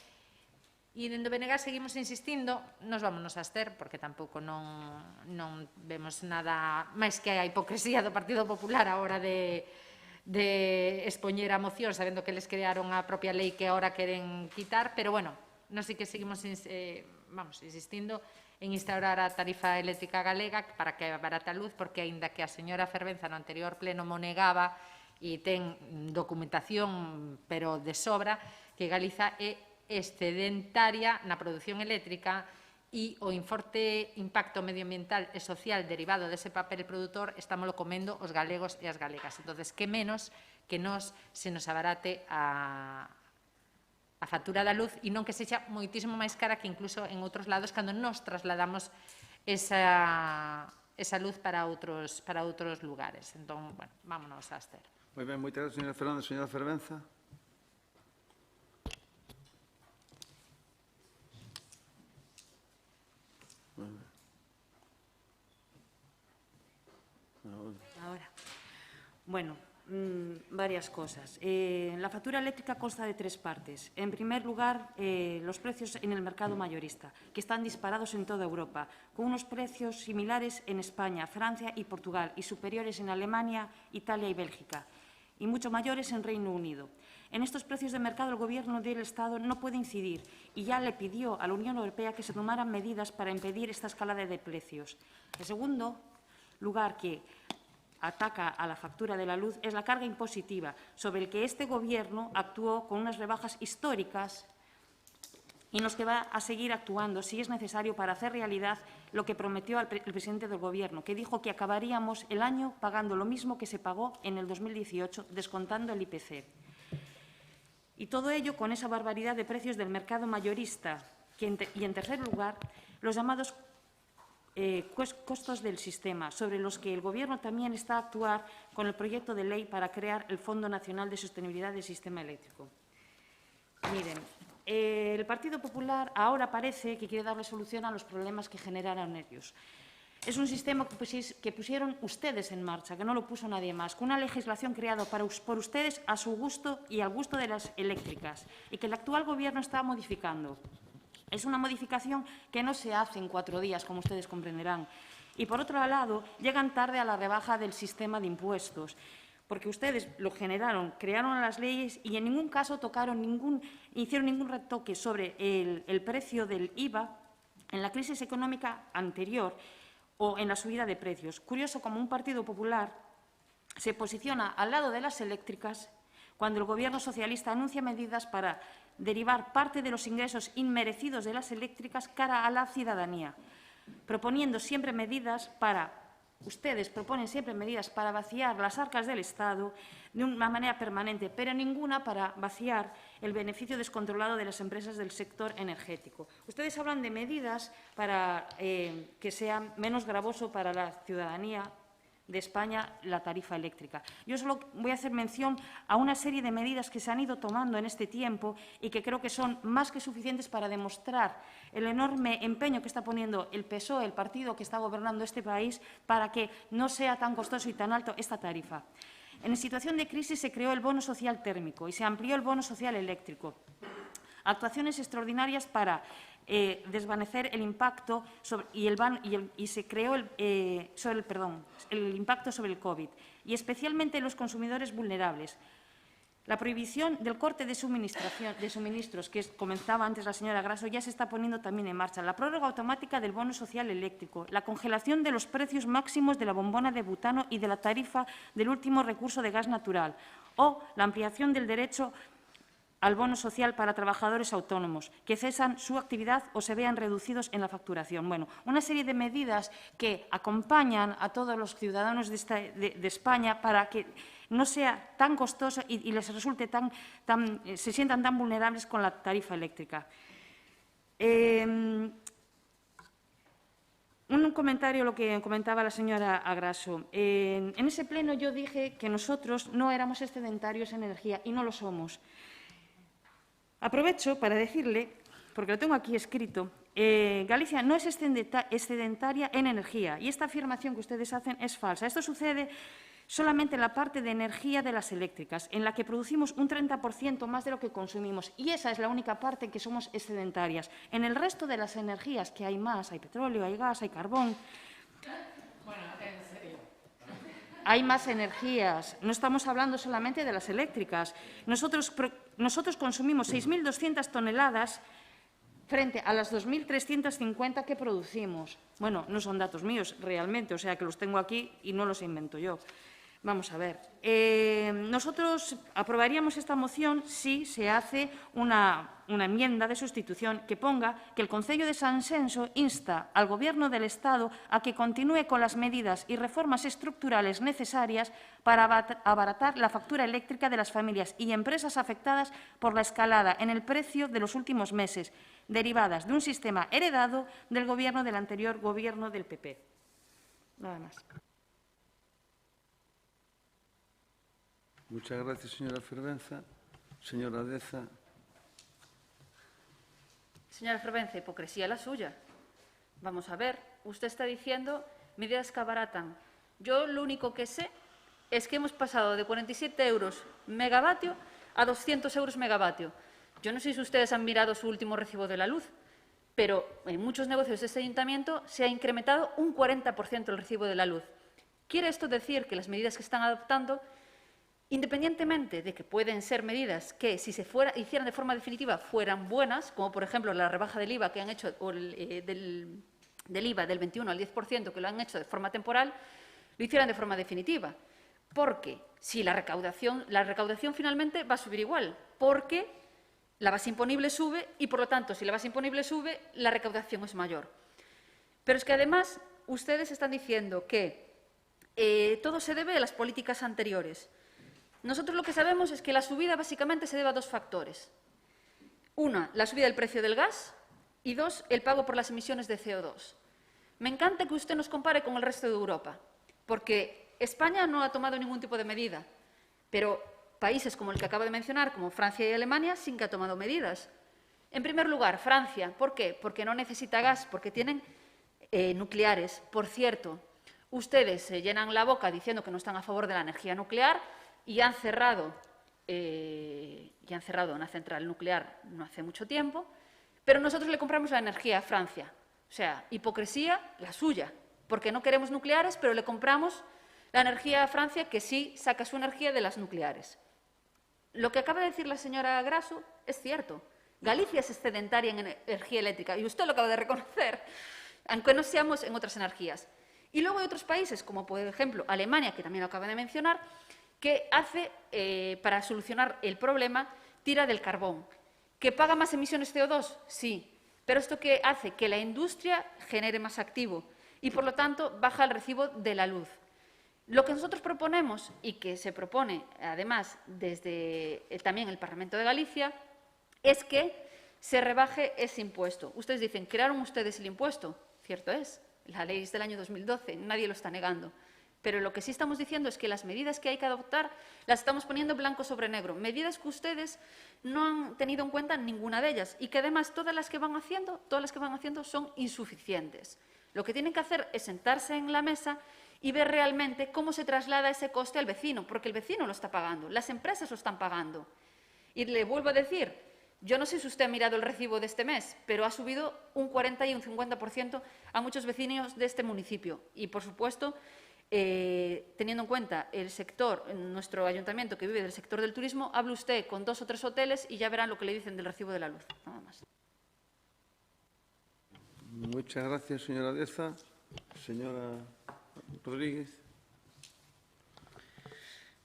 E dende o BNG seguimos insistindo, nos vámonos a abster, porque tampouco non vemos nada máis que a hipocresía do Partido Popular a hora de expoñer a moción, sabendo que les crearon a propia lei que agora queren quitar, pero, bueno, nós sí que seguimos insistindo en instaurar a tarifa eléctrica galega para que abarate a luz, porque, aínda que a señora Fervenza no anterior pleno mo negaba e ten documentación, pero de sobra, que Galiza é excedentaria na produción eléctrica e o forte impacto medioambiental e social derivado dese papel produtor estámoslo comendo os galegos e as galegas. Entón, que menos que se nos abarate a factura da luz e non que sexa moitísimo máis cara que incluso en outros lados cando nos trasladamos esa luz para outros lugares. Entón, bueno, vámonos a abster. Moi ben, moitas gracias, señora Fernández. Señora Fervenza. Ahora, bueno, varias cosas. La factura eléctrica consta de 3 partes. En primer lugar, los precios en el mercado mayorista, que están disparados en toda Europa, con unos precios similares en España, Francia y Portugal, y superiores en Alemania, Italia y Bélgica, y mucho mayores en Reino Unido. En estos precios de mercado el Gobierno del Estado no puede incidir y ya le pidió a la Unión Europea que se tomaran medidas para impedir esta escalada de precios. En segundo lugar, que ataca a la factura de la luz es la carga impositiva, sobre el que este Gobierno actuó con unas rebajas históricas y en los que va a seguir actuando si es necesario para hacer realidad lo que prometió el presidente del Gobierno, que dijo que acabaríamos el año pagando lo mismo que se pagó en el 2018, descontando el IPC. Y todo ello con esa barbaridad de precios del mercado mayorista. Y, en tercer lugar, los llamados costos del sistema, sobre los que el Gobierno también está a actuar con el proyecto de ley para crear el Fondo Nacional de Sostenibilidad del Sistema Eléctrico. Miren, el Partido Popular ahora parece que quiere darle solución a los problemas que generaron ellos. Es un sistema que pusieron ustedes en marcha, que no lo puso nadie más, con una legislación creada por ustedes a su gusto y al gusto de las eléctricas, y que el actual Gobierno está modificando. Es una modificación que no se hace en 4 días, como ustedes comprenderán. Y, por otro lado, llegan tarde a la rebaja del sistema de impuestos, porque ustedes lo generaron, crearon las leyes y en ningún caso hicieron ningún retoque sobre el precio del IVA en la crisis económica anterior o en la subida de precios. Curioso como un Partido Popular se posiciona al lado de las eléctricas cuando el Gobierno socialista anuncia medidas para derivar parte de los ingresos inmerecidos de las eléctricas cara a la ciudadanía, ustedes proponen siempre medidas para vaciar las arcas del Estado de una manera permanente, pero ninguna para vaciar el beneficio descontrolado de las empresas del sector energético. Ustedes hablan de medidas para que sea menos gravoso para la ciudadanía de España la tarifa eléctrica. Yo solo voy a hacer mención a una serie de medidas que se han ido tomando en este tiempo y que creo que son más que suficientes para demostrar el enorme empeño que está poniendo el PSOE, el partido que está gobernando este país, para que no sea tan costoso y tan alto esta tarifa. En situación de crisis se creó el bono social térmico y se amplió el bono social eléctrico. Actuaciones extraordinarias para desvanecer el impacto se creó el impacto sobre el COVID y especialmente en los consumidores vulnerables. La prohibición del corte de suministros, que comenzaba antes la señora Grasso, ya se está poniendo también en marcha. La prórroga automática del bono social eléctrico, la congelación de los precios máximos de la bombona de butano y de la tarifa del último recurso de gas natural o la ampliación del derecho al bono social para trabajadores autónomos que cesan su actividad o se vean reducidos en la facturación. Bueno, una serie de medidas que acompañan a todos los ciudadanos de España para que no sea tan costoso y les resulte se sientan tan vulnerables con la tarifa eléctrica. Un comentario a lo que comentaba la señora Grasso. En ese pleno yo dije que nosotros no éramos excedentarios en energía y no lo somos. Aprovecho para decirle, porque lo tengo aquí escrito, Galicia no es excedentaria en energía y esta afirmación que ustedes hacen es falsa. Esto sucede solamente en la parte de energía de las eléctricas, en la que producimos un 30% más de lo que consumimos y esa es la única parte en que somos excedentarias. En el resto de las energías que hay más, hay petróleo, hay gas, hay carbón. Bueno, en serio. Hay más energías, no estamos hablando solamente de las eléctricas. Nosotros consumimos 6.200 toneladas frente a las 2.350 que producimos. Bueno, no son datos míos realmente, o sea que los tengo aquí y no los invento yo. Vamos a ver. Nosotros aprobaríamos esta moción si se hace una enmienda de sustitución que ponga que el Concello de Sanxenxo insta al Gobierno del Estado a que continúe con las medidas y reformas estructurales necesarias para abaratar la factura eléctrica de las familias y empresas afectadas por la escalada en el precio de los últimos meses, derivadas de un sistema heredado del Gobierno del anterior Gobierno del PP. Nada más. Muchas gracias, señora Fervenza. Señora Deza. Señora Fervenza, hipocresía la suya. Vamos a ver, usted está diciendo medidas que abaratan. Yo lo único que sé es que hemos pasado de 47 euros megavatio a 200 euros megavatio. Yo no sé si ustedes han mirado su último recibo de la luz, pero en muchos negocios de este ayuntamiento se ha incrementado un 40% el recibo de la luz. ¿Quiere esto decir que las medidas que están adoptando, independientemente de que pueden ser medidas que, si se hicieran de forma definitiva, fueran buenas, como por ejemplo la rebaja del IVA que han hecho, o del IVA del 21 al 10% que lo han hecho de forma temporal, lo hicieran de forma definitiva? Porque si la recaudación finalmente va a subir igual, porque la base imponible sube y, por lo tanto, si la base imponible sube, la recaudación es mayor. Pero es que, además, ustedes están diciendo que todo se debe a las políticas anteriores. Nosotros lo que sabemos es que la subida básicamente se debe a dos factores. Una, la subida del precio del gas y dos, el pago por las emisiones de CO2. Me encanta que usted nos compare con el resto de Europa, porque España no ha tomado ningún tipo de medida, pero países como el que acaba de mencionar, como Francia y Alemania, sí que ha tomado medidas. En primer lugar, Francia. ¿Por qué? Porque no necesita gas, porque tienen nucleares. Por cierto, ustedes se llenan la boca diciendo que no están a favor de la energía nuclear, y han cerrado una central nuclear no hace mucho tiempo, pero nosotros le compramos la energía a Francia. O sea, hipocresía la suya, porque no queremos nucleares, pero le compramos la energía a Francia, que sí saca su energía de las nucleares. Lo que acaba de decir la señora Grasso es cierto. Galicia es excedentaria en energía eléctrica, y usted lo acaba de reconocer, aunque no seamos en otras energías. Y luego hay otros países, como por ejemplo Alemania, que también lo acaba de mencionar, que hace, para solucionar el problema, tira del carbón. ¿Que paga más emisiones CO2? Sí. Pero esto que hace que la industria genere más activo y, por lo tanto, baja el recibo de la luz. Lo que nosotros proponemos, y que se propone, además, desde también el Parlamento de Galicia, es que se rebaje ese impuesto. Ustedes dicen, ¿crearon ustedes el impuesto? Cierto es. La ley es del año 2012, nadie lo está negando. Pero lo que sí estamos diciendo es que las medidas que hay que adoptar las estamos poniendo blanco sobre negro. Medidas que ustedes no han tenido en cuenta ninguna de ellas y que además todas las que van haciendo son insuficientes. Lo que tienen que hacer es sentarse en la mesa y ver realmente cómo se traslada ese coste al vecino, porque el vecino lo está pagando, las empresas lo están pagando. Y le vuelvo a decir, yo no sé si usted ha mirado el recibo de este mes, pero ha subido un 40 y un 50% a muchos vecinos de este municipio. Y, por supuesto, teniendo en cuenta el sector, nuestro ayuntamiento que vive del sector del turismo, hable usted con 2 o 3 hoteles y ya verán lo que le dicen del recibo de la luz. Nada más. Muchas gracias, señora Deza. Señora Rodríguez.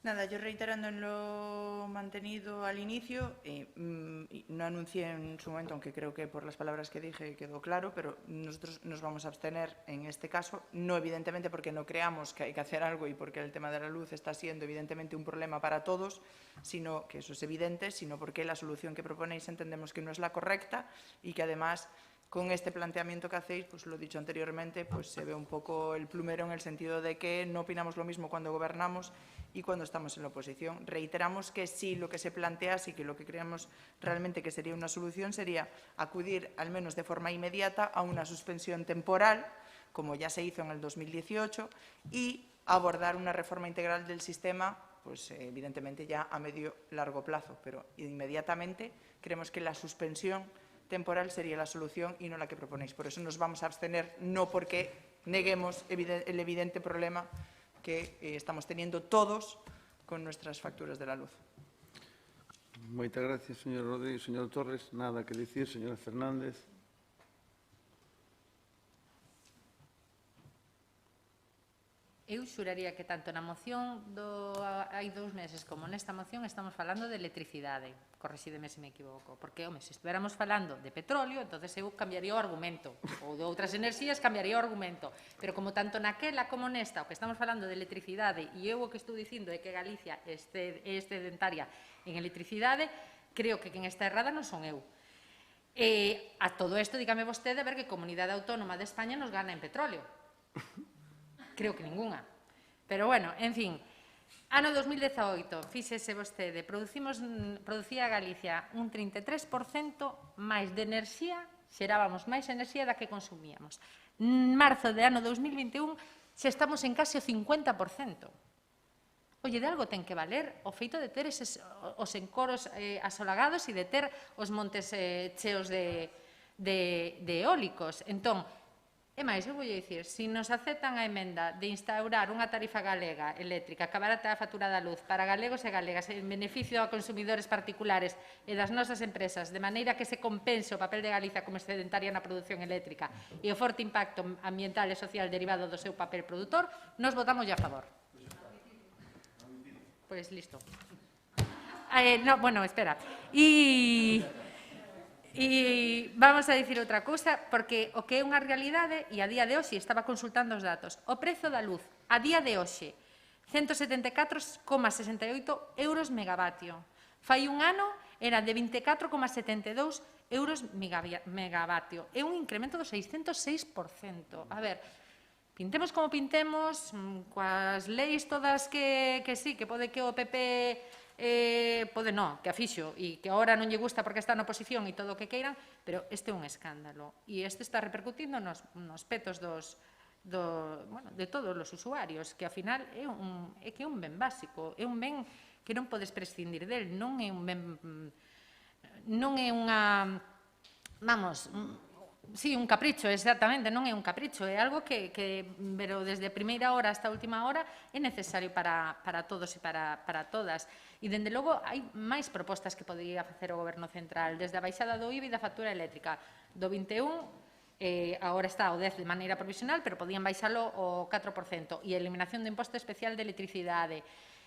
Nada, yo reiterando en lo mantenido al inicio, no anuncié en su momento, aunque creo que por las palabras que dije quedó claro, pero nosotros nos vamos a abstener en este caso, no evidentemente porque no creamos que hay que hacer algo y porque el tema de la luz está siendo evidentemente un problema para todos, sino que eso es evidente, sino porque la solución que proponéis entendemos que no es la correcta y que además con este planteamiento que hacéis, pues lo he dicho anteriormente, pues se ve un poco el plumero en el sentido de que no opinamos lo mismo cuando gobernamos y cuando estamos en la oposición. Reiteramos que sí, lo que se plantea, sí que lo que creemos realmente que sería una solución sería acudir, al menos de forma inmediata, a una suspensión temporal, como ya se hizo en el 2018, y abordar una reforma integral del sistema, pues evidentemente ya a medio-largo plazo, pero inmediatamente creemos que la suspensión temporal sería la solución y no la que proponéis. Por eso nos vamos a abstener, no porque neguemos el evidente problema que estamos teniendo todos con nuestras facturas de la luz. Moitas gracias, señor Rodríguez. Señor Torres, nada que dicir. Señora Fernández. Eu xuraría que tanto na moción hai 2 meses como nesta moción estamos falando de electricidade. Corrixídeme se me equivoco. Porque, home, se estuéramos falando de petróleo, entonces eu cambiaría o argumento. Ou de outras enerxías, cambiaría o argumento. Pero como tanto naquela como nesta, o que estamos falando de electricidade, e eu o que estou dicindo é que Galicia é excedentaria en electricidade, creo que quen está errada non son eu. A todo isto, dígame vostede, a ver que comunidade autónoma de España nos gana en petróleo. Creo que ninguna. Pero, bueno, en fin, ano 2018, fíxese vostede, producía Galicia un 33% máis de enerxía, xerábamos máis enerxía da que consumíamos. En marzo de ano 2021, xa estamos en case o 50%. Oye, de algo ten que valer o feito de ter os encoros asolagados e de ter os montes cheos de eólicos. Entón, e máis, eu vou dicir, se nos aceptan a emenda de instaurar unha tarifa galega eléctrica que abarate a factura da luz para galegos e galegas en beneficio a consumidores particulares e das nosas empresas, de maneira que se compense o papel de Galicia como excedentaria na produción eléctrica e o forte impacto ambiental e social derivado do seu papel produtor, nos votamos a favor. Pois listo. No, bueno, espera. E vamos a dicir outra cousa, porque o que é unha realidade, e a día de hoxe estaba consultando os datos, o prezo da luz a día de hoxe, 174,68 euros megavatio. Fai un ano era de 24,72 euros megavatio. É un incremento do 606%. A ver, pintemos como pintemos, coas leis todas que sí, que pode que o PP... pode non, que a fixo e que agora non lle gusta porque está na oposición e todo o que queiran, pero este é un escándalo e este está repercutindo nos petos de todos os usuarios, que ao final é un ben básico, é un ben que non podes prescindir del, non é un ben, non é unha, vamos, sí, un capricho, exactamente, non é un capricho, é algo que pero desde a primeira hora hasta a última hora é necesario para todos e para todas. E, dende logo, hai máis propostas que podría facer o Goberno Central, desde a baixada do IBI e da factura eléctrica do 21%, agora está ao 10% de maneira provisional, pero podían baixalo ao 4%, e a eliminación do imposto especial de electricidade.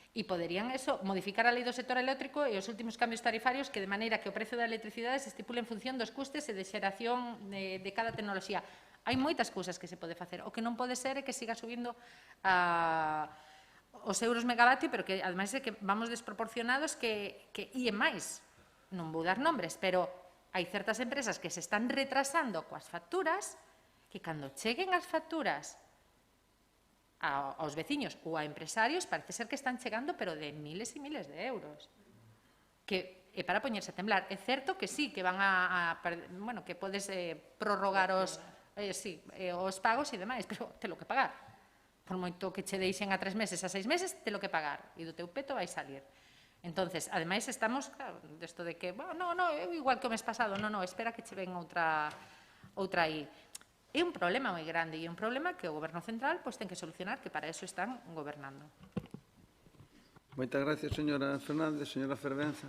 E poderían modificar a lei do sector eléctrico e os últimos cambios tarifarios que de maneira que o prezo da electricidade se estipule en función dos custes e de xeración de cada tecnoloxía. Hai moitas cousas que se pode facer. O que non pode ser é que siga subindo os euros megavatio, pero que ademais é que vamos desproporcionados e máis. Non vou dar nombres, pero hai certas empresas que se están retrasando coas facturas que cando cheguen as facturas aos veciños ou a empresarios parece ser que están chegando, pero de miles e miles de euros. Que é para poñerse a temblar. É certo que sí, que van bueno, que podes prorrogar os pagos e demais, pero te lo que pagar. Por moito que che deixen a 3 meses, a 6 meses, te lo que pagar. E do teu peto vai salir. Entonces, ademais, estamos, claro, desto de que, no, igual que o mes pasado, no, espera que che ven outra aí. É un problema moi grande e é un problema que o Goberno Central ten que solucionar, que para eso están gobernando. Moitas gracias, señora Fernández. Señora Fervenza.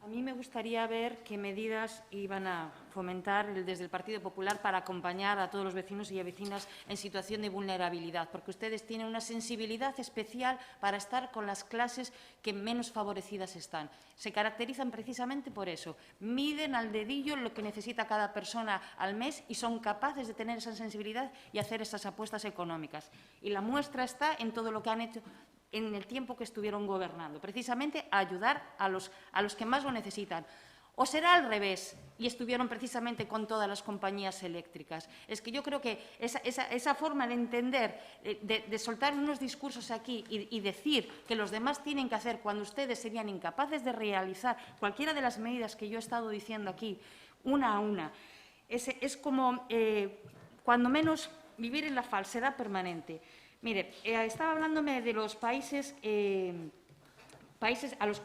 A mí me gustaría ver qué medidas iban a fomentar desde el Partido Popular para acompañar a todos los vecinos y a vecinas en situación de vulnerabilidad, porque ustedes tienen una sensibilidad especial para estar con las clases que menos favorecidas están. Se caracterizan precisamente por eso. Miden al dedillo lo que necesita cada persona al mes y son capaces de tener esa sensibilidad y hacer esas apuestas económicas. Y la muestra está en todo lo que han hecho en el tiempo que estuvieron gobernando, precisamente a ayudar a los que más lo necesitan. O será al revés, y estuvieron precisamente con todas las compañías eléctricas. Es que yo creo que esa forma de entender, de soltar unos discursos aquí y decir que los demás tienen que hacer cuando ustedes serían incapaces de realizar cualquiera de las medidas que yo he estado diciendo aquí, una a una, es como, cuando menos, vivir en la falsedad permanente. Mire, estaba hablándome de los países de los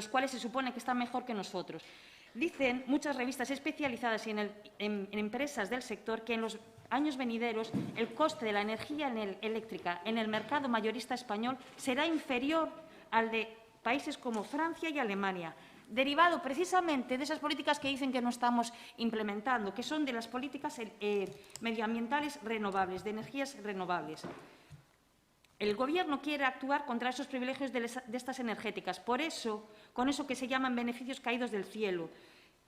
cuales se supone que están mejor que nosotros. Dicen muchas revistas especializadas y en empresas del sector que en los años venideros el coste de la energía eléctrica en el mercado mayorista español será inferior al de países como Francia y Alemania, derivado precisamente de esas políticas que dicen que no estamos implementando, que son de las políticas medioambientales renovables, de energías renovables. El Gobierno quiere actuar contra esos privilegios de estas energéticas, por eso, con eso que se llaman beneficios caídos del cielo,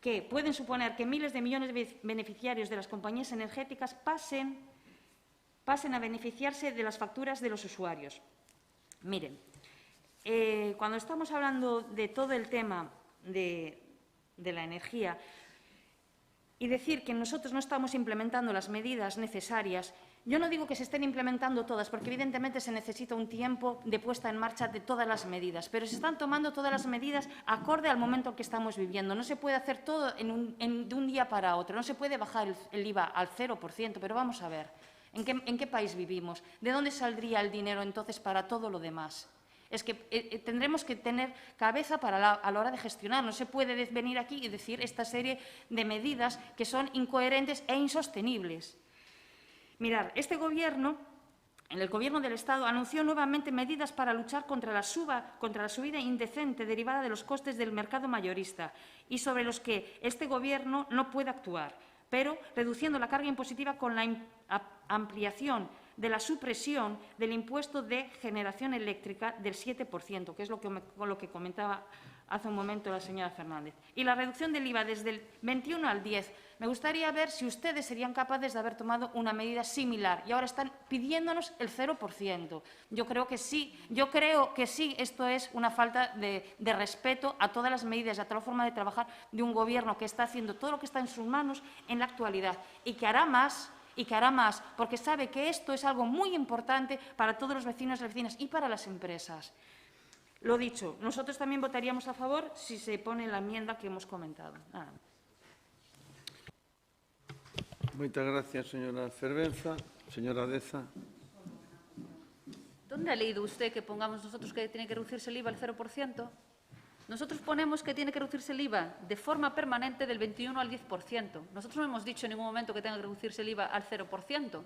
que pueden suponer que miles de millones de beneficiarios de las compañías energéticas pasen a beneficiarse de las facturas de los usuarios. Miren, cuando estamos hablando de todo el tema de la energía y decir que nosotros no estamos implementando las medidas necesarias, yo no digo que se estén implementando todas, porque evidentemente se necesita un tiempo de puesta en marcha de todas las medidas, pero se están tomando todas las medidas acorde al momento que estamos viviendo. No se puede hacer todo de un día para otro, no se puede bajar el IVA al 0%, pero vamos a ver, ¿en qué país vivimos? ¿De dónde saldría el dinero entonces para todo lo demás? Es que tendremos que tener cabeza a la hora de gestionar. No se puede venir aquí y decir esta serie de medidas que son incoherentes e insostenibles. Mirad, este Gobierno, el Gobierno del Estado, anunció nuevamente medidas para luchar contra la subida indecente derivada de los costes del mercado mayorista y sobre los que este Gobierno no puede actuar, pero reduciendo la carga impositiva con la ampliación de la supresión del impuesto de generación eléctrica del 7%, que es lo que comentaba hace un momento la señora Fernández, y la reducción del IVA desde el 21 al 10. Me gustaría ver si ustedes serían capaces de haber tomado una medida similar y ahora están pidiéndonos el 0%. Yo creo que sí, esto es una falta de respeto a todas las medidas y a toda la forma de trabajar de un Gobierno que está haciendo todo lo que está en sus manos en la actualidad y que hará más, porque sabe que esto es algo muy importante para todos los vecinos y las vecinas y para las empresas. Lo dicho, nosotros también votaríamos a favor si se pone la enmienda que hemos comentado. Nada más. Moitas gracias, señora Fervenza. Señora Deza. ¿Dónde ha leído usted que pongamos nosotros que tiene que reducirse el IVA al 0%? Nosotros ponemos que tiene que reducirse el IVA de forma permanente del 21 al 10%. Nosotros no hemos dicho en ningún momento que tenga que reducirse el IVA al 0%.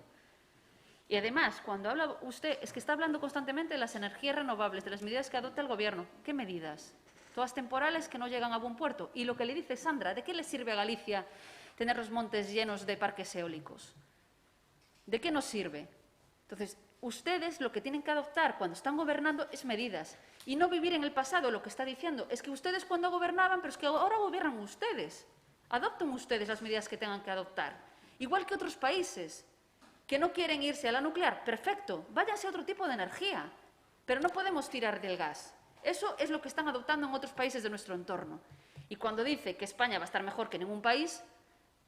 Y además, cuando habla usted, es que está hablando constantemente de las energías renovables, de las medidas que adopta el Gobierno. ¿Qué medidas? Todas temporales que no llegan a buen puerto. Y lo que le dice Sandra, ¿de qué le sirve a Galicia tener los montes llenos de parques eólicos? ¿De qué nos sirve? Entonces, ustedes lo que tienen que adoptar cuando están gobernando es medidas. Y no vivir en el pasado. Lo que está diciendo es que ustedes cuando gobernaban, pero es que ahora gobiernan ustedes. Adopten ustedes las medidas que tengan que adoptar. Igual que otros países que no quieren irse a la nuclear, perfecto, váyanse a otro tipo de energía, pero no podemos tirar del gas. Eso es lo que están adoptando en otros países de nuestro entorno. Y cuando dice que España va a estar mejor que ningún país,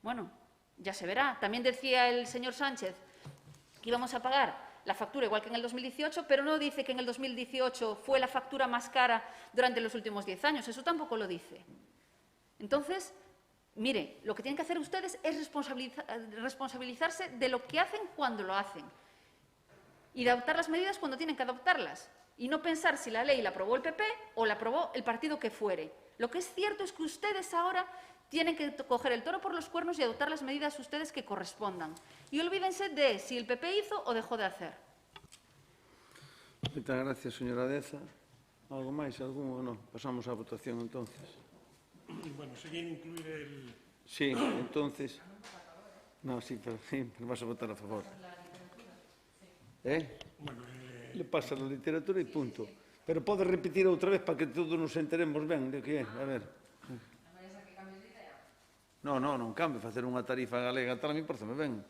Bueno, ya se verá. También decía el señor Sánchez que íbamos a pagar la factura igual que en el 2018, pero no dice que en el 2018 fue la factura más cara durante los últimos 10 años. Eso tampoco lo dice. Entonces, mire, lo que tienen que hacer ustedes es responsabilizarse de lo que hacen cuando lo hacen y de adoptar las medidas cuando tienen que adoptarlas y no pensar si la ley la aprobó el PP o la aprobó el partido que fuere. Lo que es cierto es que ustedes ahora tienen que coger el toro por los cuernos y adoptar las medidas ustedes que correspondan. Y olvídense de si el PP hizo o dejó de hacer. Moitas gracias, señora Deza. Algo máis? Algún ou non? Pasamos á votación, entonces. Bueno, seguir incluir el... Sí, entonces... No, sí, pero vas a votar a favor. Bueno, Le pasa la literatura e punto. Pero pode repetir outra vez para que todos nos enteremos ben de que é. A ver. Non cambie. Facer unha tarifa galega tal a mí parece ben.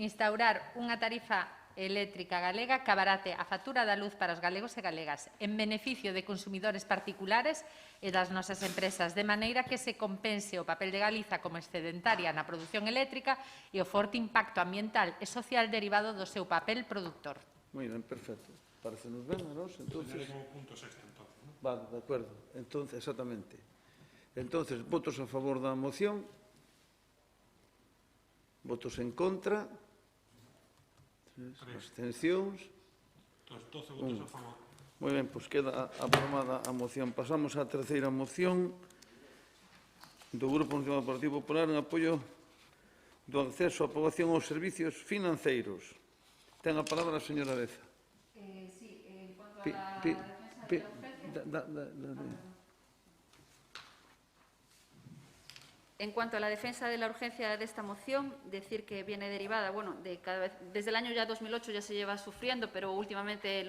Instaurar unha tarifa eléctrica galega que abarate a factura da luz para os galegos e galegas en beneficio de consumidores particulares e das nosas empresas, de maneira que se compense o papel de Galiza como excedentaria na produción eléctrica e o forte impacto ambiental e social derivado do seu papel produtor. Moi ben, perfecto. Parecenos ben a nós, entonces... como punto sexto, entonces, ¿no? Vale, de acuerdo. Entonces, exactamente. Entonces, votos a favor da moción. Votos en contra. Abstencións. 12 votos a favor. Moi ben, pois queda aprobada a moción. Pasamos á terceira moción do Grupo Nacional do Partido Popular en apoio do acceso á poboación aos servicios financeiros. Ten a palabra a señora Deza. Sí, en cuanto a la defensa de la urgencia... En cuanto a la defensa de la urgencia de esta moción, decir que viene derivada, bueno, desde el año ya 2008 ya se lleva sufriendo, pero últimamente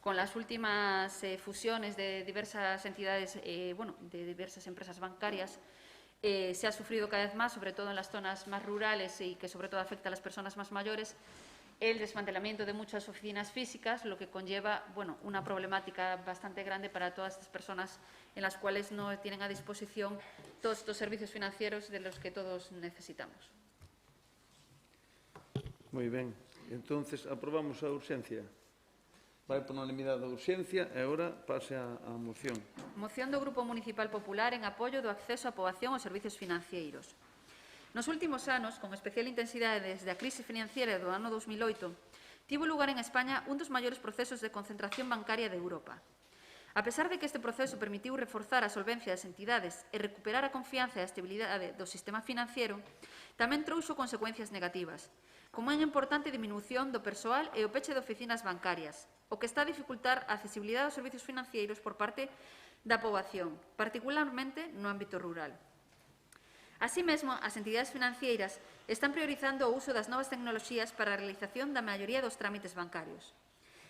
con las últimas fusiones de diversas entidades, de diversas empresas bancarias, se ha sufrido cada vez más, sobre todo en las zonas más rurales y que sobre todo afecta a las personas más mayores, el desmantelamiento de muchas oficinas físicas, lo que conlleva, una problemática bastante grande para todas estas personas en las cuales no tienen a disposición todos estos servicios financieros de los que todos necesitamos. Moi ben. Entonces, aprobamos a urxencia. Vai por unanimidade da urxencia e agora pase a moción. Moción do Grupo Municipal Popular en apoio do acceso á poboación aos servicios financeiros. Nos últimos anos, con especial intensidade desde a crise financiera do ano 2008, tivo lugar en España un dos maiores procesos de concentración bancaria de Europa. A pesar de que este proceso permitiu reforzar a solvencia das entidades e recuperar a confianza e a estabilidade do sistema financiero, tamén trouxo consecuencias negativas, como unha importante diminución do persoal e o peche de oficinas bancarias, o que está a dificultar a accesibilidade aos servicios financeiros por parte da poboación, particularmente no ámbito rural. Así mesmo, as entidades financeiras están priorizando o uso das novas tecnoloxías para a realización da maioría dos trámites bancarios.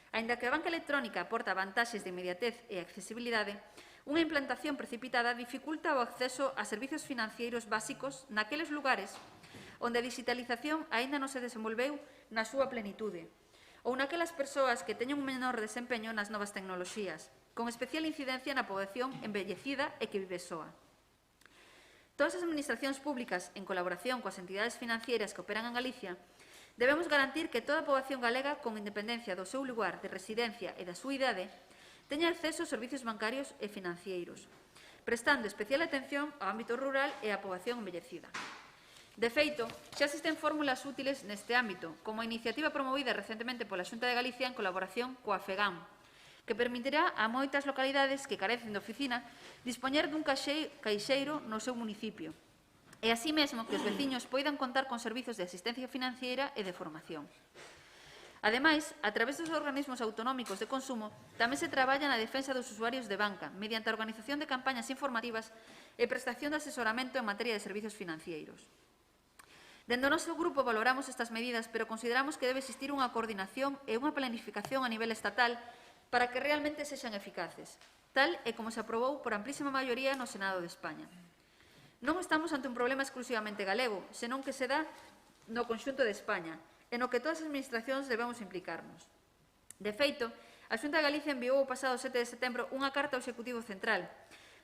Aínda que a banca electrónica aporta vantaxes de inmediatez e accesibilidade, unha implantación precipitada dificulta o acceso a servicios financeiros básicos naqueles lugares onde a digitalización aínda non se desenvolveu na súa plenitude, ou naquelas persoas que teñen un menor desempeño nas novas tecnoloxías, con especial incidencia na poboación envellecida e que vive soa. Todas as administracións públicas, en colaboración coas entidades financieras que operan en Galicia, debemos garantir que toda a poboación galega, con independencia do seu lugar de residencia e da súa idade, teña acceso aos servicios bancarios e financeiros, prestando especial atención ao ámbito rural e á poboación envellecida. De feito, xa existen fórmulas útiles neste ámbito, como a iniciativa promovida recentemente pola Xunta de Galicia en colaboración coa FEGAM, que permitirá a moitas localidades que carecen de oficina dispoñer dun caixeiro no seu municipio e así mesmo que os veciños poidan contar con servizos de asistencia financiera e de formación. Ademais, a través dos organismos autonómicos de consumo, tamén se traballa na defensa dos usuarios de banca mediante a organización de campañas informativas e prestación de asesoramento en materia de servizos financeiros. Dende o noso grupo valoramos estas medidas, pero consideramos que debe existir unha coordinación e unha planificación a nivel estatal para que realmente sexan eficaces, tal e como se aprobou por amplísima maioría no Senado de España. Non estamos ante un problema exclusivamente galego, senón que se dá no conxunto de España, e no que todas as administracións debemos implicarnos. De feito, A Xunta de Galicia enviou o pasado 7 de setembro unha carta ao Executivo Central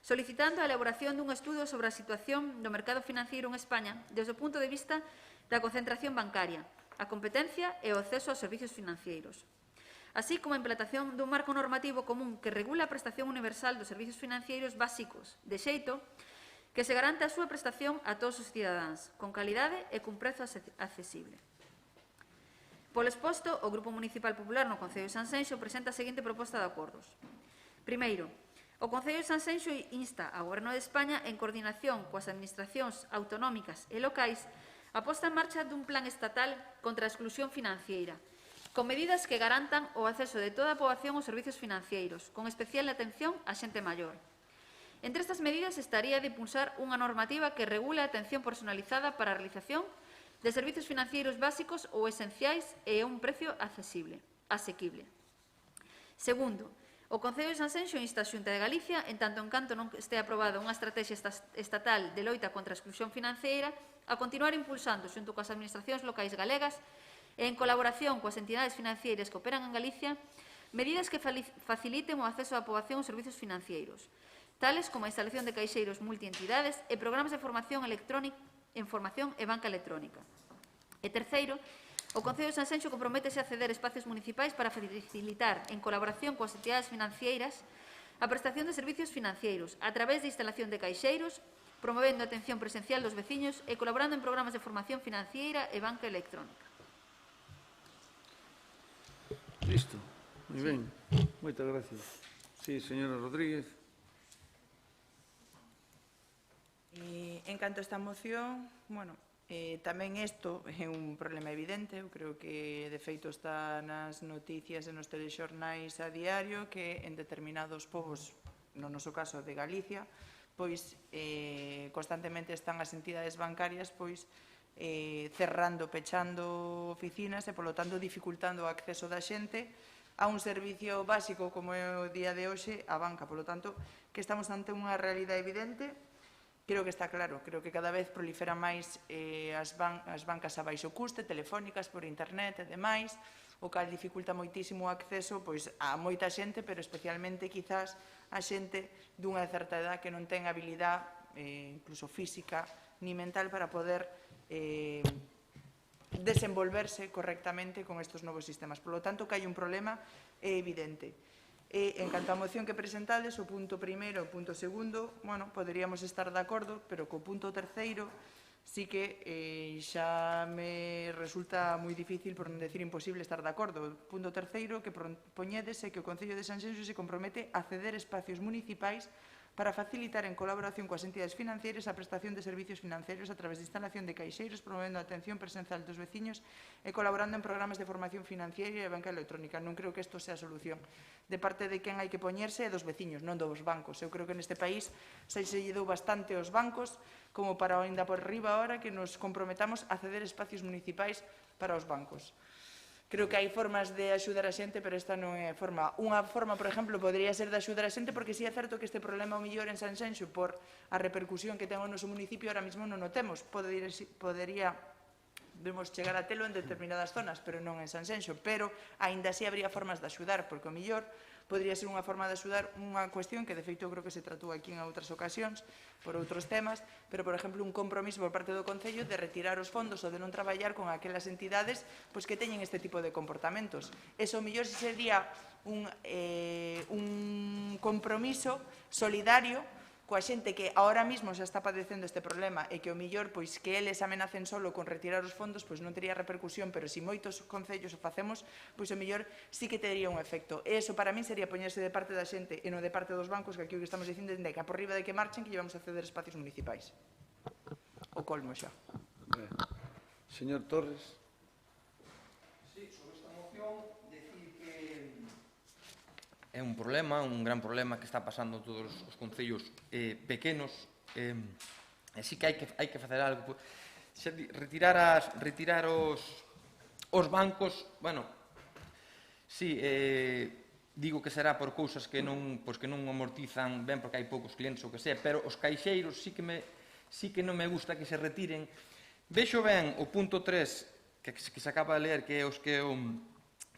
solicitando a elaboración dun estudo sobre a situación do mercado financiero en España desde o punto de vista da concentración bancaria, a competencia e o acceso aos servicios financeiros, así como a implantación dun marco normativo común que regula a prestación universal dos servicios financeiros básicos, de xeito que se garante a súa prestación a todos os cidadáns, con calidade e cun prezo accesible. Polo exposto, o Grupo Municipal Popular no Concello de Sanxenxo presenta a seguinte proposta de acordos. Primeiro, o Concello de Sanxenxo insta ao Goberno de España, en coordinación coas administracións autonómicas e locais, a posta en marcha dun plan estatal contra a exclusión financiera, con medidas que garantan o acceso de toda a poboación aos servicios financeiros, con especial atención á xente maior. Entre estas medidas estaría de impulsar unha normativa que regule a atención personalizada para a realización de servicios financeiros básicos ou esenciais e a un precio asequible. Segundo, o Concello de Sanxenxo insta a Xunta de Galicia, en tanto en canto non este aprobada unha estrategia estatal de loita contra a exclusión financeira, a continuar impulsando, xunto coas administracións locais galegas e en colaboración coas entidades financeiras que operan en Galicia, medidas que faciliten o acceso á poboación aos servicios financeiros, tales como a instalación de caixeiros multientidades e programas de formación e banca electrónica. E terceiro, o Concello de Sanxenxo comprométese a ceder espacios municipais para facilitar, en colaboración coas entidades financeiras, a prestación de servicios financeiros a través de instalación de caixeiros, promovendo a atención presencial dos veciños e colaborando en programas de formación financiera e banca electrónica. Listo. Moi ben. Moitas gracias. Sí, señora Rodríguez. En canto a esta moción, tamén isto é un problema evidente. Eu creo que, de feito, está nas noticias e nos telexornais a diario que en determinados povos, no noso caso de Galicia, pois constantemente están as entidades bancarias cerrando, pechando oficinas e, polo tanto, dificultando o acceso da xente a un servicio básico como é o día de hoxe, a banca. Polo tanto, que estamos ante unha realidade evidente. Creo que está claro, creo que cada vez proliferan máis as bancas a baixo custe, telefónicas, por internet e demais, o cal dificulta moitísimo o acceso a moita xente, pero especialmente quizás a xente dunha certa edad que non ten habilidade, incluso física ni mental, para poder desenvolverse correctamente con estes novos sistemas. Por lo tanto, que hai un problema é evidente. En canto á moción que presentades, o punto primeiro e o punto segundo, poderíamos estar de acordo, pero co punto terceiro sí que xa me resulta moi difícil, por non decir imposible, estar de acordo. O punto terceiro que poñedes é que o Concello de Sanxenxo se compromete a ceder espacios municipais para facilitar en colaboración coas entidades financeiras a prestación de servicios financeiros a través de instalación de caixeiros, promovendo a atención presencial dos veciños e colaborando en programas de formación financiera e banca electrónica. Non creo que isto sea a solución. De parte de quen hai que poñerse é dos veciños, non dos bancos. Eu creo que neste país se lle dou bastante aos bancos como para ainda por riba ahora que nos comprometamos a ceder espacios municipais para os bancos. Creo que hai formas de axudar a xente, pero esta non é a forma. Unha forma, por exemplo, podría ser de axudar a xente, porque si é certo que este problema o mellor en Sanxenxo por a repercusión que ten o noso municipio, ahora mesmo non o temos. Podemos chegar a telo en determinadas zonas, pero non en Sanxenxo. Pero, aínda así, habría formas de axudar, porque o mellor podría ser unha forma de axudar unha cuestión que, de feito, creo que se tratou aquí en outras ocasións por outros temas, pero, por exemplo, un compromiso por parte do Concello de retirar os fondos ou de non traballar con aquelas entidades que teñen este tipo de comportamentos. Eso, o mellor, sería un compromiso solidario coa xente que ahora mesmo xa está padecendo este problema e que o mellor que eles amenacen solo con retirar os fondos non tería repercusión, pero se moitos concellos o facemos, o mellor sí que tería un efecto. E iso para min sería poñerse de parte da xente e non de parte dos bancos, que aquí o que estamos dicindo é que a por riba de que marchen que llevamos a ceder espacios municipais. O colmo xa. Señor Torres. Sí, sobre esta moción, decir que é un problema, un gran problema que está pasando en todos os concellos pequenos, e sí que hai que facer algo. Retirar os bancos, sí, digo que será por cousas que non amortizan ben porque hai poucos clientes ou que sea, pero os caixeiros sí que non me gusta que se retiren. Vexo ben o punto 3 que se acaba de ler, que é os que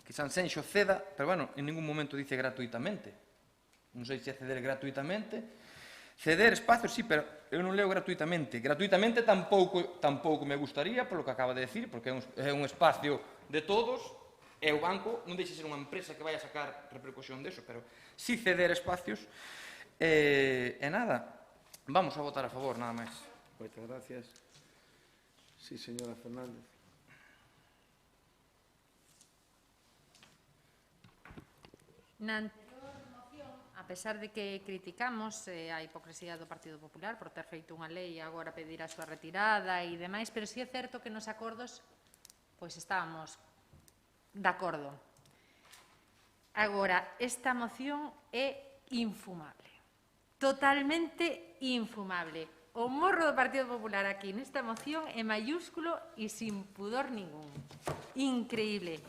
que Sanxenxo ceda, pero, bueno, en ningún momento dice gratuitamente. Non sei se é ceder gratuitamente. Ceder espacios, sí, pero eu non leo gratuitamente. Gratuitamente tampouco me gustaría, polo que acaba de decir, porque é un espacio de todos, e o banco non deixa ser unha empresa que vai a sacar repercusión deso, pero sí ceder espacios. E nada, vamos a votar a favor, nada máis. Moitas gracias. Sí, señora Fernández. Na anterior moción, a pesar de que criticamos a hipocresía do Partido Popular por ter feito unha lei e agora pedir a súa retirada e demais, pero sí é certo que nos acordos pois estábamos de acordo. Agora, esta moción é infumable, totalmente infumable. O morro do Partido Popular aquí nesta moción é mayúsculo e sin pudor ningún. Increíble.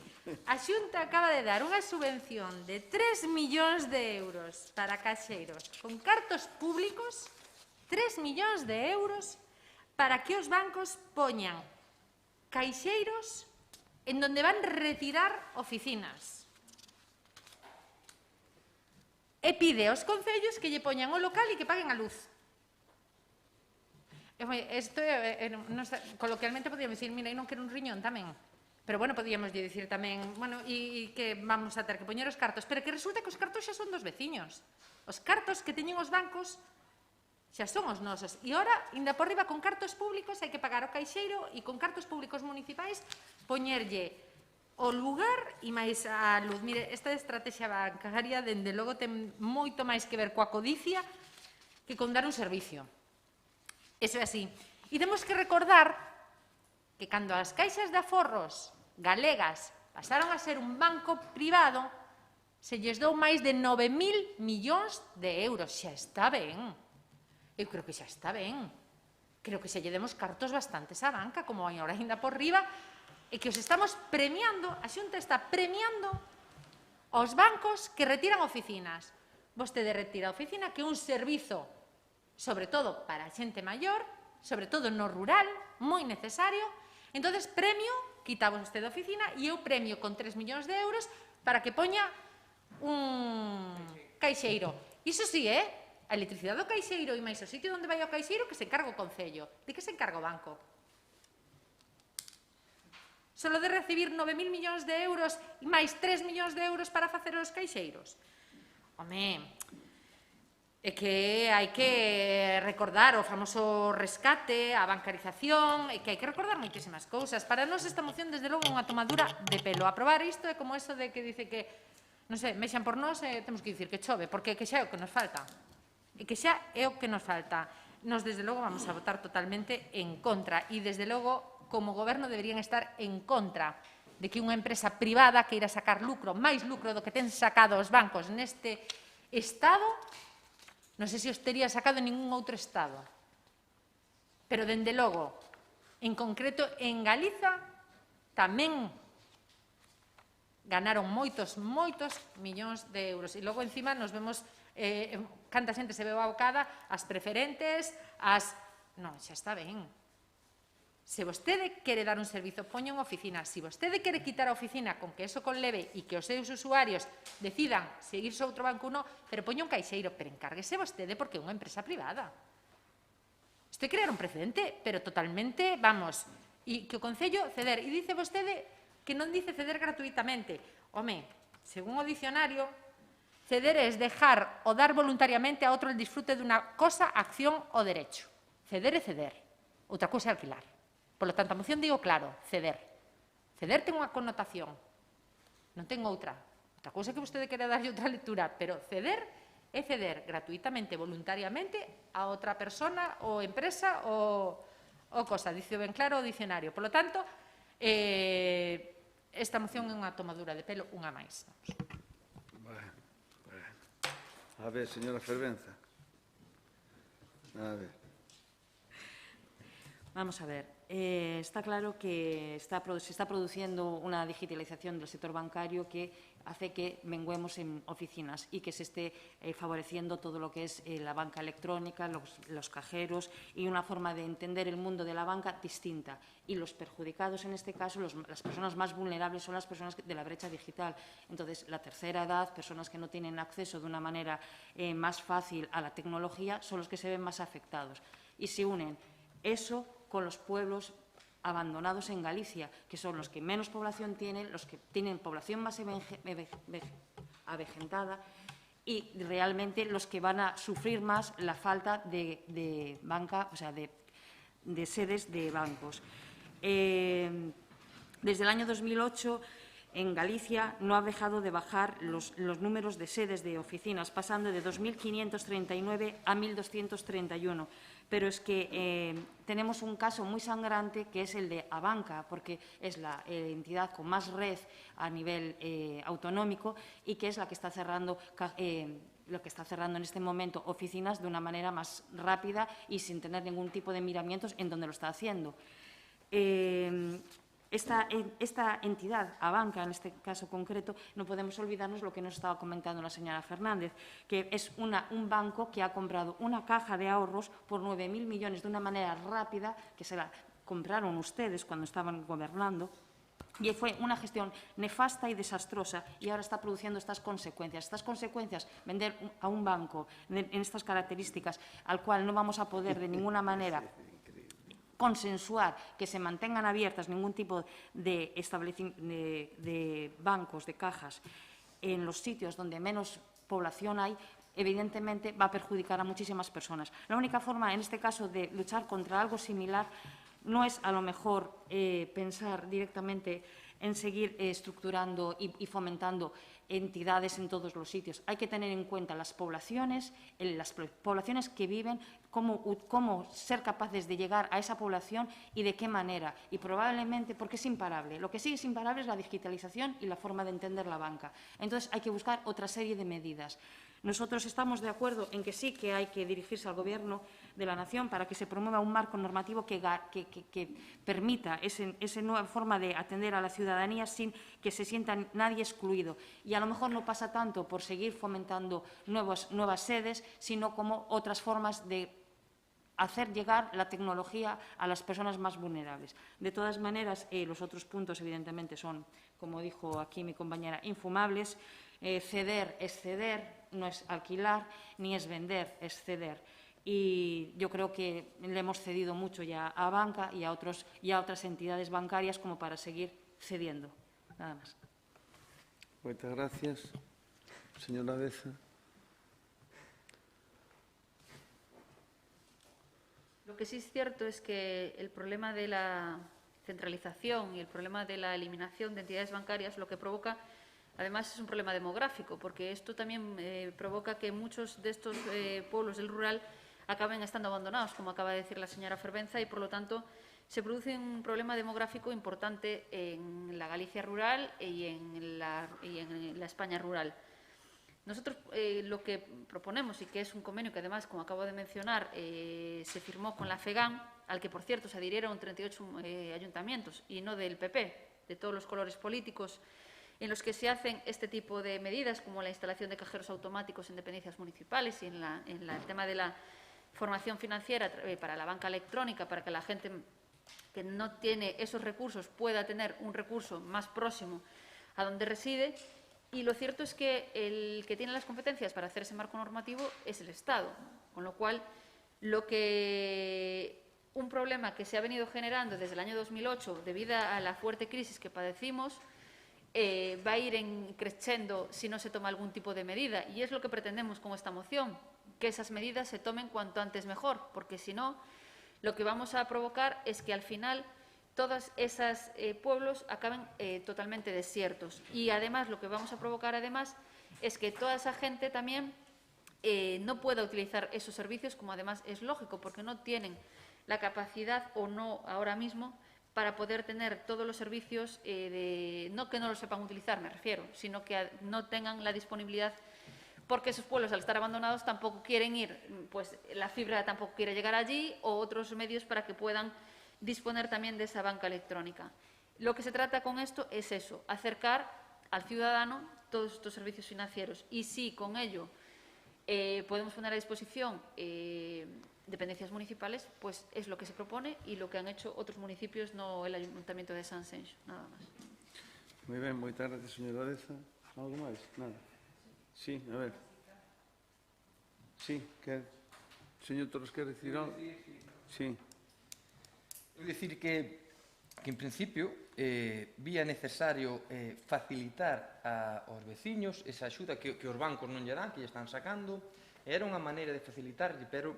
A Xunta acaba de dar unha subvención de 3 millóns de euros para caixeiros con cartos públicos, 3 millóns de euros para que os bancos poñan caixeiros en donde van retirar oficinas. E pide aos concellos que lle poñan o local e que paguen a luz. Isto, coloquialmente, podríamos dicir, mira, non quero un riñón tamén. Pero, bueno, podíamos dicir tamén, bueno, e que vamos a ter que poñer os cartos. Pero que resulta que os cartos xa son dos veciños. Os cartos que teñen os bancos xa son os nosos. E ora, ainda por riba, con cartos públicos, hai que pagar o caixeiro e con cartos públicos municipais poñerlle o lugar e máis a luz. Mire, esta estrategia bancaria, dende logo, ten moito máis que ver coa codicia que con dar un servicio. Eso é así. E temos que recordar que cando as caixas de aforros galegas pasaron a ser un banco privado, se lles dou máis de 9.000 millóns de euros. Xa está ben. Eu creo que xa está ben. Creo que xa lle demos cartos bastantes á banca, como hai ahora ainda por riba, e que os estamos premiando, a Xunta está premiando aos bancos que retiran oficinas. Vostede retira a oficina, que é un servizo, sobre todo para a xente maior, sobre todo no rural, moi necesario. Entonces, premio, quitamos vostede a oficina e eu premio con 3 millóns de euros para que poña un caixeiro. Iso sí, a electricidade do caixeiro e máis o sitio onde vai o caixeiro que se encarga o Concello. De que se encarga o banco? Solo de recibir 9.000 millóns de euros e máis 3 millóns de euros para facer os caixeiros? Home, é que hai que recordar o famoso rescate, a bancarización, e que hai que recordar moitísimas cousas. Para nós esta moción, desde logo, é unha tomadura de pelo. Aprobar isto é como eso de que dice que, non sei, mexan por nós e temos que dicir que chove, porque que xa é o que nos falta. E que xa é o que nos falta. Nos, desde logo, vamos a votar totalmente en contra. E, desde logo, como goberno, deberían estar en contra de que unha empresa privada queira sacar lucro, máis lucro do que ten sacado os bancos neste Estado. Non sei se os tería sacado en ningún outro Estado. Pero, dende logo, en concreto, en Galiza, tamén ganaron moitos millóns de euros. E logo, encima, nos vemos canta xente se veu abocada ás preferentes, ás... Non, xa está ben. Se vostede quere dar un servizo, poña unha oficina. Se vostede quere quitar a oficina con que eso conleve e que os seus usuarios decidan se irse a outro banco ou non, pero poña un caixeiro, pero encárguese vostede porque é unha empresa privada. Isto é crear un precedente, pero totalmente, vamos, e que o Concello ceder. E dice vostede que non dice ceder gratuitamente. Home, según o dicionario, ceder é dejar ou dar voluntariamente a outro el disfrute dunha cosa, acción ou derecho. Ceder é ceder. Outra cousa é alquilar. Por lo tanto, a moción digo claro, ceder. Ceder ten unha connotación, non ten outra. Outra cousa que vostede quere darlle outra lectura, pero ceder é ceder gratuitamente, voluntariamente a outra persona ou empresa ou cosa. Dice ben claro o dicionario. Por lo tanto, esta moción é unha tomadura de pelo, unha máis. A ver, señora Fervenza. A ver. Vamos a ver. está claro que se está produciendo una digitalización del sector bancario que hace que menguemos en oficinas y que se esté favoreciendo todo lo que es la banca electrónica, los cajeros y una forma de entender el mundo de la banca distinta. Y los perjudicados, en este caso, las personas más vulnerables son las personas de la brecha digital. Entonces, la tercera edad, personas que no tienen acceso de una manera más fácil a la tecnología, son los que se ven más afectados. Y se unen eso con los pueblos abandonados en Galicia, que son los que menos población tienen, los que tienen población más avejentada y realmente los que van a sufrir más la falta de banca, o sea, de sedes de bancos. Desde el año 2008, en Galicia no ha dejado de bajar los números de sedes de oficinas, pasando de 2.539 a 1.231. Pero es que tenemos un caso muy sangrante que es el de Abanca, porque es la entidad con más red a nivel autonómico y que es la que está cerrando en este momento oficinas de una manera más rápida y sin tener ningún tipo de miramientos en donde lo está haciendo. Esta entidad, Abanca, en este caso concreto, no podemos olvidarnos lo que nos estaba comentando la señora Fernández, que es un banco que ha comprado una caja de ahorros por 9.000 millones de una manera rápida, que se la compraron ustedes cuando estaban gobernando, y fue una gestión nefasta y desastrosa y ahora está produciendo estas consecuencias. Estas consecuencias, vender a un banco en estas características, al cual no vamos a poder de ninguna manera consensuar que se mantengan abiertas ningún tipo de bancos, de cajas, en los sitios donde menos población hay, evidentemente va a perjudicar a muchísimas personas. La única forma, en este caso, de luchar contra algo similar no es, a lo mejor, pensar directamente en seguir estructurando y fomentando entidades en todos los sitios. Hay que tener en cuenta las poblaciones que viven, cómo ser capaces de llegar a esa población y de qué manera. Y probablemente, porque es imparable. Lo que sí es imparable es la digitalización y la forma de entender la banca. Entonces, hay que buscar otra serie de medidas. Nosotros estamos de acuerdo en que sí que hay que dirigirse al Gobierno de la Nación para que se promueva un marco normativo que permita esa nueva forma de atender a la ciudadanía sin que se sienta nadie excluido. Y a lo mejor no pasa tanto por seguir fomentando nuevas sedes, sino como otras formas de hacer llegar la tecnología a las personas más vulnerables. De todas maneras, los otros puntos, evidentemente, son, como dijo aquí mi compañera, infumables. Ceder es ceder, no es alquilar, ni es vender, es ceder. Y yo creo que le hemos cedido mucho ya a Banca y a otras entidades bancarias como para seguir cediendo. Nada más. Muchas gracias. Señora Beza. Lo que sí es cierto es que el problema de la centralización y el problema de la eliminación de entidades bancarias lo que provoca, además, es un problema demográfico, porque esto también provoca que muchos de estos pueblos del rural acaben estando abandonados, como acaba de decir la señora Fervenza, y por lo tanto se produce un problema demográfico importante en la Galicia rural y en la España rural. Nosotros lo que proponemos, y que es un convenio que además, como acabo de mencionar, se firmó con la FEGAM, al que por cierto se adhirieron 38 ayuntamientos y no del PP, de todos los colores políticos, en los que se hacen este tipo de medidas, como la instalación de cajeros automáticos en dependencias municipales y en el tema de la formación financiera para la banca electrónica, para que la gente que no tiene esos recursos pueda tener un recurso más próximo a donde reside. Y lo cierto es que el que tiene las competencias para hacer ese marco normativo es el Estado, con lo cual un problema que se ha venido generando desde el año 2008 debido a la fuerte crisis que padecimos va a ir creciendo si no se toma algún tipo de medida. Y es lo que pretendemos con esta moción, que esas medidas se tomen cuanto antes mejor, porque si no, lo que vamos a provocar es que al final todos esos pueblos acaben totalmente desiertos. Y además lo que vamos a provocar es que toda esa gente también no pueda utilizar esos servicios, como además es lógico, porque no tienen la capacidad o no ahora mismo para poder tener todos los servicios, no que no los sepan utilizar, me refiero, sino que no tengan la disponibilidad, porque esos pueblos, al estar abandonados, tampoco quieren ir, pues la fibra tampoco quiere llegar allí, o otros medios para que puedan disponer también de esa banca electrónica. Lo que se trata con esto es eso, acercar al ciudadano todos estos servicios financieros. Y si con ello podemos poner a disposición dependencias municipales, pues es lo que se propone y lo que han hecho otros municipios, no el Ayuntamiento de Sanxenxo, nada más. Moi ben, moitas gracias, señora Areza. Algo máis? Nada. Sí, a ver. Sí, quer... Señor Torres, quer dicir algo? Sí. Eu dicir que en principio vía necesario facilitar aos veciños esa axuda que os bancos non lle dan, que lle están sacando. Era unha maneira de facilitarlle, pero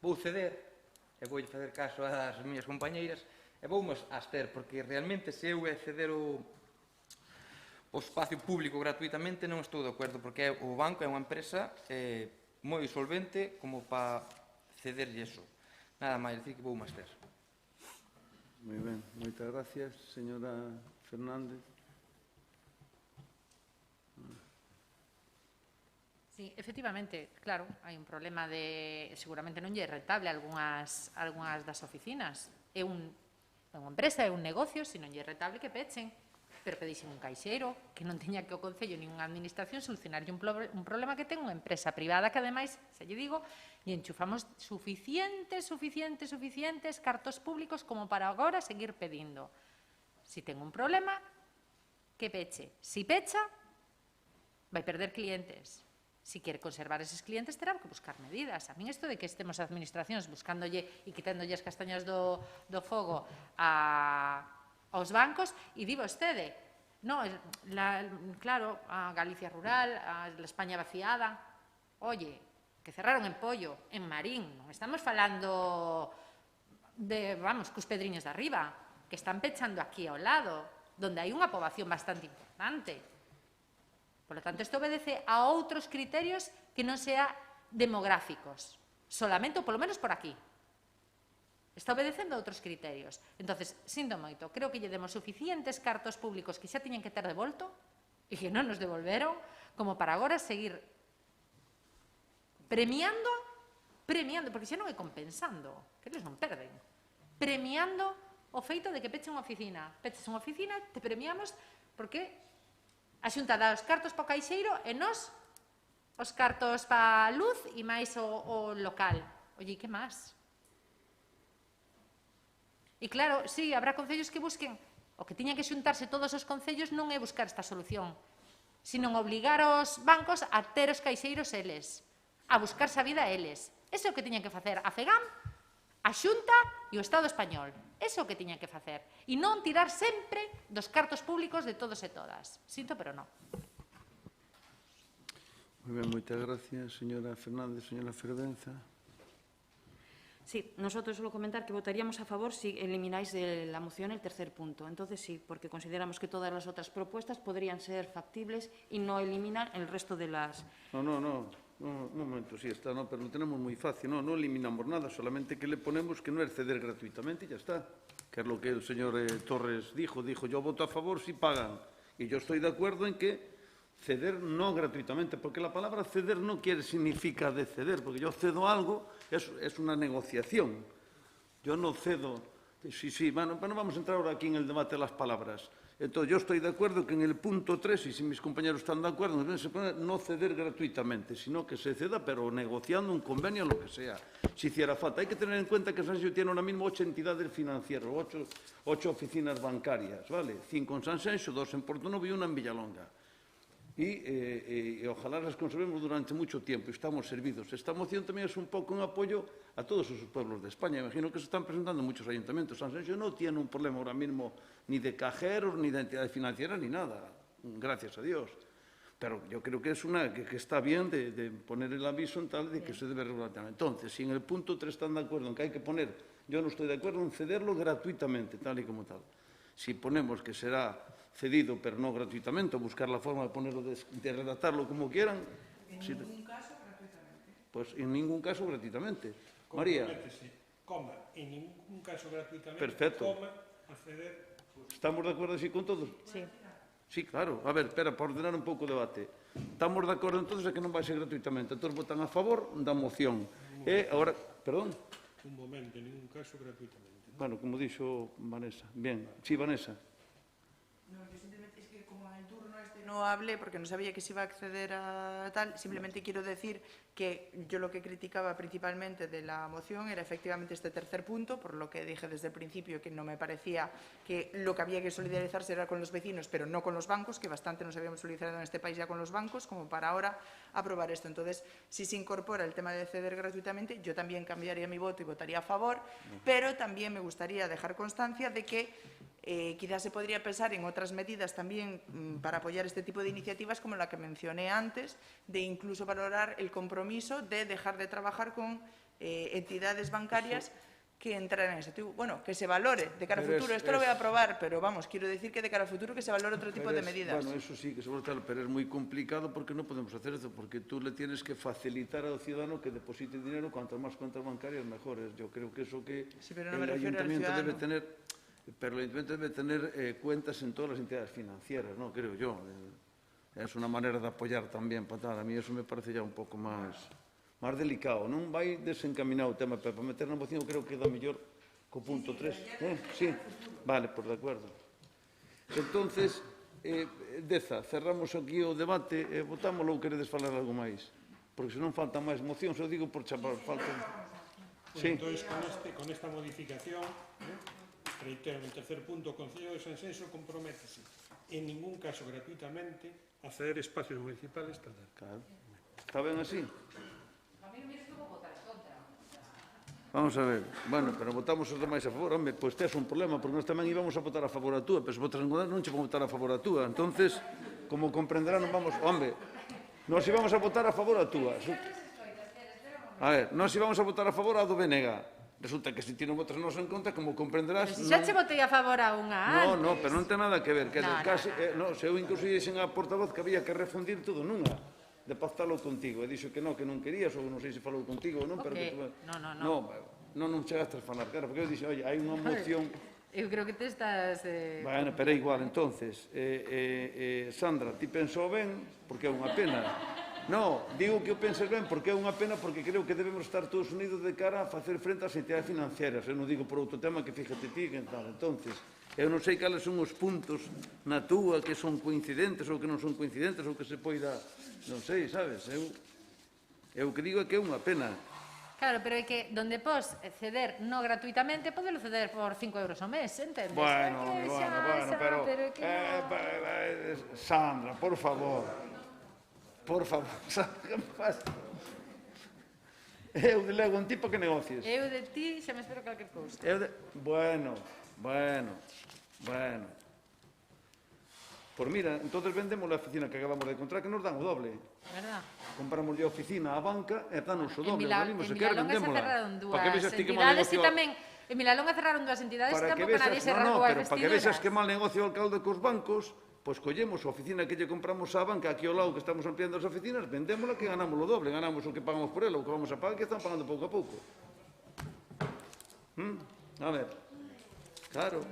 vou ceder, e vou fazer caso ás miñas compañeiras, e voume abster, porque realmente se eu ceder o espacio público gratuitamente non estou de acordo, porque o banco é unha empresa moi solvente como para cederlle eso. Nada máis, dicir que voume abster. Moi ben, moitas gracias, señora Fernández. Sí, efectivamente, claro, hai un problema de... Seguramente non lle é rentable algunhas das oficinas. É unha empresa, é un negocio, se non lle é rentable que pechen. Pero pedixen un caixeiro, que non teña que o Concello nin unha administración solucionarlle un problema que ten unha empresa privada que, ademais, se lle digo, lle enchufamos suficientes cartos públicos como para agora seguir pedindo. Si ten un problema, que peche. Si pecha, vai perder clientes. Si quere conservar eses clientes, terá que buscar medidas. A min isto de que estemos as administracións buscándolle e quitándolle as castañas do fogo aos bancos, e di vostede, no, claro, a Galicia rural, a España vaciada, oye, que cerraron en Pollo, en Marín, non estamos falando de, vamos, cos pedriños de arriba, que están pechando aquí ao lado, donde hai unha poboación bastante importante. Por lo tanto, isto obedece a outros criterios que non sea demográficos, solamente, ou polo menos por aquí. Está obedecendo a outros criterios. Entonces, sinto moito, creo que lle demos suficientes cartos públicos que xa tiñen que ter devolto e que non nos devolveron, como para agora seguir premiando, porque xa non é compensando, que eles non perden, premiando o feito de que peche unha oficina. Peches unha oficina, te premiamos porque a Xunta dá os cartos para o caixeiro e nos os cartos para a luz e máis o local. Oye, que máis? E claro, sí, habrá concellos que busquen, o que tiñan que xuntarse todos os concellos non é buscar esta solución, sino obligar os bancos a ter os caixeiros eles, a buscarse a vida eles. Ese é o que tiñan que facer a FEGAM, a Xunta e o Estado español. Ese é o que tiñan que facer. E non tirar sempre dos cartos públicos de todos e todas. Sinto, pero non. Moi ben, moitas gracias, señora Fernández. Señora Fervenza. Sí, nosotros solo comentar que votaríamos a favor si elimináis de la moción el tercer punto. Entonces sí, porque consideramos que todas las otras propuestas podrían ser factibles y no eliminan el resto de las... Un momento, sí está, no, pero lo tenemos muy fácil, no eliminamos nada, solamente que le ponemos que no es ceder gratuitamente y ya está. Que es lo que el señor Torres dijo, yo voto a favor si pagan. Y yo estoy de acuerdo en que ceder no gratuitamente, porque la palabra ceder no significa de ceder, porque yo cedo algo, es una negociación. Yo no cedo, bueno, no vamos a entrar ahora aquí en el debate de las palabras. Entonces, yo estoy de acuerdo que en el punto 3, y si mis compañeros están de acuerdo, se pone no ceder gratuitamente, sino que se ceda, pero negociando un convenio, lo que sea, si hiciera falta. Hay que tener en cuenta que Sanxenxo tiene ahora mismo 8 entidades financieras, 8 oficinas bancarias, ¿vale? 5 en Sanxenxo, 2 en Portonovo y 1 en Villalonga. Y ojalá las conservemos durante mucho tiempo y estamos servidos. Esta moción también es un poco un apoyo a todos esos pueblos de España. Imagino que se están presentando muchos ayuntamientos. Sanxenxo no tiene un problema ahora mismo ni de cajeros, ni de entidades financieras, ni nada. Gracias a Dios. Pero yo creo que es que está bien de poner el aviso en tal de que se debe regular. Entonces, si en el punto 3 están de acuerdo en que hay que poner, yo no estoy de acuerdo en cederlo gratuitamente, tal y como tal. Si ponemos que será cedido, pero no gratuitamente, o buscar la forma de ponerlo, de redactarlo como quieran. En ningún caso gratuitamente. Pues en ningún caso gratuitamente. María. Coma, en ningún caso gratuitamente. Perfecto. Coma, acceder. ¿Estamos de acuerdo así con todos? Sí. Sí, claro. A ver, espera, para ordenar un pouco o debate. Estamos de acordo entonces a que non vai ser gratuitamente. Todos votan a favor da moción. Ahora, perdón. Un momento, en ningún caso gratuitamente. Bueno, como dixo Vanessa. Bien. Sí, Vanessa. No, yo simplemente es que como en el turno este no hablé porque no sabía que se iba a acceder a tal, simplemente quiero decir que yo lo que criticaba principalmente de la moción era efectivamente este tercer punto, por lo que dije desde el principio que no me parecía que lo que había que solidarizarse era con los vecinos, pero no con los bancos, que bastante nos habíamos solidarizado en este país ya con los bancos, como para ahora aprobar esto. Entonces, si se incorpora el tema de ceder gratuitamente, yo también cambiaría mi voto y votaría a favor, pero también me gustaría dejar constancia de que quizás se podría pensar en otras medidas también para apoyar este tipo de iniciativas, como la que mencioné antes, de incluso valorar el compromiso de dejar de trabajar con entidades bancarias que entran en ese tipo. Bueno, que se valore de cara al futuro. Esto lo voy a aprobar, pero vamos, quiero decir que de cara al futuro que se valore otro tipo de medidas. Bueno, eso sí, que se valora, pero es muy complicado porque no podemos hacer eso, porque tú le tienes que facilitar al ciudadano que deposite dinero, cuantas más cuentas bancarias, mejores. Yo creo que eso que Sí, pero no me el refiero al ayuntamiento debe ciudadano. tener, pero el ayuntamiento debe tener cuentas en todas las entidades financieras, ¿no? Creo yo. Es una manera de apoyar también, patada. A mí eso me parece ya un pouco máis delicado. Non vai desencaminado o tema, pero para meter na moción creo que dá mellor co punto 3. Sí, vale, por de acordo. Entonces, Deza, cerramos aquí o debate, votámoslo ou queredes falar algo máis? Porque senón faltan máis mocións, eu digo por chapar, faltan... Sí. Entonces, con esta modificación, reitero, en el tercer punto, o Concello de Sanxenxo comprométese en ningún caso gratuitamente a ceder espacios municipales tal. Claro. Está ben así? Vamos a ver. Bueno, pero votamos os demais a favor. Home, pois tes un problema, porque nós tamén íbamos a votar a favor a túa, pero se votas en contra non che vamos a votar a favor a túa. Entonces, como comprenderán, non vamos... Home, nós íbamos a votar a favor a túa. A ver, nós íbamos a votar a favor a do BNG. Resulta que se ti non votas nos en contra, como comprenderás... Pero se xa che votei a favor a unha antes. No, pero non ten nada que ver. Que No, casi, se eu incluso dixen a portavoz que había que refundir todo nunha, de pactalo contigo. E dixo que non querías, ou non sei se falou contigo ou non, pero que... Non chegaste a falar, claro, porque eu dixo, oye, hai unha moción... Eu creo que te estás... Bueno, pero é igual, entonces, Sandra, ti pensou ben, porque é unha pena. No, digo que o penses ben porque é unha pena, porque creo que debemos estar todos unidos de cara a facer frente ás entidades financieras. Eu non digo por outro tema que fíjate ti que tal. Entonces, eu non sei cales son os puntos na túa que son coincidentes ou que non son coincidentes ou que se poida, non sei, sabes? Eu que digo é que é unha pena. Claro, pero é que donde pos ceder no gratuitamente, podelo ceder por 5 euros ao mes, entendes? Bueno, pero... Sandra, por favor. Por favor, que me pasa? Eu de lego en ti para que negocies. Eu de ti xa me espero calquer cousa. Bueno. Pois mira, entonces vendemos a oficina que acabamos de encontrar, que nos dan o doble. Verdad? Compramos a oficina á banca e danos o doble. En Milalonga se cerraron dúas entidades e tamén... En Milalonga cerraron dúas entidades e tampouco nadie se rasgou as vestiduras. Para que vexas que mal negocio o alcalde cos bancos, pois collemos a oficina que lle compramos á banca aquí ao lado que estamos ampliando as oficinas, vendémola que ganamos o doble, ganamos o que pagamos por ela, o que vamos a pagar que están pagando pouco a pouco. A ver, claro,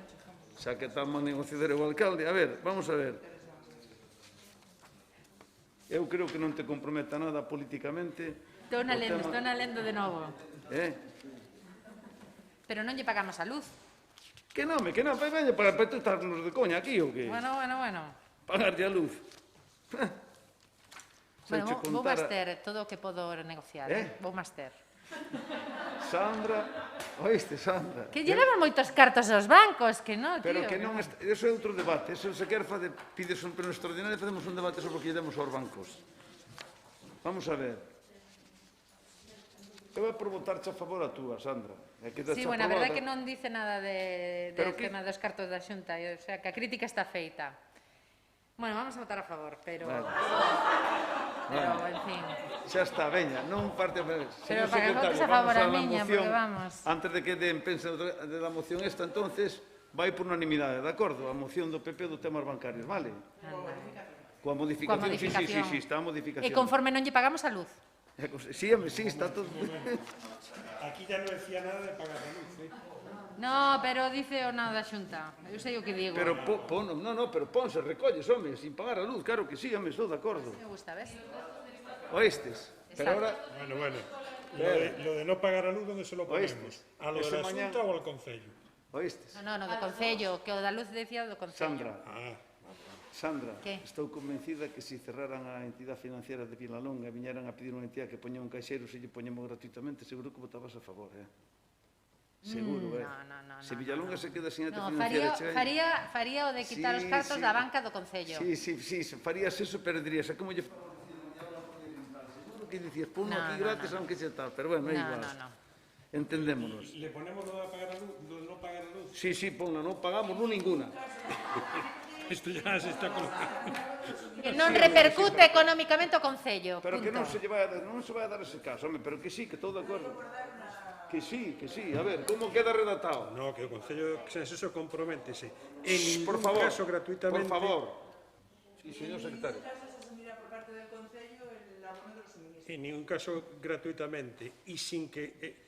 xa que tan mal negociador o alcalde, a ver, vamos a ver. Eu creo que non te comprometa nada políticamente. Estou na lendo de novo. Pero non lle pagamos a luz. Que non, veña, para estarnos de coña aquí, ou que? Bueno. Pagarlle a luz. Bueno, vou máis ter todo o que podo negociar. Vou máis ter. Sandra, oíste, Sandra. Que lle daban moitos cartos aos bancos, que non, tío. Pero que non, eso é outro debate. Eso se quer pides un pleno extraordinario e facemos un debate sobre o que lle demos aos bancos. Vamos a ver. Eu vou por votarche a favor a túa, Sandra. Sí, bueno, a verdade é que non dice nada del tema dos cartos da Xunta, o sea, que a crítica está feita. Bueno, vamos a votar a favor, pero... Pero, en fin... Xa está, veña, non parte... Pero para que votes a favor a miña, porque vamos... Antes de que den pensa da moción esta, entonces, vai por unanimidade, de acordo? A moción do PP do temas bancarios, vale? Coa modificación, sí, está a modificación. E conforme non lle pagamos a luz. Sí, está todo... Aquí ya non decía nada de pagar a luz, No, pero dice o nada da Xunta. Eu sei o que digo. Pero pero ponse, recolles, home, sin pagar a luz, claro que sí, home, estou de acordo. Me gusta, ves? Oístes? Pero ahora... Bueno. Lo de no pagar a luz, ¿dónde se lo ponemos? ¿A lo de la Xunta o al Concello? Oístes? No, do Concello, que o da luz decía do Concello. Sandra, ¿Qué? estou convencida que se cerraran a entidade financiera de Vilalonga e viñeran a pedir unha entidade que poña un caixeiro se lle poñemos gratuitamente, seguro que votabas a favor, Seguro, No. Se Villalonga se queda sin No, financiera... faría o de quitar os cartos da banca do Concello. Sí, farías eso, pero dirías, como lle... Seguro que dicías, ponlo aquí gratis, aunque xa tal, pero bueno, é igual. No. Entendémonos. Le ponemos lo de pagar a luz, lo de no pagar a luz. Sí, ponla, non pagamos ninguna. Isto ya se está colocando. Que non repercute económicamente o Concello. Pero que punto. non se vai a dar ese caso, home, pero que sí, que todo de acordo. Que sí, a ver, como queda redactado? No, que o Concello Sanxenxo comprométese en Por ningún favor, caso gratuitamente. Por favor. Sí, señor secretario. En ningún caso gratuitamente y sin que...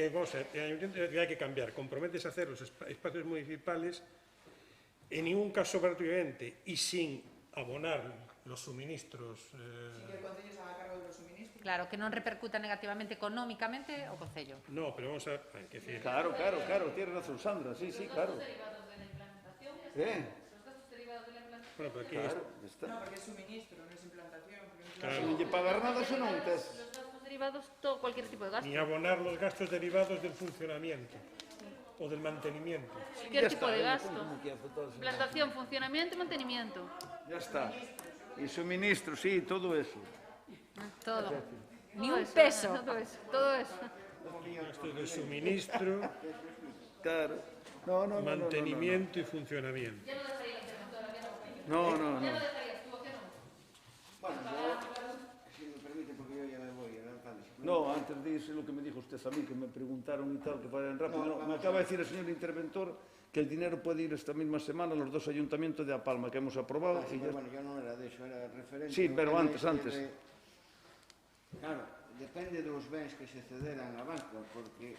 vamos a ver, el ayuntamiento hay que cambiar. Comprométese a hacer los espacios municipales en ningún caso gratuitamente y sin abonar los suministros. Que o Concello se haga cargo dos suministros. Claro, que non repercuta negativamente económicamente o Concello. No, pero vamos a... Hay que decir... Claro, tiene razón Sandra, sí, claro. Bueno, pero aquí Claro, está. No, porque é suministro, non é implantación. Se non lle pagar nada, se non tes. Los gastos derivados, todo, cualquier tipo de gasto. ni abonar los gastos derivados del funcionamiento o del mantenimiento. Cualquier tipo de gasto. Implantación, funcionamiento y mantenimiento. Ya está. Y suministro, sí, todo eso. Todo. Ni Todo un eso, peso. Todo eso. Gastos de suministro, Claro. No. mantenimiento y funcionamiento. No. No, antes de irse lo que me dijo usted a mí, que me preguntaron y tal, que vayan rápido. No, me acaba de decir el señor interventor que el dinero puede ir esta misma semana a los dos ayuntamientos de A Palma que hemos aprobado. Sí, pero bueno, yo no era de eso, era referente. Sí, pero antes. Claro, depende dos bens que se cederan a banca, porque,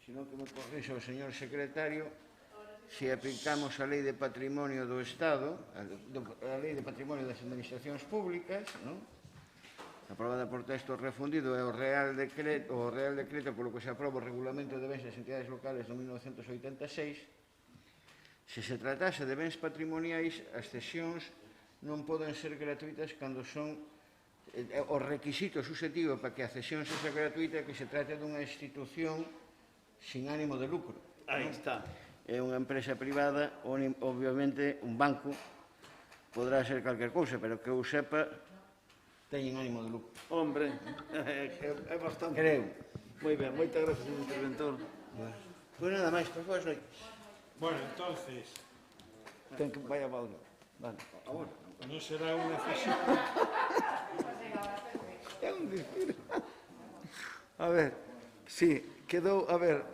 se non que me corrixa o señor secretario, se aplicamos a Lei de Patrimonio do Estado, a Lei de Patrimonio das Administracións Públicas, non? Aprobada por texto refundido é o Real Decreto polo que se aproba o Regulamento de Bens das Entidades Locales no 1986. Se se tratase de bens patrimoniais, as cesións non poden ser gratuitas cando son o requisito susceptivo para que a cesión sexa gratuita que se trate dunha institución sin ánimo de lucro. Aí está. É unha empresa privada, obviamente un banco podrá ser calquer cousa, pero que eu sepa teñen ánimo de lucro. Hombre, é bastante. Creo. Moi ben, moitas gracias, señor interventor. Pois nada máis, por favor, noites. Bueno, entonces, Ten que vaya valga. Vale. no será una cesión. É un dicir. A ver, sí, quedou, a ver,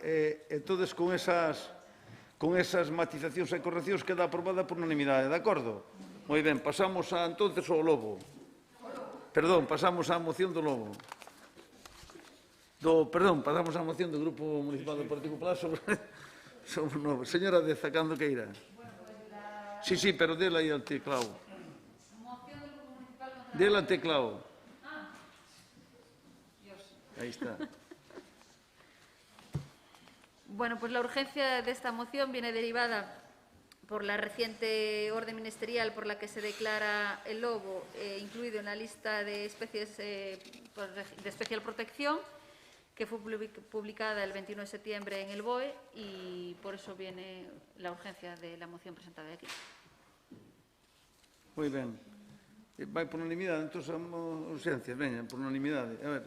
entonces con esas matizacións e correccións queda aprobada por unanimidade, de acordo? Moi ben, pasamos entonces ao Lobo. Perdón, pasamos á moción do Lobo. Pasamos á moción do Grupo Municipal do Partido Popular sobre o novo. Señora Deza, cando queira. Sí, pero dela aí al teclado. Dela al teclado. Ahí está. Bueno, pues la urgencia de esta moción viene derivada por la reciente orden ministerial por la que se declara el lobo incluido en la lista de especies de especial protección, que fue publicada el 21 de septiembre en el BOE, y por eso viene la urgencia de la moción presentada aquí. Moi ben. Vai por unanimidade, entón, urxencias, veña, por unanimidade. A ver,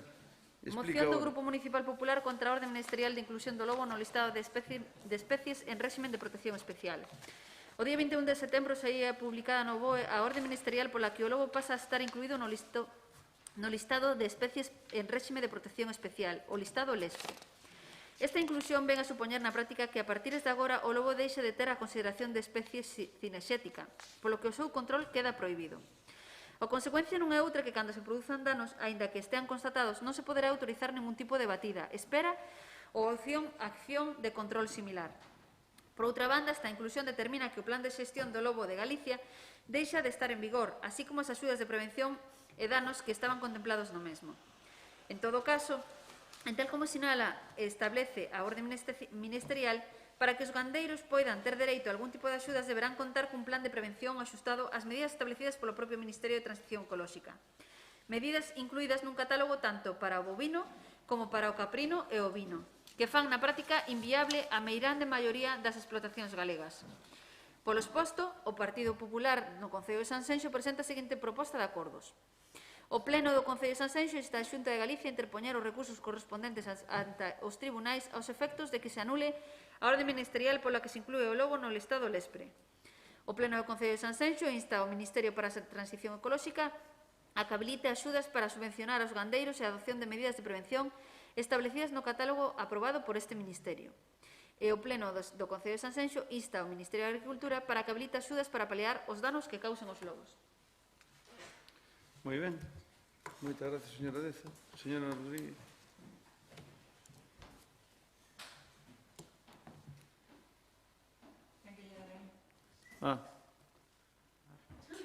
explica. Moción do Grupo Municipal Popular contra a orde ministerial de inclusión do lobo no listado de especies en réximen de protección especial. O día 21 de setembro saía publicada no BOE a orde ministerial pola que o lobo pasa a estar incluído no listado de especies en réxime de protección especial, o listado LESPO. Esta inclusión ven a supoñer na práctica que a partir de agora o lobo deixe de ter a consideración de especie cinexética, polo que o seu control queda prohibido. A consecuencia non é outra que cando se produzan danos, aínda que estean constatados, non se poderá autorizar ningún tipo de batida, espera ou acción de control similar. Por outra banda, esta inclusión determina que o Plan de Xestión do Lobo de Galicia deixa de estar en vigor, así como as axudas de prevención e danos que estaban contemplados no mesmo. En todo caso, en tal como sinala e establece a orde ministerial, Para que os gandeiros poidan ter dereito a algún tipo de axudas, deberán contar cun plan de prevención axustado ás medidas establecidas polo propio Ministerio de Transición Ecolóxica. Medidas incluídas nun catálogo tanto para o bovino como para o caprino e o ovino, que fan na práctica inviable a meirande maioría das explotacións galegas. Polo exposto, o Partido Popular no Concello de Sanxenxo presenta a seguinte proposta de acordos. O Pleno do Concello de Sanxenxo insta a Xunta de Galicia a interpoñer os recursos correspondentes ante os tribunais aos efectos de que se anule a orde ministerial pola que se inclúe o lobo no listado LESPRE. O Pleno do Concello de Sanxenxo insta ao Ministerio para a Transición Ecolóxica a que habilite axudas para subvencionar aos gandeiros e a adopción de medidas de prevención establecidas no catálogo aprobado por este Ministerio. E o Pleno do Concello de Sanxenxo insta ao Ministerio de Agricultura para que habilite axudas para paliar os danos que causen os lobos. Moi ben. Moitas gracias, señora Deza. Señora Rodríguez.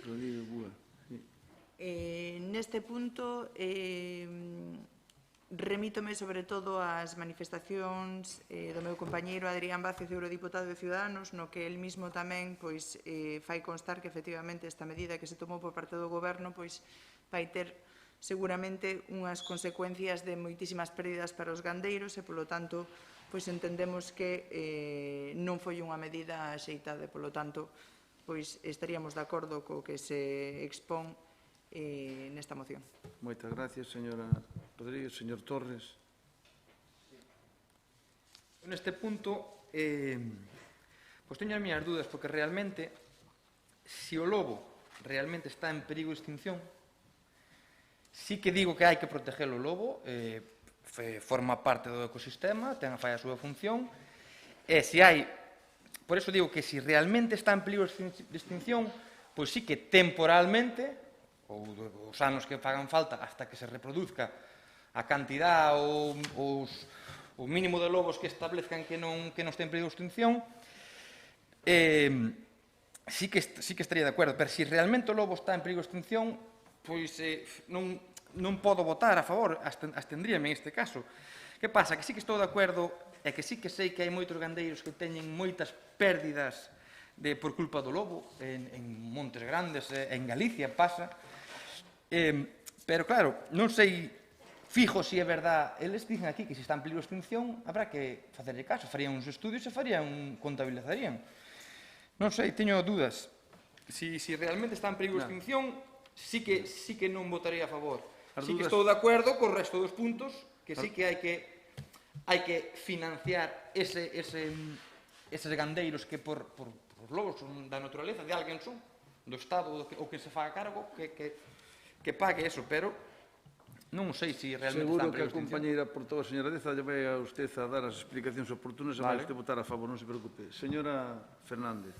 Rodríguez Búa. Sí. Neste punto, remítome sobre todo ás manifestacións do meu compañeiro Adrián Vázquez, eurodiputado de Ciudadanos, no que el mismo tamén fai constar que efectivamente esta medida que se tomou por parte do Goberno vai ter seguramente unhas consecuencias de moitísimas pérdidas para os gandeiros e, polo tanto, entendemos que non foi unha medida axeitada e, polo tanto, estaríamos de acordo co que se expón nesta moción. Moitas gracias, señora Rodríguez. Señor Torres. Neste punto, teño as miñas dúdas, porque realmente, se o lobo realmente está en perigo de extinción, sí que digo que hai que proteger o lobo, forma parte do ecosistema, fai a súa función, e se hai, por eso digo que se realmente está en perigo de extinción, pois sí que temporalmente, ou os anos que fagan falta hasta que se reproduzca a cantidad ou o mínimo de lobos que establezcan que non estén en perigo de extinción, sí que estaría de acordo, pero se realmente o lobo está en perigo de extinción, pois non podo votar a favor, abstendríame en este caso. Que pasa? Que sí que estou de acordo e que sí que sei que hai moitos gandeiros que teñen moitas pérdidas por culpa do lobo, en Montes Grandes, en Galicia pasa, pero claro, non sei fijo se é verdad, eles dicen aquí que se está en peligro de extinción, habrá que facerlle caso, farían uns estudios e contabilizarían. Non sei, teño dúdas. Se realmente está en peligro de extinción, sí que non votaría a favor. Sí que estou de acordo co resto dos puntos, que sí que hai que financiar eses gandeiros que por lobos da naturaleza, de alguén son, do Estado, ou que se faga cargo, que pague eso, pero non sei se realmente está en perigo de extinción. Seguro que a compañeira portavoz, señora Deza, lle vai a usted a dar as explicacións oportunas e vai usted votar a favor, non se preocupe. Señora Fernández.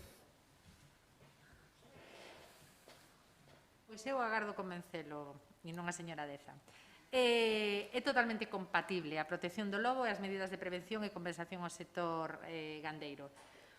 Pois eu agardo convencelo, e non a señora Deza. É totalmente compatible a protección do lobo e as medidas de prevención e compensación ao sector gandeiro.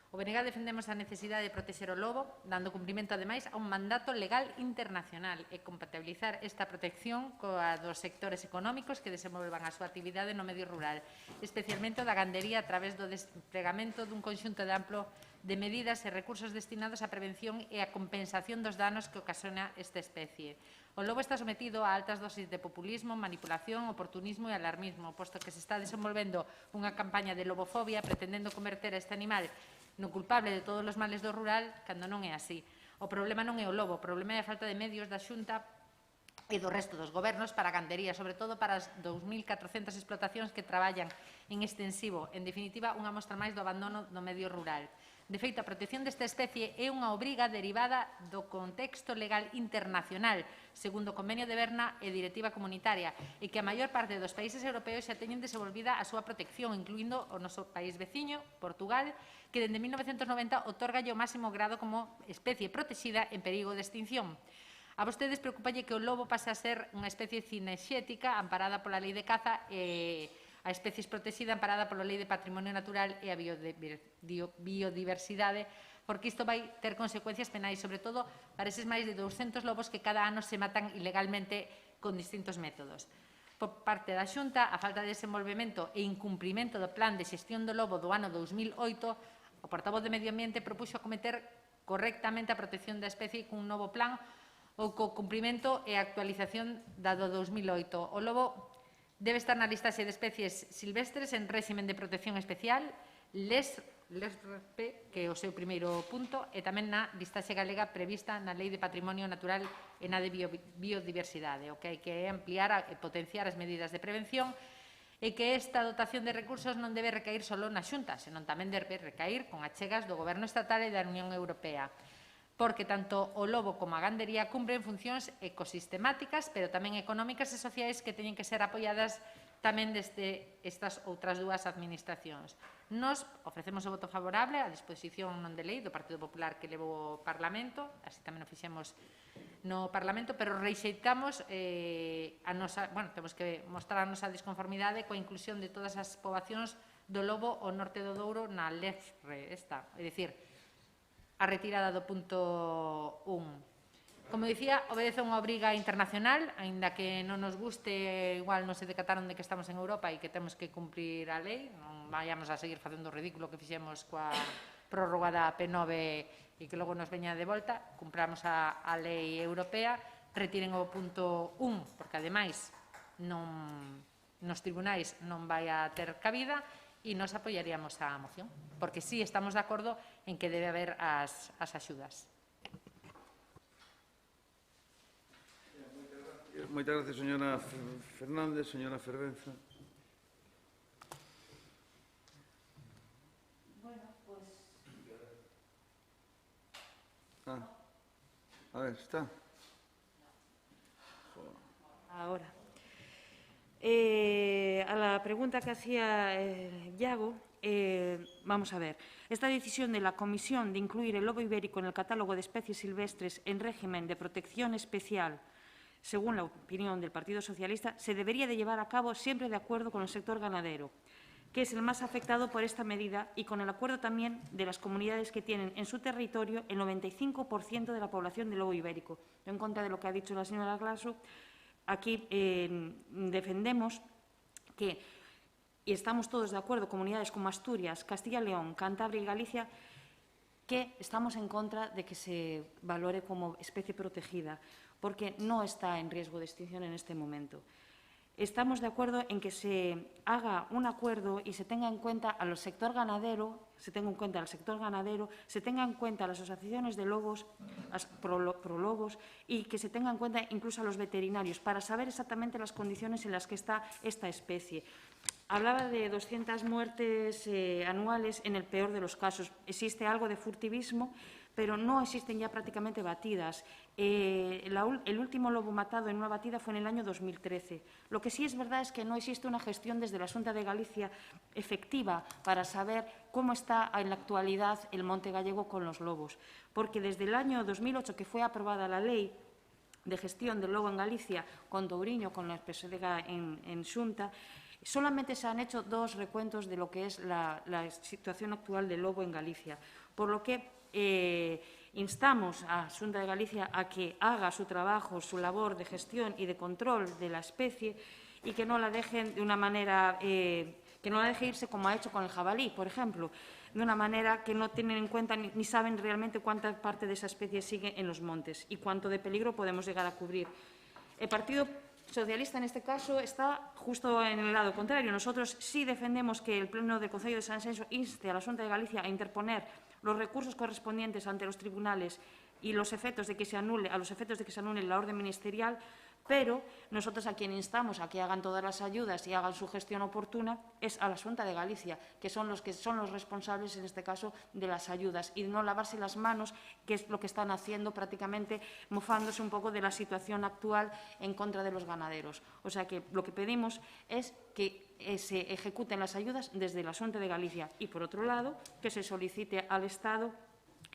O BNG defendemos a necesidade de protexer o lobo, dando cumprimento, ademais, a un mandato legal internacional e compatibilizar esta protección coa dos sectores económicos que desenvolvan a súa actividade no medio rural, especialmente o da gandería a través do desplegamento dun conxunto de amplo de medidas e recursos destinados á prevención e á compensación dos danos que ocasiona esta especie. O lobo está sometido a altas dosis de populismo, manipulación, oportunismo e alarmismo, posto que se está desenvolvendo unha campaña de lobofobia pretendendo converter a este animal no culpable de todos os males do rural, cando non é así. O problema non é o lobo, o problema é a falta de medios da Xunta e do resto dos gobernos para a gandería, sobre todo para as 2.400 explotacións que traballan en extensivo. En definitiva, unha mostra máis do abandono do medio rural. De feito, a protección desta especie é unha obriga derivada do contexto legal internacional, segundo o Convenio de Berna e Directiva Comunitaria, e que a maior parte dos países europeos xa teñen desenvolvida a súa protección, incluindo o noso país veciño, Portugal, que dende 1990 otorgalle o máximo grado como especie protexida en perigo de extinción. A vostedes preocupalle que o lobo pase a ser unha especie cinexética amparada pola lei de caza e a especies protexida amparada pola lei de patrimonio natural e a biodiversidade, porque isto vai ter consecuencias penais, sobre todo para eses máis de 200 lobos que cada ano se matan ilegalmente con distintos métodos. por parte da Xunta, a falta de desenvolvemento e incumprimento do Plan de Xestión do Lobo do ano 2008, o portavoz de Medio Ambiente propuxo acometer correctamente a protección da especie cun novo plan ou co cumprimento e actualización da do 2008. O lobo debe estar na listaxe de especies silvestres en réximen de protección especial, LESRP, que é o seu primeiro punto, e tamén na listaxe galega prevista na Lei de Patrimonio Natural e na de Biodiversidade. O que hai que ampliar e potenciar as medidas de prevención e que esta dotación de recursos non debe recair só na Xunta, senón tamén debe recair con achegas do Goberno estatal e da Unión Europea, porque tanto o lobo como a gandería cumpren funcións ecosistemáticas, pero tamén económicas e sociais que teñen que ser apoiadas tamén desde estas outras dúas administracións. Nos ofrecemos o voto favorable á disposición non de lei do Partido Popular que levou ao Parlamento, así tamén o fixemos no Parlamento, pero reixeitamos temos que mostrar a nosa disconformidade coa inclusión de todas as poboacións do lobo ao norte do Douro na LESRE, é dicir, a retirada do punto 1. Como dicía, obedece unha obriga internacional, aínda que non nos guste, igual non se decataron de que estamos en Europa e que temos que cumprir a lei, non vayamos a seguir facendo o ridículo que fixemos coa prórroga da P9 e que logo nos veña de volta, cumpramos a lei europea, retiren o punto 1, porque ademais nos tribunais non vai a ter cabida, e nos apoiaríamos a moción, porque sí estamos de acordo en que debe haber as axudas. Moitas gracias, señora Fernández. Señora Fervenza. A ver, está. Ahora. A la pregunta que hacía Iago, vamos a ver. Esta decisión de la Comisión de incluir el lobo ibérico en el catálogo de especies silvestres en régimen de protección especial, según la opinión del Partido Socialista, se debería de llevar a cabo siempre de acuerdo con el sector ganadero, que es el más afectado por esta medida, y con el acuerdo también de las comunidades que tienen en su territorio el 95% de la población de lobo ibérico. En contra de lo que ha dicho la señora Glaso, aquí defendemos que, y estamos todos de acuerdo, comunidades como Asturias, Castilla y León, Cantabria y Galicia, que estamos en contra de que se valore como especie protegida, porque no está en riesgo de extinción en este momento. Estamos de acuerdo en que se haga un acuerdo y se tenga en cuenta al sector ganadero, se tenga en cuenta a las asociaciones de lobos, prolobos, y que se tenga en cuenta incluso a los veterinarios para saber exactamente las condiciones en las que está esta especie. Hablaba de 200 muertes anuales en el peor de los casos. Existe algo de furtivismo, pero no existen ya prácticamente batidas. El último lobo matado en una batida fue en el año 2013. Lo que sí es verdad es que no existe una gestión desde la Xunta de Galicia efectiva para saber cómo está en la actualidad el monte gallego con los lobos. Porque desde el año 2008, que fue aprobada la ley de gestión del lobo en Galicia, con Touriño, con la PSDG en Xunta, solamente se han hecho 2 recuentos de lo que es la situación actual del lobo en Galicia. Por lo que instamos a Xunta de Galicia a que haga su trabajo, su labor de gestión y de control de la especie, y que no la dejen de una manera, que no la deje irse como ha hecho con el jabalí, por ejemplo, de una manera que no tienen en cuenta ni saben realmente cuánta parte de esa especie sigue en los montes y cuánto de peligro podemos llegar a cubrir. El Partido Socialista, en este caso, está justo en el lado contrario. Nosotros sí defendemos que el Pleno del Concello de Sanxenxo inste a la Xunta de Galicia a interponer los recursos correspondientes ante los tribunales y a los efectos de que se anule la orden ministerial, pero nosotros a quien instamos a que hagan todas las ayudas y hagan su gestión oportuna es a la Xunta de Galicia, que son los responsables, en este caso, de las ayudas, y no lavarse las manos, que es lo que están haciendo prácticamente, mofándose un poco de la situación actual en contra de los ganaderos. O sea que lo que pedimos es que se ejecuten las ayudas desde la Xunta de Galicia y, por otro lado, que se solicite al Estado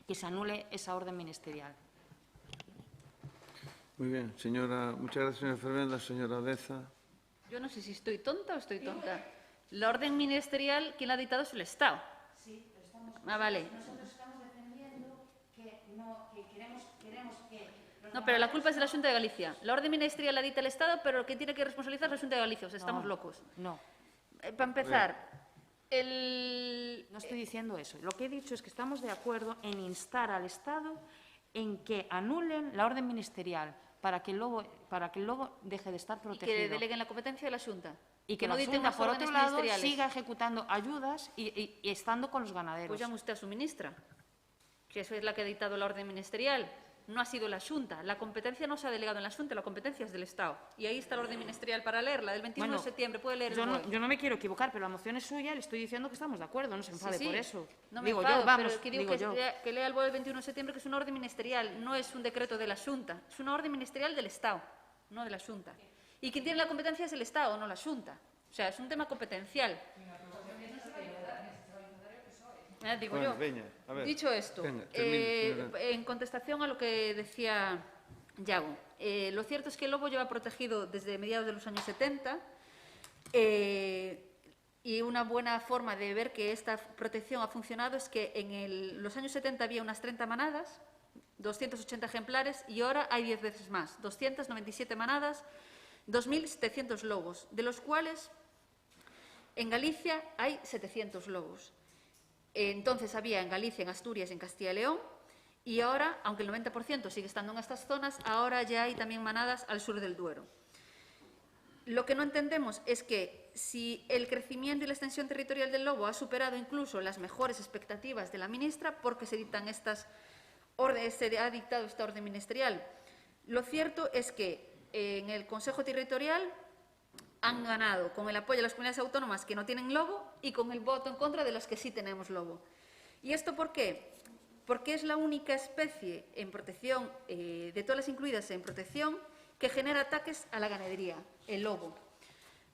que se anule esa orden ministerial. Muy bien, señora. Muchas gracias, señora Fernández. Señora Deza. Yo no sé si estoy tonta o estoy tonta. La orden ministerial, quien la ha dictado es el Estado. Sí, pero vale. Nosotros estamos defendiendo que queremos que No, pero la culpa es de la Xunta de Galicia. La orden ministerial la dita el Estado, pero lo que tiene que responsabilizar es la Xunta de Galicia. O sea, estamos locos. No. Para empezar, No estoy diciendo eso. Lo que he dicho es que estamos de acuerdo en instar al Estado en que anulen la orden ministerial para que el lobo deje de estar y protegido. que deleguen la competencia de la Xunta. Y que no la diten Xunta, más por órdenes otro lado, ministeriales. siga ejecutando ayudas y estando con los ganaderos. Pues llame usted a su ministra, que eso es la que ha dictado la orden ministerial. No ha sido la Xunta. La competencia no se ha delegado en la Xunta, la competencia es del Estado. Y ahí está la orden ministerial para leerla, del 21 de septiembre. Puede leer el BOE. Yo no me quiero equivocar, pero la moción es suya, le estoy diciendo que estamos de acuerdo, no se enfade por eso. No me enfado, pero es que digo que lea el BOE del 21 de septiembre, que es una orden ministerial, no es un decreto de la Xunta. Es una orden ministerial del Estado, no de la Xunta. Y quien tiene la competencia es el Estado, no la Xunta. O sea, es un tema competencial. Digo Bueno, yo. veña, a ver. Dicho esto, Venga, termine, señora. en contestación a lo que decía Yago, lo cierto es que el lobo lleva protegido desde mediados de los años 70 y una buena forma de ver que esta protección ha funcionado es que en los años 70 había unas 30 manadas, 280 ejemplares, y ahora hay 10 veces más, 297 manadas, 2.700 lobos, de los cuales en Galicia hay 700 lobos. Entonces había en Galicia, en Asturias, en Castilla y León, y ahora, aunque el 90% sigue estando en estas zonas, ahora ya hay también manadas al sur del Duero. Lo que no entendemos es que si el crecimiento y la extensión territorial del lobo ha superado incluso las mejores expectativas de la ministra, ¿por qué se dictan estas órdenes, se ha dictado esta orden ministerial? Lo cierto es que en el Consejo Territorial han ganado con el apoyo de las comunidades autónomas que no tienen lobo y con el voto en contra de las que sí tenemos lobo. ¿Y esto por qué? Porque es la única especie en protección, de todas las incluidas en protección, que genera ataques a la ganadería, el lobo.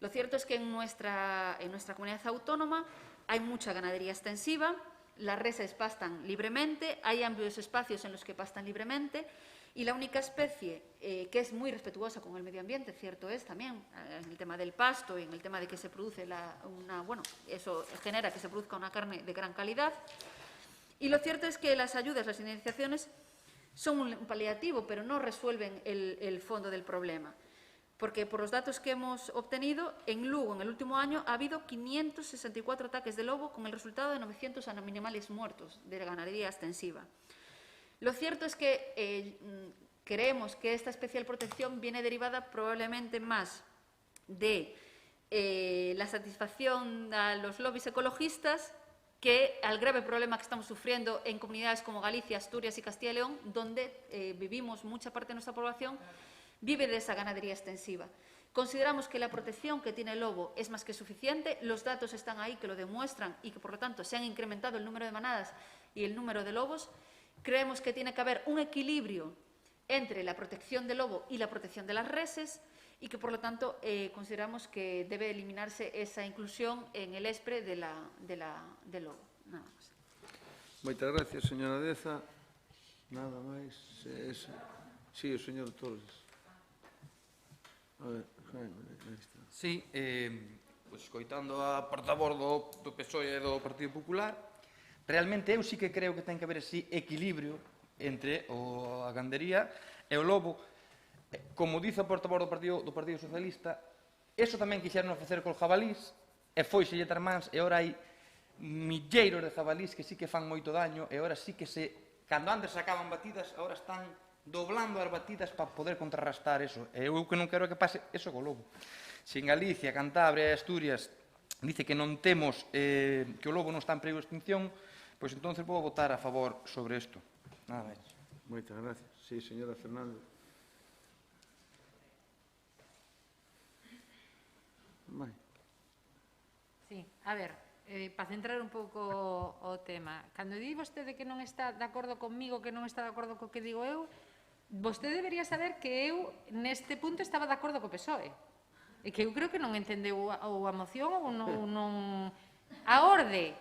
Lo cierto es que en nuestra comunidad autónoma hay mucha ganadería extensiva, las reses pastan libremente, hay amplios espacios en los que pastan libremente, y la única especie que es muy respetuosa con el medio ambiente, cierto es también, en el tema del pasto y en el tema de que se produce eso genera que se produzca una carne de gran calidad. Y lo cierto es que las ayudas, las indemnizaciones, son un paliativo, pero no resuelven el fondo del problema. Porque por los datos que hemos obtenido, en Lugo, en el último año, ha habido 564 ataques de lobo con el resultado de 900 animales muertos de la ganadería extensiva. Lo cierto es que creemos que esta especial protección viene derivada probablemente más de la satisfacción a los lobbies ecologistas que al grave problema que estamos sufriendo en comunidades como Galicia, Asturias y Castilla y León, donde vivimos, mucha parte de nuestra población vive de esa ganadería extensiva. Consideramos que la protección que tiene el lobo es más que suficiente, los datos están ahí que lo demuestran y que por lo tanto se han incrementado el número de manadas y el número de lobos. Creemos que tiene que haber un equilibrio entre la protección del lobo y la protección de las reses y que, por lo tanto, consideramos que debe eliminarse esa inclusión en el ESPRE del lobo. Nada más. Moitas gracias, señora Deza. Nada máis. Sí, o señor Torres. A ver, aí está. Sí, pois, escoitando a portavoz do PSOE e do Partido Popular, realmente eu sí que creo que ten que haber ese equilibrio entre a gandería e o lobo. Como dice o portavoz do Partido Socialista, eso tamén quixeron facer col jabalís e foiselle tarmáns e ora hai milleiros de jabalís que sí que fan moito daño e ora sí que cando antes sacaban batidas, agora están doblando as batidas para poder contrarrestar eso. E eu que non quero que pase eso co lobo. Se en Galicia, Cantabria e Asturias dice que non temos que o lobo non está en perigo de extinción, pois entonces vou votar a favor sobre isto. Nada máis. Moitas gracias. Sí, señora Fernández. Vai. Sí, a ver, para centrar un pouco o tema. Cando di vostede que non está de acordo comigo, que non está de acordo co que digo eu, vostede debería saber que eu neste punto estaba de acordo co PSOE. E que eu creo que non entendeu ou a moción ou non... A orde,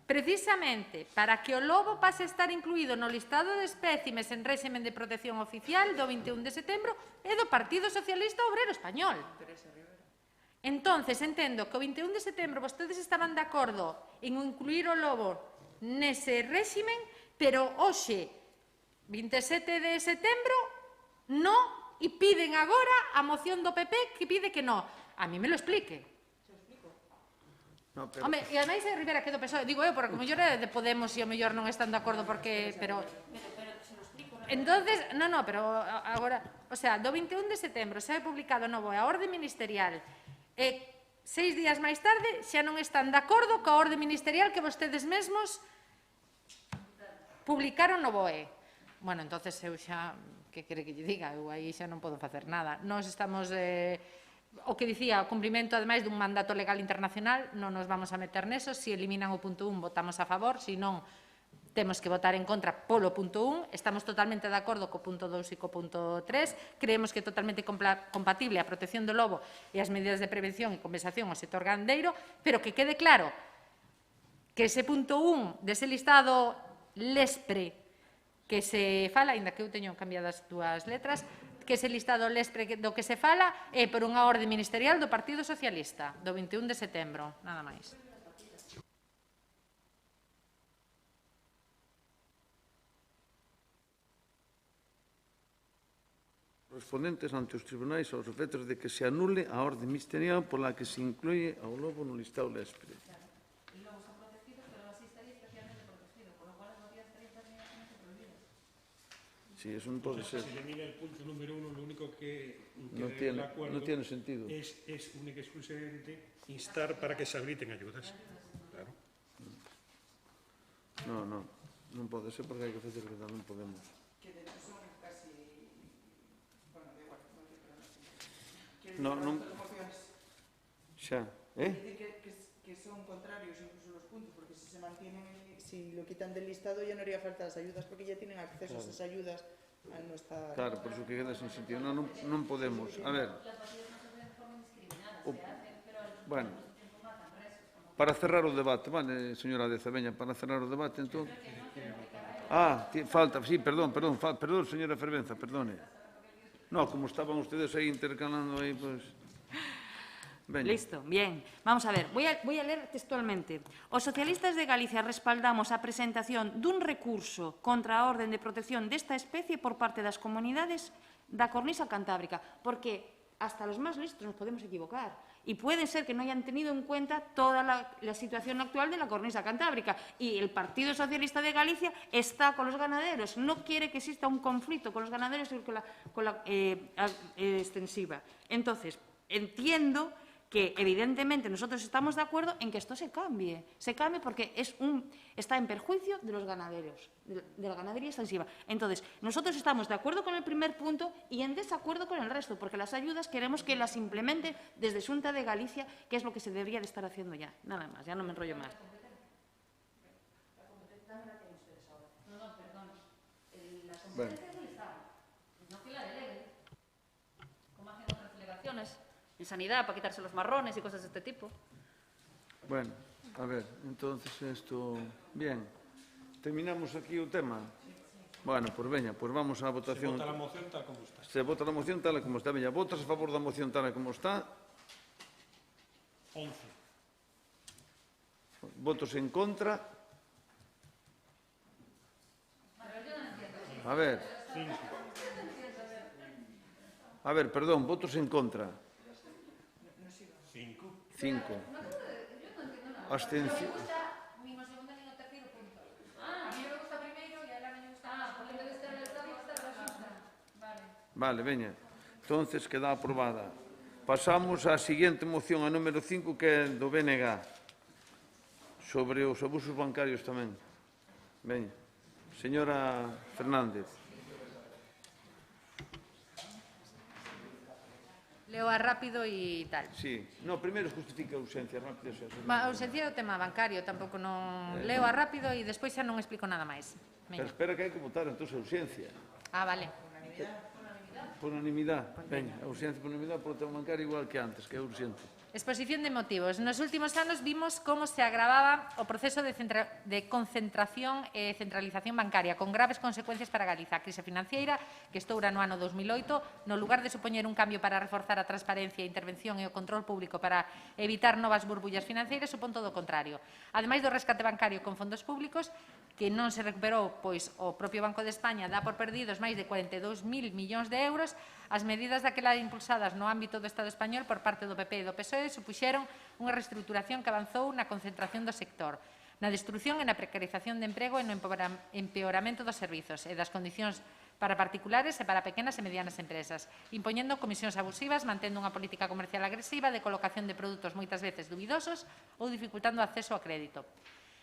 precisamente, para que o lobo pase a estar incluído no listado de espécimes en réximen de protección oficial do 21 de setembro é do Partido Socialista Obrero Español. Entonces, entendo que o 21 de setembro vostedes estaban de acordo en incluir o lobo nese réximen, pero hoxe, 27 de setembro, no e piden agora a moción do PP que pide que no. A mí me lo explique. Home, e ademais é Rivera que do PSOE, digo eu, porque o mellor é de Podemos e o mellor non están de acordo porque, pero entonces, pero agora, o sea, do 21 de setembro se hai publicado novo a orde ministerial e 6 días máis tarde xa non están de acordo coa orde ministerial que vostedes mesmos publicaron no BOE. Bueno, entonces eu xa, que quere que lle diga? Eu aí xa non podo facer nada. Nós estamos, o que dicía, o cumprimento, ademais, dun mandato legal internacional, non nos vamos a meter neso. Se eliminan o punto 1, votamos a favor, se non, temos que votar en contra polo punto 1. Estamos totalmente de acordo co punto 2 e co punto 3. Creemos que é totalmente compatible a protección do lobo e as medidas de prevención e compensación ao sector gandeiro, pero que quede claro que ese punto 1 dese listado LESPRE que se fala, ainda que eu teño cambiadas dúas letras, que ese listado LESPRE do que se fala é por unha orde ministerial do Partido Socialista, do 21 de setembro, nada máis. Correspondentes ante os tribunais aos efectos de que se anule a orde ministerial pola que se incluye ao lobo no listado LESPRE. Sí, eso non pode ser. Se elimina el punto número 1, lo único que no tiene sentido. Es única y exclusivamente instar para que se habiliten ayudas. Claro. Non pode ser porque hai que facer que non podemos. Non. Xa, que son contrarios incluso los puntos, porque si se mantienen, si lo quitan del listado ya no haría falta las ayudas, porque ya tienen acceso a esas ayudas al no estar... Claro, por eso que queda sin sentido. Non podemos. A ver. Bueno. Para cerrar o debate, vale, señora Deza, veña, para cerrar o debate, entón... falta, sí, perdón, señora Fervenza, perdone. No, como estaban ustedes aí intercalando aí, pues... Veña. Listo, bien. Vamos a ver, voy a leer textualmente. Os socialistas de Galicia respaldamos a presentación dun recurso contra a orden de protección desta especie por parte das comunidades da cornisa cantábrica, porque hasta los más listos nos podemos equivocar. Y puede ser que no hayan tenido en cuenta toda la situación actual de la cornisa cantábrica. Y el Partido Socialista de Galicia está con los ganaderos. No quiere que exista un conflicto con los ganaderos y con la extensiva. Entonces, entiendo que evidentemente nosotros estamos de acuerdo en que esto se cambie porque está en perjuicio de los ganaderos, de la ganadería extensiva. Entonces, nosotros estamos de acuerdo con el primer punto y en desacuerdo con el resto, porque las ayudas queremos que las implemente desde Xunta de Galicia, que es lo que se debería de estar haciendo ya. Nada más, ya no me enrollo más. Bueno. No que la deleguen, como hacen otras delegaciones en sanidad para quitarse los marrones y cosas de este tipo. Bueno, a ver, entonces esto... Bien, terminamos aquí o tema. Bueno, pues veña, pues vamos á votación. Se vota a moción tal como está. Se vota a moción tal como está. Veña, votas a favor da moción tal como está? 11. Votos en contra? A ver. 5. A ver, perdón, votos en contra. 5. Abstención. Vale, veña. Entonces queda aprobada. Pasamos á seguinte moción, a número 5, que é do BNG, sobre os abusos bancarios tamén. Veña. Señora Fernández. Leo a rápido e tal. Sí. No, primeiro justifica a ausencia rápida. A ausencia é o tema bancario, tampouco non leo a rápido e despois xa non explico nada máis. Pero espera que hai que votar entón a ausencia. Vale. Por unanimidade. Veña, a ausencia por unanimidade polo tema bancario igual que antes, que é urxente. Exposición de motivos. Nos últimos anos vimos como se agravaba o proceso de concentración e centralización bancaria, con graves consecuencias para Galiza. A crise financiera, que estoura no ano 2008, no lugar de supoñer un cambio para reforzar a transparencia, a intervención e o control público para evitar novas burbullas financeiras, supón todo o contrario. Ademais do rescate bancario con fondos públicos, que non se recuperou, pois o propio Banco de España dá por perdidos máis de 42.000 millóns de euros, as medidas daquela impulsadas no ámbito do Estado español por parte do PP e do PSOE supuxeron unha reestruturación que avanzou na concentración do sector, na destrucción e na precarización de emprego e no empeoramento dos servizos e das condicións para particulares e para pequenas e medianas empresas, impoñendo comisións abusivas, mantendo unha política comercial agresiva de colocación de produtos moitas veces dubidosos ou dificultando o acceso ao crédito.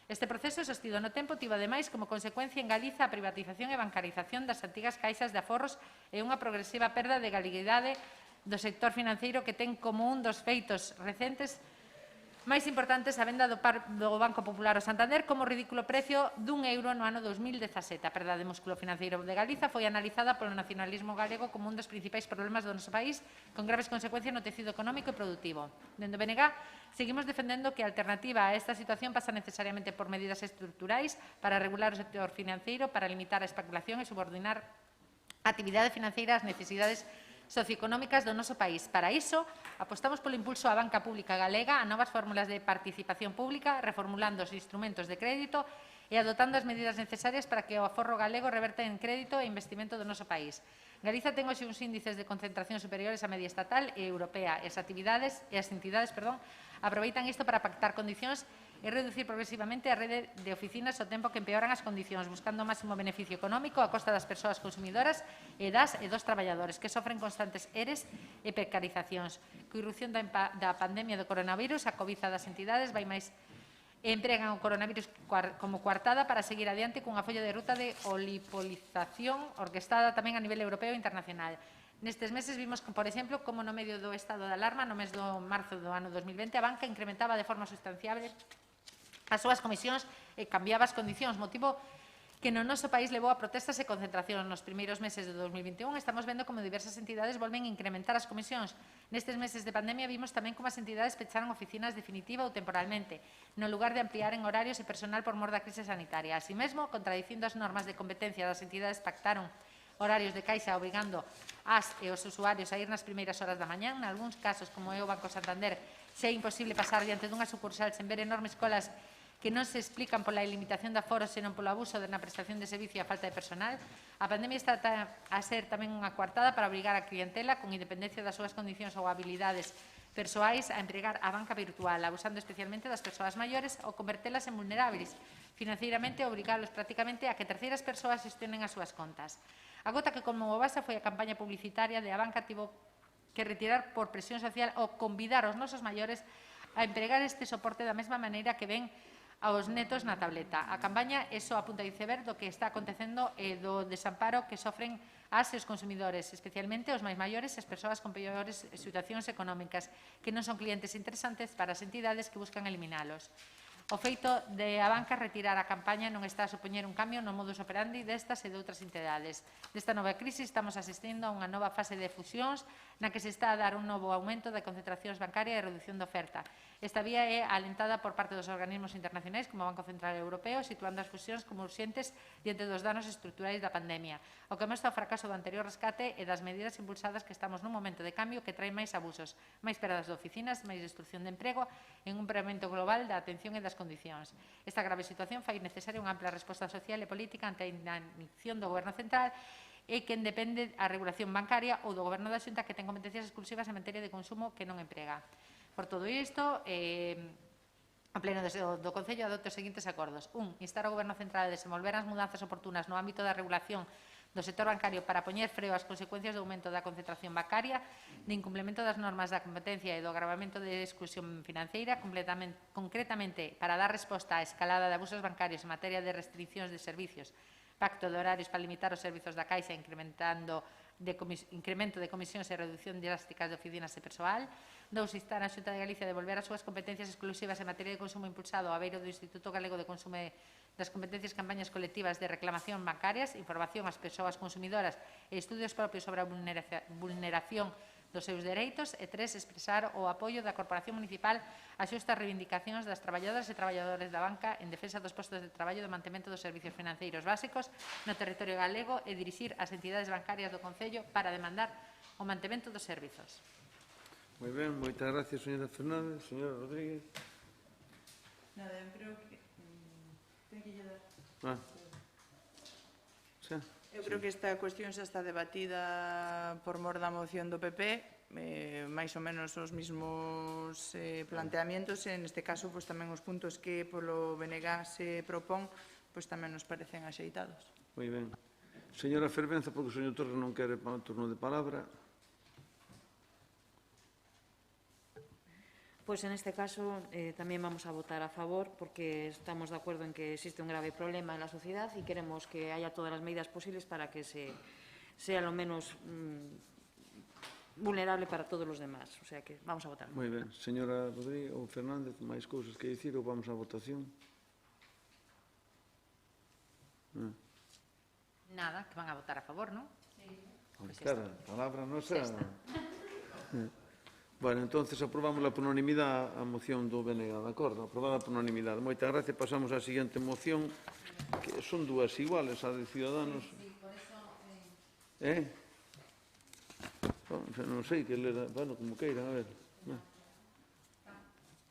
Este proceso sostido no tempo tivo ademais como consecuencia en Galiza a privatización e bancarización das antigas caixas de aforros e unha progresiva perda de galeguidade do sector financeiro que ten como un dos feitos recentes máis importantes a venda do Banco Popular ao Santander como ridículo precio d'1 euro no ano 2017. A perda de músculo financeiro de Galiza foi analizada polo nacionalismo galego como un dos principais problemas do noso país, con graves consecuencias no tecido económico e productivo. Dende o BNG, seguimos defendendo que a alternativa a esta situación pasa necesariamente por medidas estruturais para regular o sector financeiro, para limitar a especulación e subordinar a actividade financeira ás necesidades socioeconómicas do noso país. Para iso, apostamos polo impulso á banca pública galega, a novas fórmulas de participación pública, reformulando os instrumentos de crédito e adoptando as medidas necesarias para que o aforro galego reverte en crédito e investimento do noso país. Galiza ten hoxe uns índices de concentración superiores á media estatal e europea e as entidades aproveitan isto para pactar condicións e reducir progresivamente a rede de oficinas ao tempo que empeoran as condicións, buscando o máximo beneficio económico a costa das persoas consumidoras e dos traballadores que sofren constantes eres e precarizacións. Co irrupción da pandemia do coronavirus, a cobiza das entidades vai máis empregan o coronavirus como coartada para seguir adiante cunha folla de ruta de olipolización orquestada tamén a nivel europeo e internacional. Nestes meses vimos, por exemplo, como no medio do estado de alarma, no mes de marzo do ano 2020, a banca incrementaba de forma sustanciable as súas comisións e cambiaba as condicións, motivo que no noso país levou a protestas e concentracións. Nos primeiros meses de 2021 estamos vendo como diversas entidades volven a incrementar as comisións. Nestes meses de pandemia vimos tamén como as entidades pecharon oficinas definitiva ou temporalmente, no lugar de ampliar en horarios e personal por mor da crise sanitaria. Así mesmo, contradicindo as normas de competencia das entidades, pactaron horarios de caixa obrigando as e os usuarios a ir nas primeiras horas da mañán. Nalgúns casos, como é o Banco Santander, se é imposible pasar diante dunha sucursal sen ver enormes colas que non se explican pola limitación de aforos, senón polo abuso na prestación de servicio e a falta de personal. A pandemia está a ser tamén unha coartada para obrigar a clientela, con independencia das súas condicións ou habilidades persoais, a empregar a banca virtual, abusando especialmente das persoas maiores ou convertelas en vulneráveis financeiramente e obrigalos prácticamente a que terceiras persoas gestionen as súas contas. A gota que colmou o vaso foi a campaña publicitaria de a banca tivo que retirar por presión social ou convidar aos nosos maiores a empregar este soporte da mesma maneira que ven aos netos na tableta. A campaña é só a punta de iceberg do que está acontecendo e do desamparo que sofren as e os consumidores, especialmente os máis maiores e as persoas con peores situacións económicas, que non son clientes interesantes para as entidades que buscan eliminalos. O feito de a banca retirar a campaña non está a supoñer un cambio no modus operandi destas e de outras entidades. Desta nova crise estamos asistindo a unha nova fase de fusións na que se está a dar un novo aumento de concentracións bancarias e reducción de oferta. Esta vía é alentada por parte dos organismos internacionais como o Banco Central Europeo, situando as fusións como urxentes diante dos danos estruturais da pandemia, o que mostra o fracaso do anterior rescate e das medidas impulsadas que estamos nun momento de cambio que trae máis abusos, máis perdas de oficinas, máis destrucción de emprego en un incremento global da atención e das condicións. Esta grave situación fai necesaria unha ampla resposta social e política ante a inacción do Goberno Central e quen depende a regulación bancaria ou do Goberno da Xunta que ten competencias exclusivas en materia de consumo que non emprega. Por todo isto, o Pleno do Concello adopta os seguintes acordos. 1. Instar ao Goberno Central a desenvolver as mudanzas oportunas no ámbito da regulación do sector bancario para poñer freo ás consecuencias do aumento da concentración bancaria, de incumplemento das normas da competencia e do agravamento de exclusión financeira, concretamente para dar resposta á escalada de abusos bancarios en materia de restriccións de servicios, pacto de horarios para limitar os servizos da Caixa, incremento de comisións e reducción drásticas de oficinas e persoal. 2. Instar a Xunta de Galicia a devolver as súas competencias exclusivas en materia de consumo impulsado a beiro do Instituto Galego de Consumo das competencias campañas colectivas de reclamación bancarias, información ás persoas consumidoras e estudios propios sobre a vulneración dos seus dereitos, e 3, expresar o apoio da Corporación Municipal a xustas reivindicacións das traballadoras e traballadores da banca en defensa dos postos de traballo do mantemento dos servicios financeiros básicos no territorio galego e dirixir as entidades bancarias do Concello para demandar o mantemento dos servizos. Moi ben, moitas gracias, señora Fernández. Señora Rodríguez. Nada, eu creo que... ten que lle dar... Xa. Eu creo que esta cuestión xa está debatida por mor da moción do PP, máis ou menos os mismos planteamientos, e neste caso tamén os puntos que polo BNG se propón tamén nos parecen axeitados. Moi ben. Señora Fervenza, porque o señor Torres non quere o turno de palabra. Pois en este caso tamén vamos a votar a favor porque estamos de acordo en que existe un grave problema en la sociedad y queremos que haya todas las medidas posibles para que sea lo menos vulnerable para todos los demás. O sea que vamos a votar. Moi ben. Señora Rodríguez ou Fernández, máis cousas que dicir ou vamos á votación? Nada, que van a votar a favor, non? Claro, a palabra non será... Bueno, entonces aprobamos por unanimidade a moción do BNG, de acordo? Aprobada por unanimidade. Moitas gracias. Pasamos á seguinte moción, que son dúas iguales, a de Ciudadanos. Non sei que ler... Bueno, como queiran, a ver.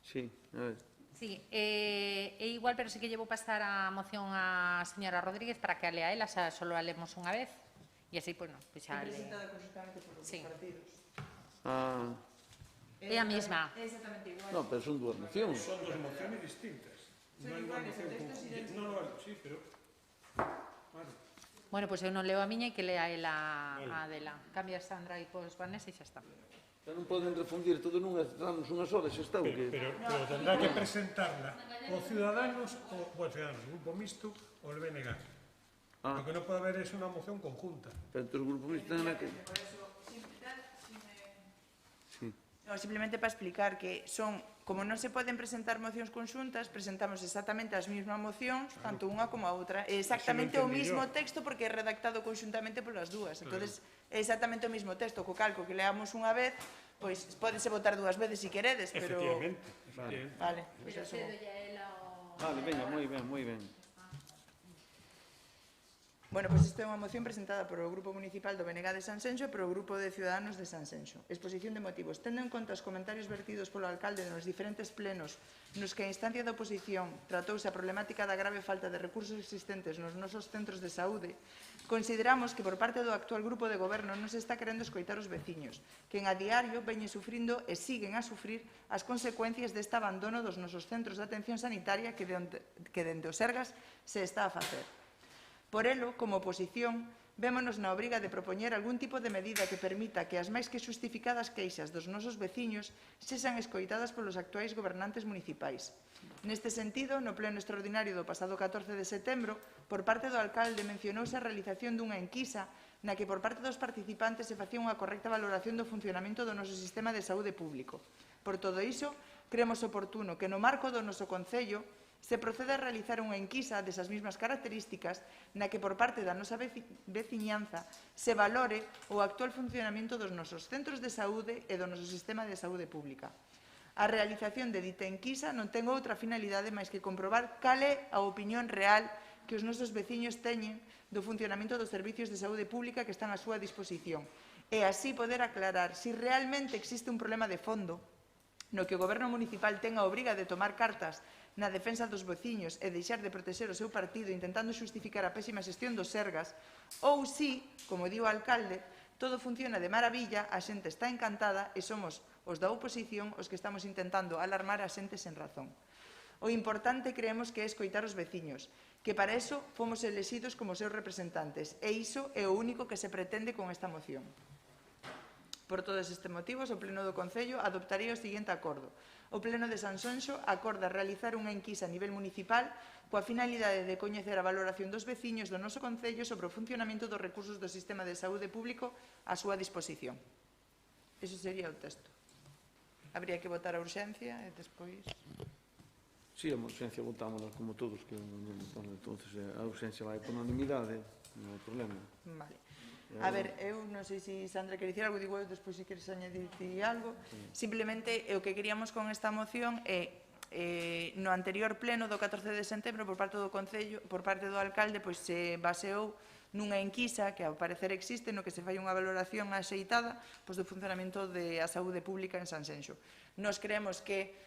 Sí, a ver. Sí, é igual, pero sí que llevo pasar a moción a señora Rodríguez para que a lea ela, xa solo a lemos unha vez, e así, pois non, pois xa le... Presentada conjuntamente por os partidos. É a mesma. É exactamente igual. Non, pero son dúas mocións. Son dos mociones distintas. Son iguales, o texto es idéntico. No, sí, pero... Bueno, pois eu non leo a miña e que lea ela a dela. Cambia Sandra e pois Vanessa e xa está. Pero non poden refundir todo nunha, damos unha sola, xa está o que... Pero tendrá que presentarla o Ciudadanos, o Grupo Mixto ou el BNG. Lo que non pode haber é unha moción conjunta. Pero os grupos mixtos ten que... No, simplemente para explicar que son, como non se poden presentar mocións conxuntas, presentamos exactamente as mesmas mocións, tanto unha como a outra. É exactamente o mismo texto porque é redactado conxuntamente polas dúas. Entonces, é exactamente o mismo texto, co calco que leamos unha vez, pois pódese votar dúas veces se queredes, pero... Efectivamente. Vale, pois eso. Vale, venga, moi ben, moi ben. Bueno, pois isto é unha moción presentada por o Grupo Municipal do BNG de Sanxenxo e por o Grupo de Ciudadanos de Sanxenxo. Exposición de motivos. Tendo en conta os comentarios vertidos polo alcalde nos diferentes plenos nos que a instancia da oposición tratouse a problemática da grave falta de recursos existentes nos nosos centros de saúde, consideramos que por parte do actual Grupo de Goberno non se está querendo escoitar os veciños, que en a diario veñen sufrindo e siguen a sufrir as consecuencias deste abandono dos nosos centros de atención sanitaria que dende o Sergas se está a facer. Por elo, como oposición, vémonos na obriga de propoñer algún tipo de medida que permita que as máis que xustificadas queixas dos nosos veciños sexan escoitadas polos actuais gobernantes municipais. Neste sentido, no pleno extraordinario do pasado 14 de setembro, por parte do alcalde mencionouse a realización dunha enquisa na que por parte dos participantes se facía unha correcta valoración do funcionamento do noso sistema de saúde público. Por todo iso, creemos oportuno que no marco do noso Concello se procede a realizar unha enquisa desas mesmas características na que por parte da nosa veciñanza se valore o actual funcionamento dos nosos centros de saúde e do noso sistema de saúde pública. A realización de dita enquisa non ten outra finalidade máis que comprobar cal é a opinión real que os nosos veciños teñen do funcionamento dos servicios de saúde pública que están á súa disposición e así poder aclarar se realmente existe un problema de fondo no que o Goberno municipal ten a obriga de tomar cartas na defensa dos veciños e deixar de protexer o seu partido intentando xustificar a pésima xestión dos Sergas, ou si, como di o alcalde, todo funciona de maravilla, a xente está encantada e somos os da oposición os que estamos intentando alarmar a xente sen razón. O importante creemos que é escoitar os veciños, que para eso fomos elexidos como seus representantes, e iso é o único que se pretende con esta moción. Por todos estes motivos, o Pleno do Concello adoptaría o seguinte acordo. O Pleno de Sanxenxo acorda realizar unha enquisa a nivel municipal coa finalidade de coñecer a valoración dos veciños do noso Concello sobre o funcionamento dos recursos do sistema de saúde público á súa disposición. Ese sería o texto. Habría que votar a urxencia e despois... Sí, a urxencia votámonos como todos, que entonces a urxencia vai por unanimidade, non hai problema. Vale. A ver, eu non sei se Sandra quere dicir algo, digo eu, despois se queres añadir algo. Simplemente, o que queríamos con esta moción é no anterior pleno do 14 de setembro por parte do Concello, por parte do alcalde, pois se baseou nunha enquisa que ao parecer existe no que se fai unha valoración axeitada pois, do funcionamento da saúde pública en Sanxenxo. Nos creemos que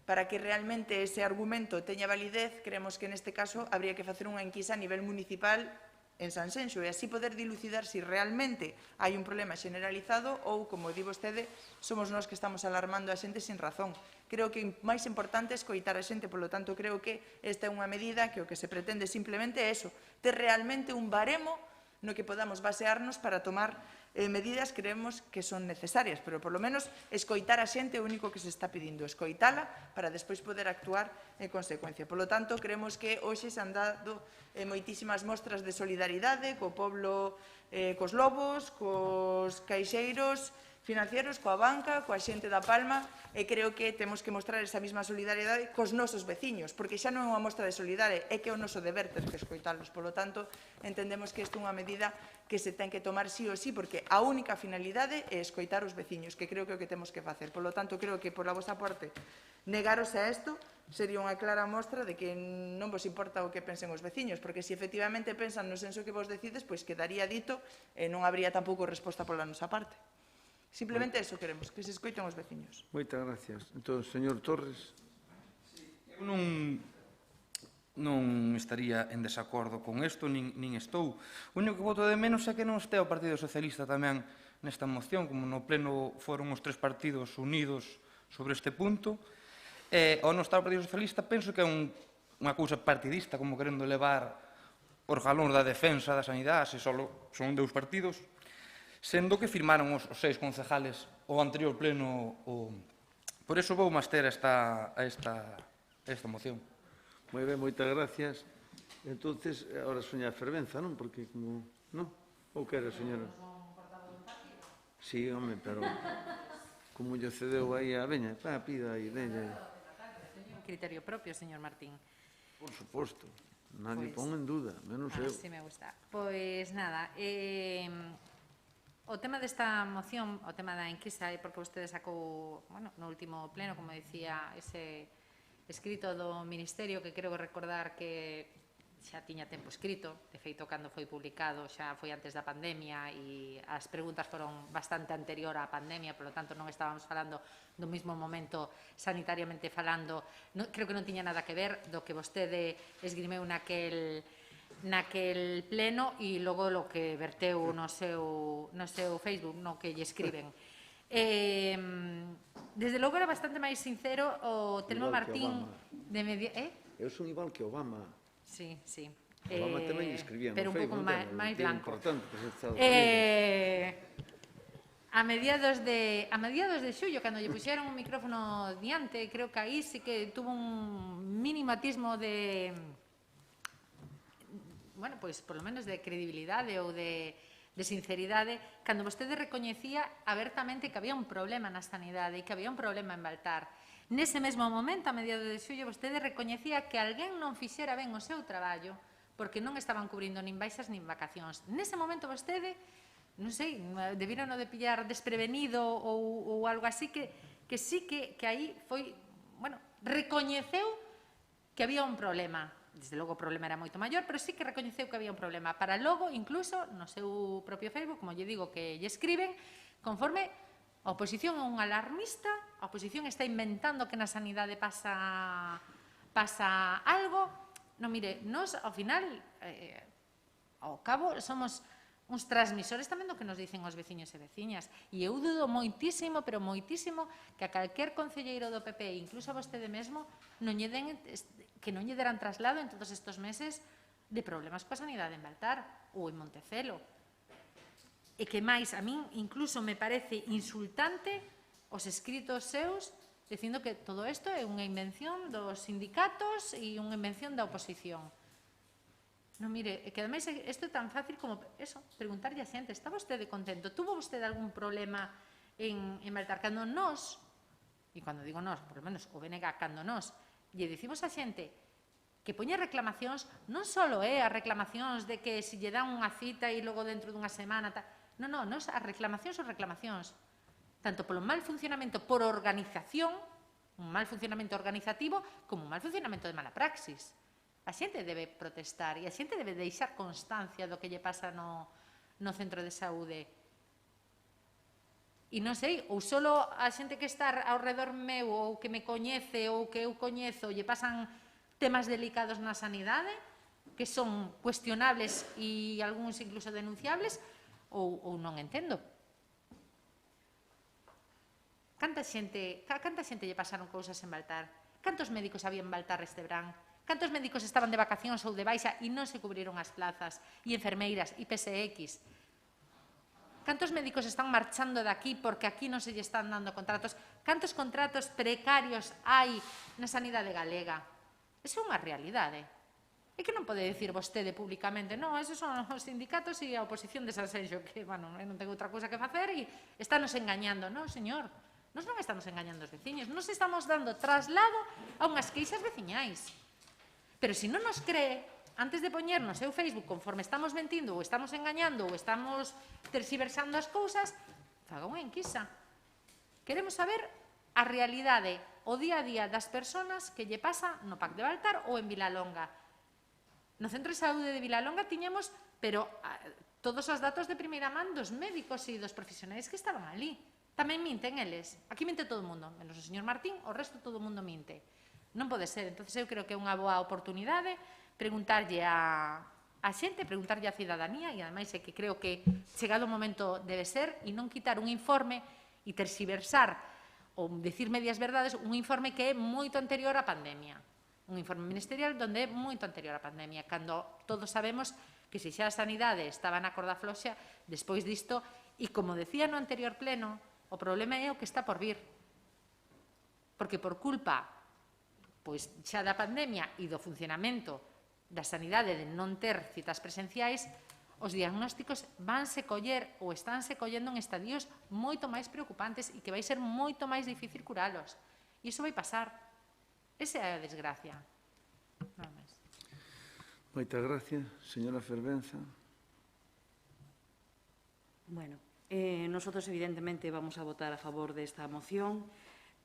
para que realmente ese argumento teña validez, creemos que neste caso habría que facer unha enquisa a nivel municipal en Sanxenxo e así poder dilucidar se realmente hai un problema generalizado ou, como di vostede, somos nós que estamos alarmando a xente sin razón. Creo que o máis importante é escoitar a xente, polo tanto, creo que esta é unha medida que o que se pretende simplemente é eso, ter realmente un baremo no que podamos basearnos para tomar medidas que creemos que son necesarias, pero, por lo menos, escoitar a xente é o único que se está pedindo, escoitala para despois poder actuar en consecuencia. Por lo tanto, creemos que hoxe se han dado moitísimas mostras de solidaridade co pobo, cos lobos, cos caixeiros financieros, coa banca, coa xente da Palma, e creo que temos que mostrar esa mesma solidaridade cos nosos veciños, porque xa non é unha mostra de solidaridade, é que é o noso deber ter que escoitalos. Por lo tanto, entendemos que isto é unha medida que se ten que tomar sí ou sí, porque a única finalidade é escoitar os veciños, que creo que é o que temos que facer. Por lo tanto, creo que, por a vosa parte, negaros a isto sería unha clara mostra de que non vos importa o que pensen os veciños, porque se efectivamente pensan no senso que vos decides, pois quedaría dito e non habría tampouco resposta pola nosa parte. Simplemente eso queremos, que se escoiten os veciños. Moitas gracias. Entón, señor Torres. Eu non estaría en desacordo con isto, nin estou. O único que voto de menos é que non este o Partido Socialista tamén nesta moción, como no pleno foron os tres partidos unidos sobre este punto. Ao non estar o Partido Socialista, penso que é unha cousa partidista, como querendo levar os galóns da defensa da sanidade, se só son dous partidos, sendo que firmaron os 6 concejales o anterior pleno. Por iso vou máis ter a esta moción. Moi ben, moitas gracias. Entonces, ahora soña fervenza, non? Porque como... Non? Ou que era, señora? Sí, home, pero... Como lle cedeu aí a veña, pida aí, delle. Un criterio propio, señor Martín. Por suposto. Nadie pon en duda, menos eu. Sí, me gusta. Pois nada, o tema desta moción, o tema da enquisa, é porque vostede sacou, no último pleno, como decía, ese escrito do Ministerio, que creo recordar que xa tiña tempo escrito, de feito, cando foi publicado xa foi antes da pandemia e as preguntas foron bastante anterior á pandemia, polo tanto non estábamos falando do mesmo momento sanitariamente falando, creo que non tiña nada que ver do que vostede esgrimeu naquel pleno e logo lo que verteu no seu Facebook, no que lle escriben. Desde logo era bastante máis sincero o Telmo Martín de media... Eu son igual que Obama. Sí, sí. Obama tamén lle escribía no Facebook. Pero un pouco máis blanco. A mediados de xullo, cando lle puxeron un micrófono diante, creo que aí sí que tuvo un minimatismo de... bueno, pois, por lo menos de credibilidade ou de sinceridade, cando vostede recoñecía abertamente que había un problema na sanidade e que había un problema en Baltar. Nese mesmo momento, a mediados de xullo, vostede recoñecía que alguén non fixera ben o seu traballo porque non estaban cubrindo nin baixas nin vacacións. Nese momento vostede, non sei, debiron de pillar desprevenido ou algo así, que sí que aí foi, bueno, recoñeceu que había un problema. Desde logo o problema era moito maior, pero sí que recoñeceu que había un problema. Para logo, incluso, no seu propio Facebook, como lle digo que lle escriben, conforme a oposición é un alarmista, a oposición está inventando que na sanidade pasa algo. Non, mire, nós, ao final, ao cabo, somos uns transmisores tamén do que nos dicen os veciños e veciñas. E eu dudo moitísimo, pero moitísimo, que a calquer concelleiro do PP, incluso a vostede mesmo, que non lle deran traslado en todos estes meses de problemas coa sanidade en Baltar ou en Montecelo. E que máis, a min incluso me parece insultante os escritos seus dicindo que todo isto é unha invención dos sindicatos e unha invención da oposición. Non, mire, que ademais isto é tan fácil como eso, preguntarlle a xente, está vostede contento? Tuvo vostede algún problema en Baltar? Cando nós, e cando digo nós, por lo menos o BNG, cando nós lle dicimos a xente que poña reclamacións, non só as reclamacións de que se lle dan unha cita e logo dentro dunha semana, non, as reclamacións son reclamacións, tanto polo mal funcionamento por organización, un mal funcionamento organizativo, como un mal funcionamento de mala praxis. A xente debe protestar e a xente debe deixar constancia do que lle pasa no centro de saúde. E non sei, ou só a xente que está ao redor meu ou que me coñece ou que eu coñezo lle pasan temas delicados na sanidade que son cuestionables e algúns incluso denunciables ou non entendo. Canta xente lle pasaron cousas en Baltar? Cantos médicos había en Baltar este verán? Cantos médicos estaban de vacacións ou de baixa e non se cubriron as plazas? E enfermeiras, e PSX? Cantos médicos están marchando de aquí porque aquí non se lle están dando contratos? Cantos contratos precarios hai na sanidade galega? Eso é unha realidade. É que non pode dicir vostede públicamente, non, esos son os sindicatos e a oposición de Sanxenxo, que, bueno, non tengo outra cousa que facer e estános engañando. Non, señor, nos non estamos engañando os veciños, nos estamos dando traslado a unhas queixas veciñais. Pero se non nos cree, antes de poñer no seu Facebook conforme estamos mentindo ou estamos engañando ou estamos terxiversando as cousas, faga unha enquisa. Queremos saber a realidade, o día a día das persoas que lle pasa no PAC de Baltar ou en Vilalonga. No Centro de Saúde de Vilalonga tiñamos, pero todos os datos de primeira man dos médicos e dos profesionais que estaban ali. Tamén minten eles. Aquí minte todo o mundo, menos o señor Martín, o resto todo o mundo minte. Non pode ser. Entón, eu creo que é unha boa oportunidade preguntarlle a xente, preguntarlle á cidadanía, e ademais é que creo que chegado o momento debe ser, e non quitar un informe e terxiversar ou dicir medias verdades, un informe que é moito anterior á pandemia. Un informe ministerial onde é moito anterior á pandemia, cando todos sabemos que se xa a sanidade estaba na corda floxa despois disto, e como decía no anterior pleno, o problema é o que está por vir. Porque por culpa pois xa da pandemia e do funcionamento da sanidade de non ter citas presenciais, os diagnósticos vanse coller ou estánse collendo en estadios moito máis preocupantes e que vai ser moito máis difícil curalos. E iso vai pasar. Esa é a desgracia. Nada máis. Moitas gracias. Señora Fervenza. Bueno, nosotros evidentemente vamos a votar a favor de esta moción.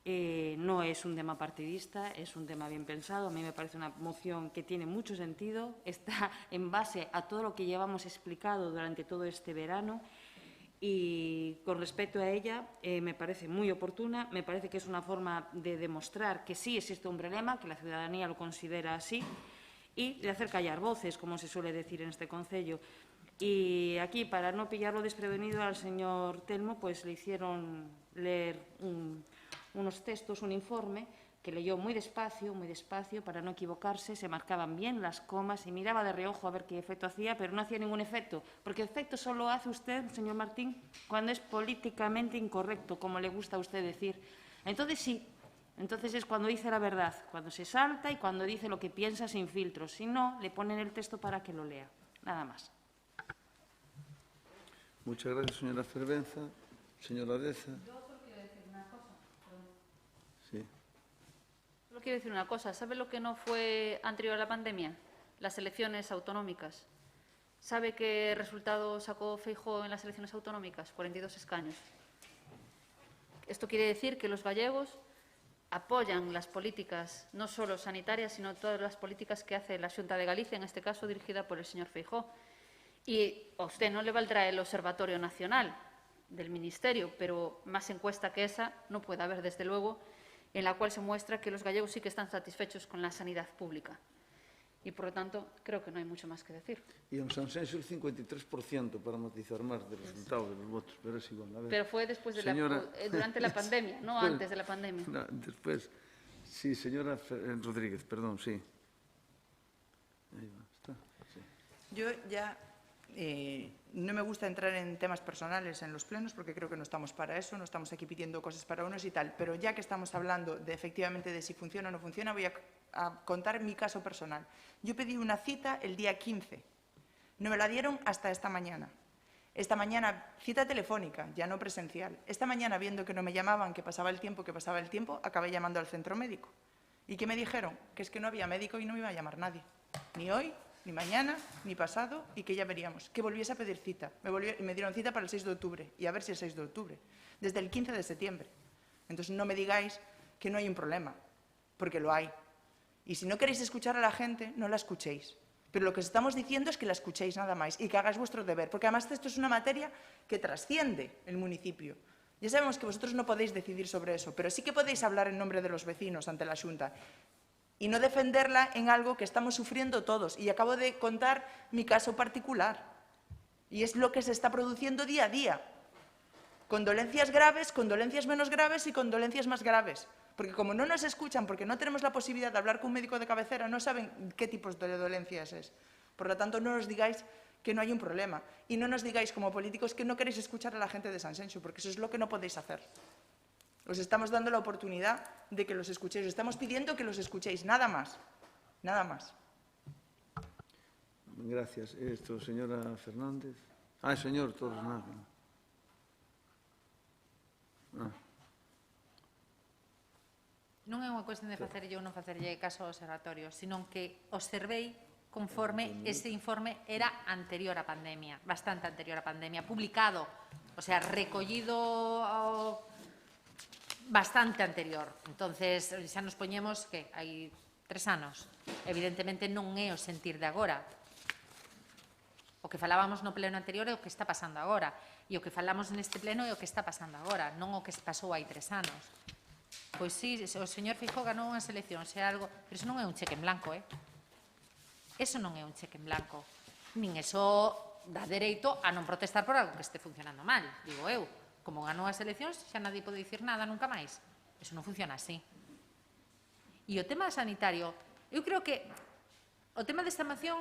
No es un tema partidista, es un tema bien pensado. A mí me parece una moción que tiene mucho sentido, está en base a todo lo que llevamos explicado durante todo este verano y con respecto a ella me parece muy oportuna, me parece que es una forma de demostrar que sí existe un problema, que la ciudadanía lo considera así y de hacer callar voces, como se suele decir en este concello. Y aquí, para no pillarlo desprevenido al señor Telmo, pues le hicieron leer unos textos, un informe que leyó muy despacio, para no equivocarse, se marcaban bien las comas y miraba de reojo a ver qué efecto hacía, pero no hacía ningún efecto, porque efecto solo hace usted, señor Martín, cuando es políticamente incorrecto, como le gusta a usted decir. Entonces sí, entonces es cuando dice la verdad, cuando se salta y cuando dice lo que piensa sin filtros. Si no, le ponen el texto para que lo lea. Nada más. Muchas gracias, señora Fervenza. Señora Deza. Sí. Solo quiero decir una cosa. ¿Sabe lo que no fue anterior a la pandemia? Las elecciones autonómicas. ¿Sabe qué resultado sacó Feijóo en las elecciones autonómicas? 42 escaños. Esto quiere decir que los gallegos apoyan las políticas, no solo sanitarias, sino todas las políticas que hace la Xunta de Galicia, en este caso dirigida por el señor Feijóo. Y a usted no le valdrá el Observatorio Nacional del Ministerio, pero más encuesta que esa no puede haber, desde luego, en la cual se muestra que los gallegos sí que están satisfechos con la sanidad pública. Y, por lo tanto, creo que no hay mucho más que decir. Y en Sanxenxo el 53%, para matizar más del resultado de los votos, pero es igual. A ver. Pero fue después de señora... durante la pandemia, no antes de la pandemia. No, después. Sí, señora Rodríguez, perdón, sí. Ahí va, está. Sí. Yo ya no me gusta entrar en temas personales en los plenos porque creo que no estamos para eso, no estamos aquí pidiendo cosas para unos y tal, pero ya que estamos hablando de efectivamente de si funciona o no funciona, voy a contar mi caso personal. Yo pedí una cita el día 15, no me la dieron hasta esta mañana. Esta mañana, cita telefónica, ya no presencial. Esta mañana, viendo que no me llamaban, que pasaba el tiempo, acabé llamando al centro médico. ¿Y qué me dijeron? Que es que no había médico y no me iba a llamar nadie. Ni hoy, ni mañana, ni pasado, y que ya veríamos. Que volviese a pedir cita. Me dieron cita para el 6 de octubre, y a ver si el 6 de octubre. Desde el 15 de septiembre. Entonces no me digáis que no hay un problema, porque lo hay. Y si no queréis escuchar a la gente, no la escuchéis. Pero lo que os estamos diciendo es que la escuchéis nada más y que hagáis vuestro deber, porque además esto es una materia que trasciende el municipio. Ya sabemos que vosotros no podéis decidir sobre eso, pero sí que podéis hablar en nombre de los vecinos ante la Xunta y no defenderla en algo que estamos sufriendo todos. Y acabo de contar mi caso particular. Y es lo que se está produciendo día a día. Con dolencias graves, con dolencias menos graves y con dolencias más graves. Porque como no nos escuchan, porque no tenemos la posibilidad de hablar con un médico de cabecera, no saben qué tipos de dolencias es. Por lo tanto, no nos digáis que no hay un problema. Y no nos digáis como políticos que no queréis escuchar a la gente de Sanxenxo, porque eso es lo que no podéis hacer. Os estamos dando la oportunidad de que los escuchéis. Os estamos pidiendo que los escuchéis, nada más. Nada más. Gracias. Esto, señora Fernández. Señor Torres Nava. Non é unha cuestión de facerlle ou non facerlle caso ao observatorio, sino que observei conforme ese informe era anterior á pandemia, bastante anterior á pandemia, publicado, o sea, recollido bastante anterior. Entonces, xa nos poñemos que hai 3 anos. Evidentemente non é o sentir de agora. O que falábamos no pleno anterior é o que está pasando agora. E o que falamos neste pleno é o que está pasando agora, non o que pasou hai 3 anos. Pois sí, o señor Feijóo ganou unhas eleccións, é algo, pero iso non é un cheque en blanco, Eso non é un cheque en blanco. Nin eso dá dereito a non protestar por algo que este funcionando mal, digo eu. Como ganou as eleccións, xa nadie pode dicir nada nunca máis. Eso non funciona así. E o tema sanitario, eu creo que o tema desta moción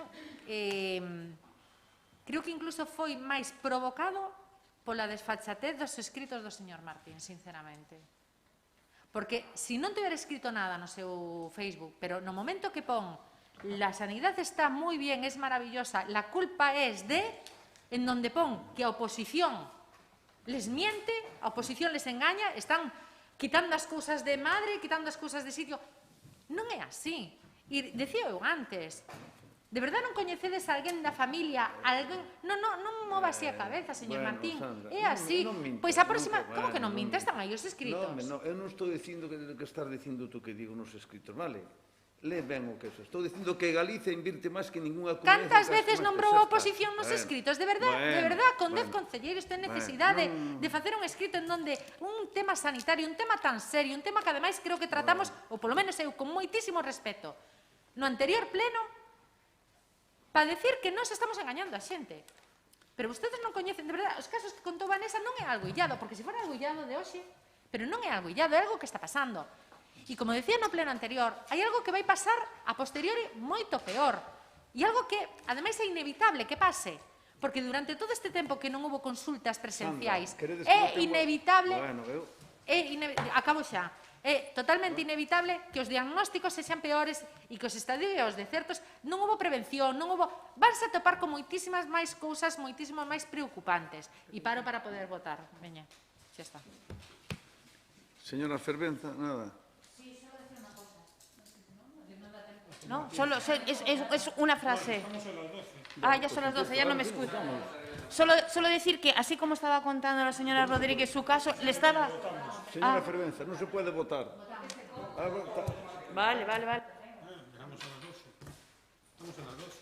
creo que incluso foi máis provocado pola desfachatez dos escritos do señor Martín, sinceramente. Porque se non tivera escrito nada no seu Facebook, pero no momento que pon la sanidad está moi bien, es maravillosa, la culpa es de, en donde pon que a oposición les miente, a oposición les engaña, están quitando as cousas de madre, quitando as cousas de sitio. Non é así. E decía eu antes, de verdade non coñecedes a alguén da familia, alguén... Non mova así a cabeza, señor Martín. É así. Pois a próxima... Como que non minta? Están aí os escritos. Non, eu non estou dicindo que estás dicindo tú que digo nos escritos, vale? Le ben o que eso. Estou dicindo que Galicia invirte máis que ninguna comunidade. Cantas veces nombrou a oposición nos escritos? De verdade, con 10 concelleiros ten necesidade de facer un escrito en donde un tema sanitario, un tema tan serio, un tema que ademais creo que tratamos, ou polo menos eu, con moitísimo respeto, no anterior pleno, para decir que nos estamos engañando a xente. Pero vostedes non coñecen, de verdade, os casos que contou Vanessa non é algo illado, porque se fora algo illado de hoxe, pero non é algo illado, é algo que está pasando. E como decía no pleno anterior, hai algo que vai pasar a posteriori moito peor. E algo que, ademais, é inevitable que pase. Porque durante todo este tempo que non houve consultas presenciais, é inevitable... Acabo xa. É totalmente inevitable que os diagnósticos sexan peores e que os estadios de certos non houve prevención, non houve... Vanse a topar con moitísimas máis cousas, moitísimas máis preocupantes. E paro para poder votar. Veña, xa está. Señora Fervenza, nada. No, solo es una frase. Ya son las 12, ya no me escucho. Solo decir que, así como estaba contando la señora Rodríguez su caso, le estaba... Señora Fervenza, no se puede votar. Vale. Vamos a las 12.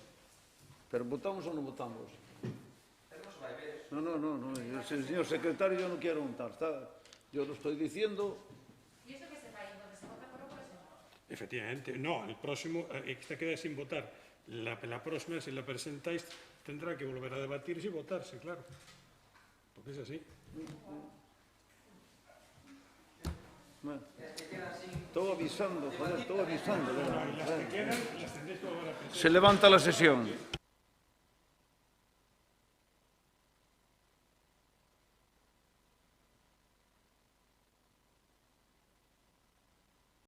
¿Pero votamos o no votamos? No. Señor secretario, yo no quiero votar. Yo lo estoy diciendo... Efectivamente, no, el próximo, esta queda sin votar. La próxima, si la presentáis, tendrá que volver a debatirse y votarse, claro. Porque es así. Bueno, todo avisando, joder, todo avisando. Y las que quedan, las tendréis que volver a presentar. Se levanta la sesión.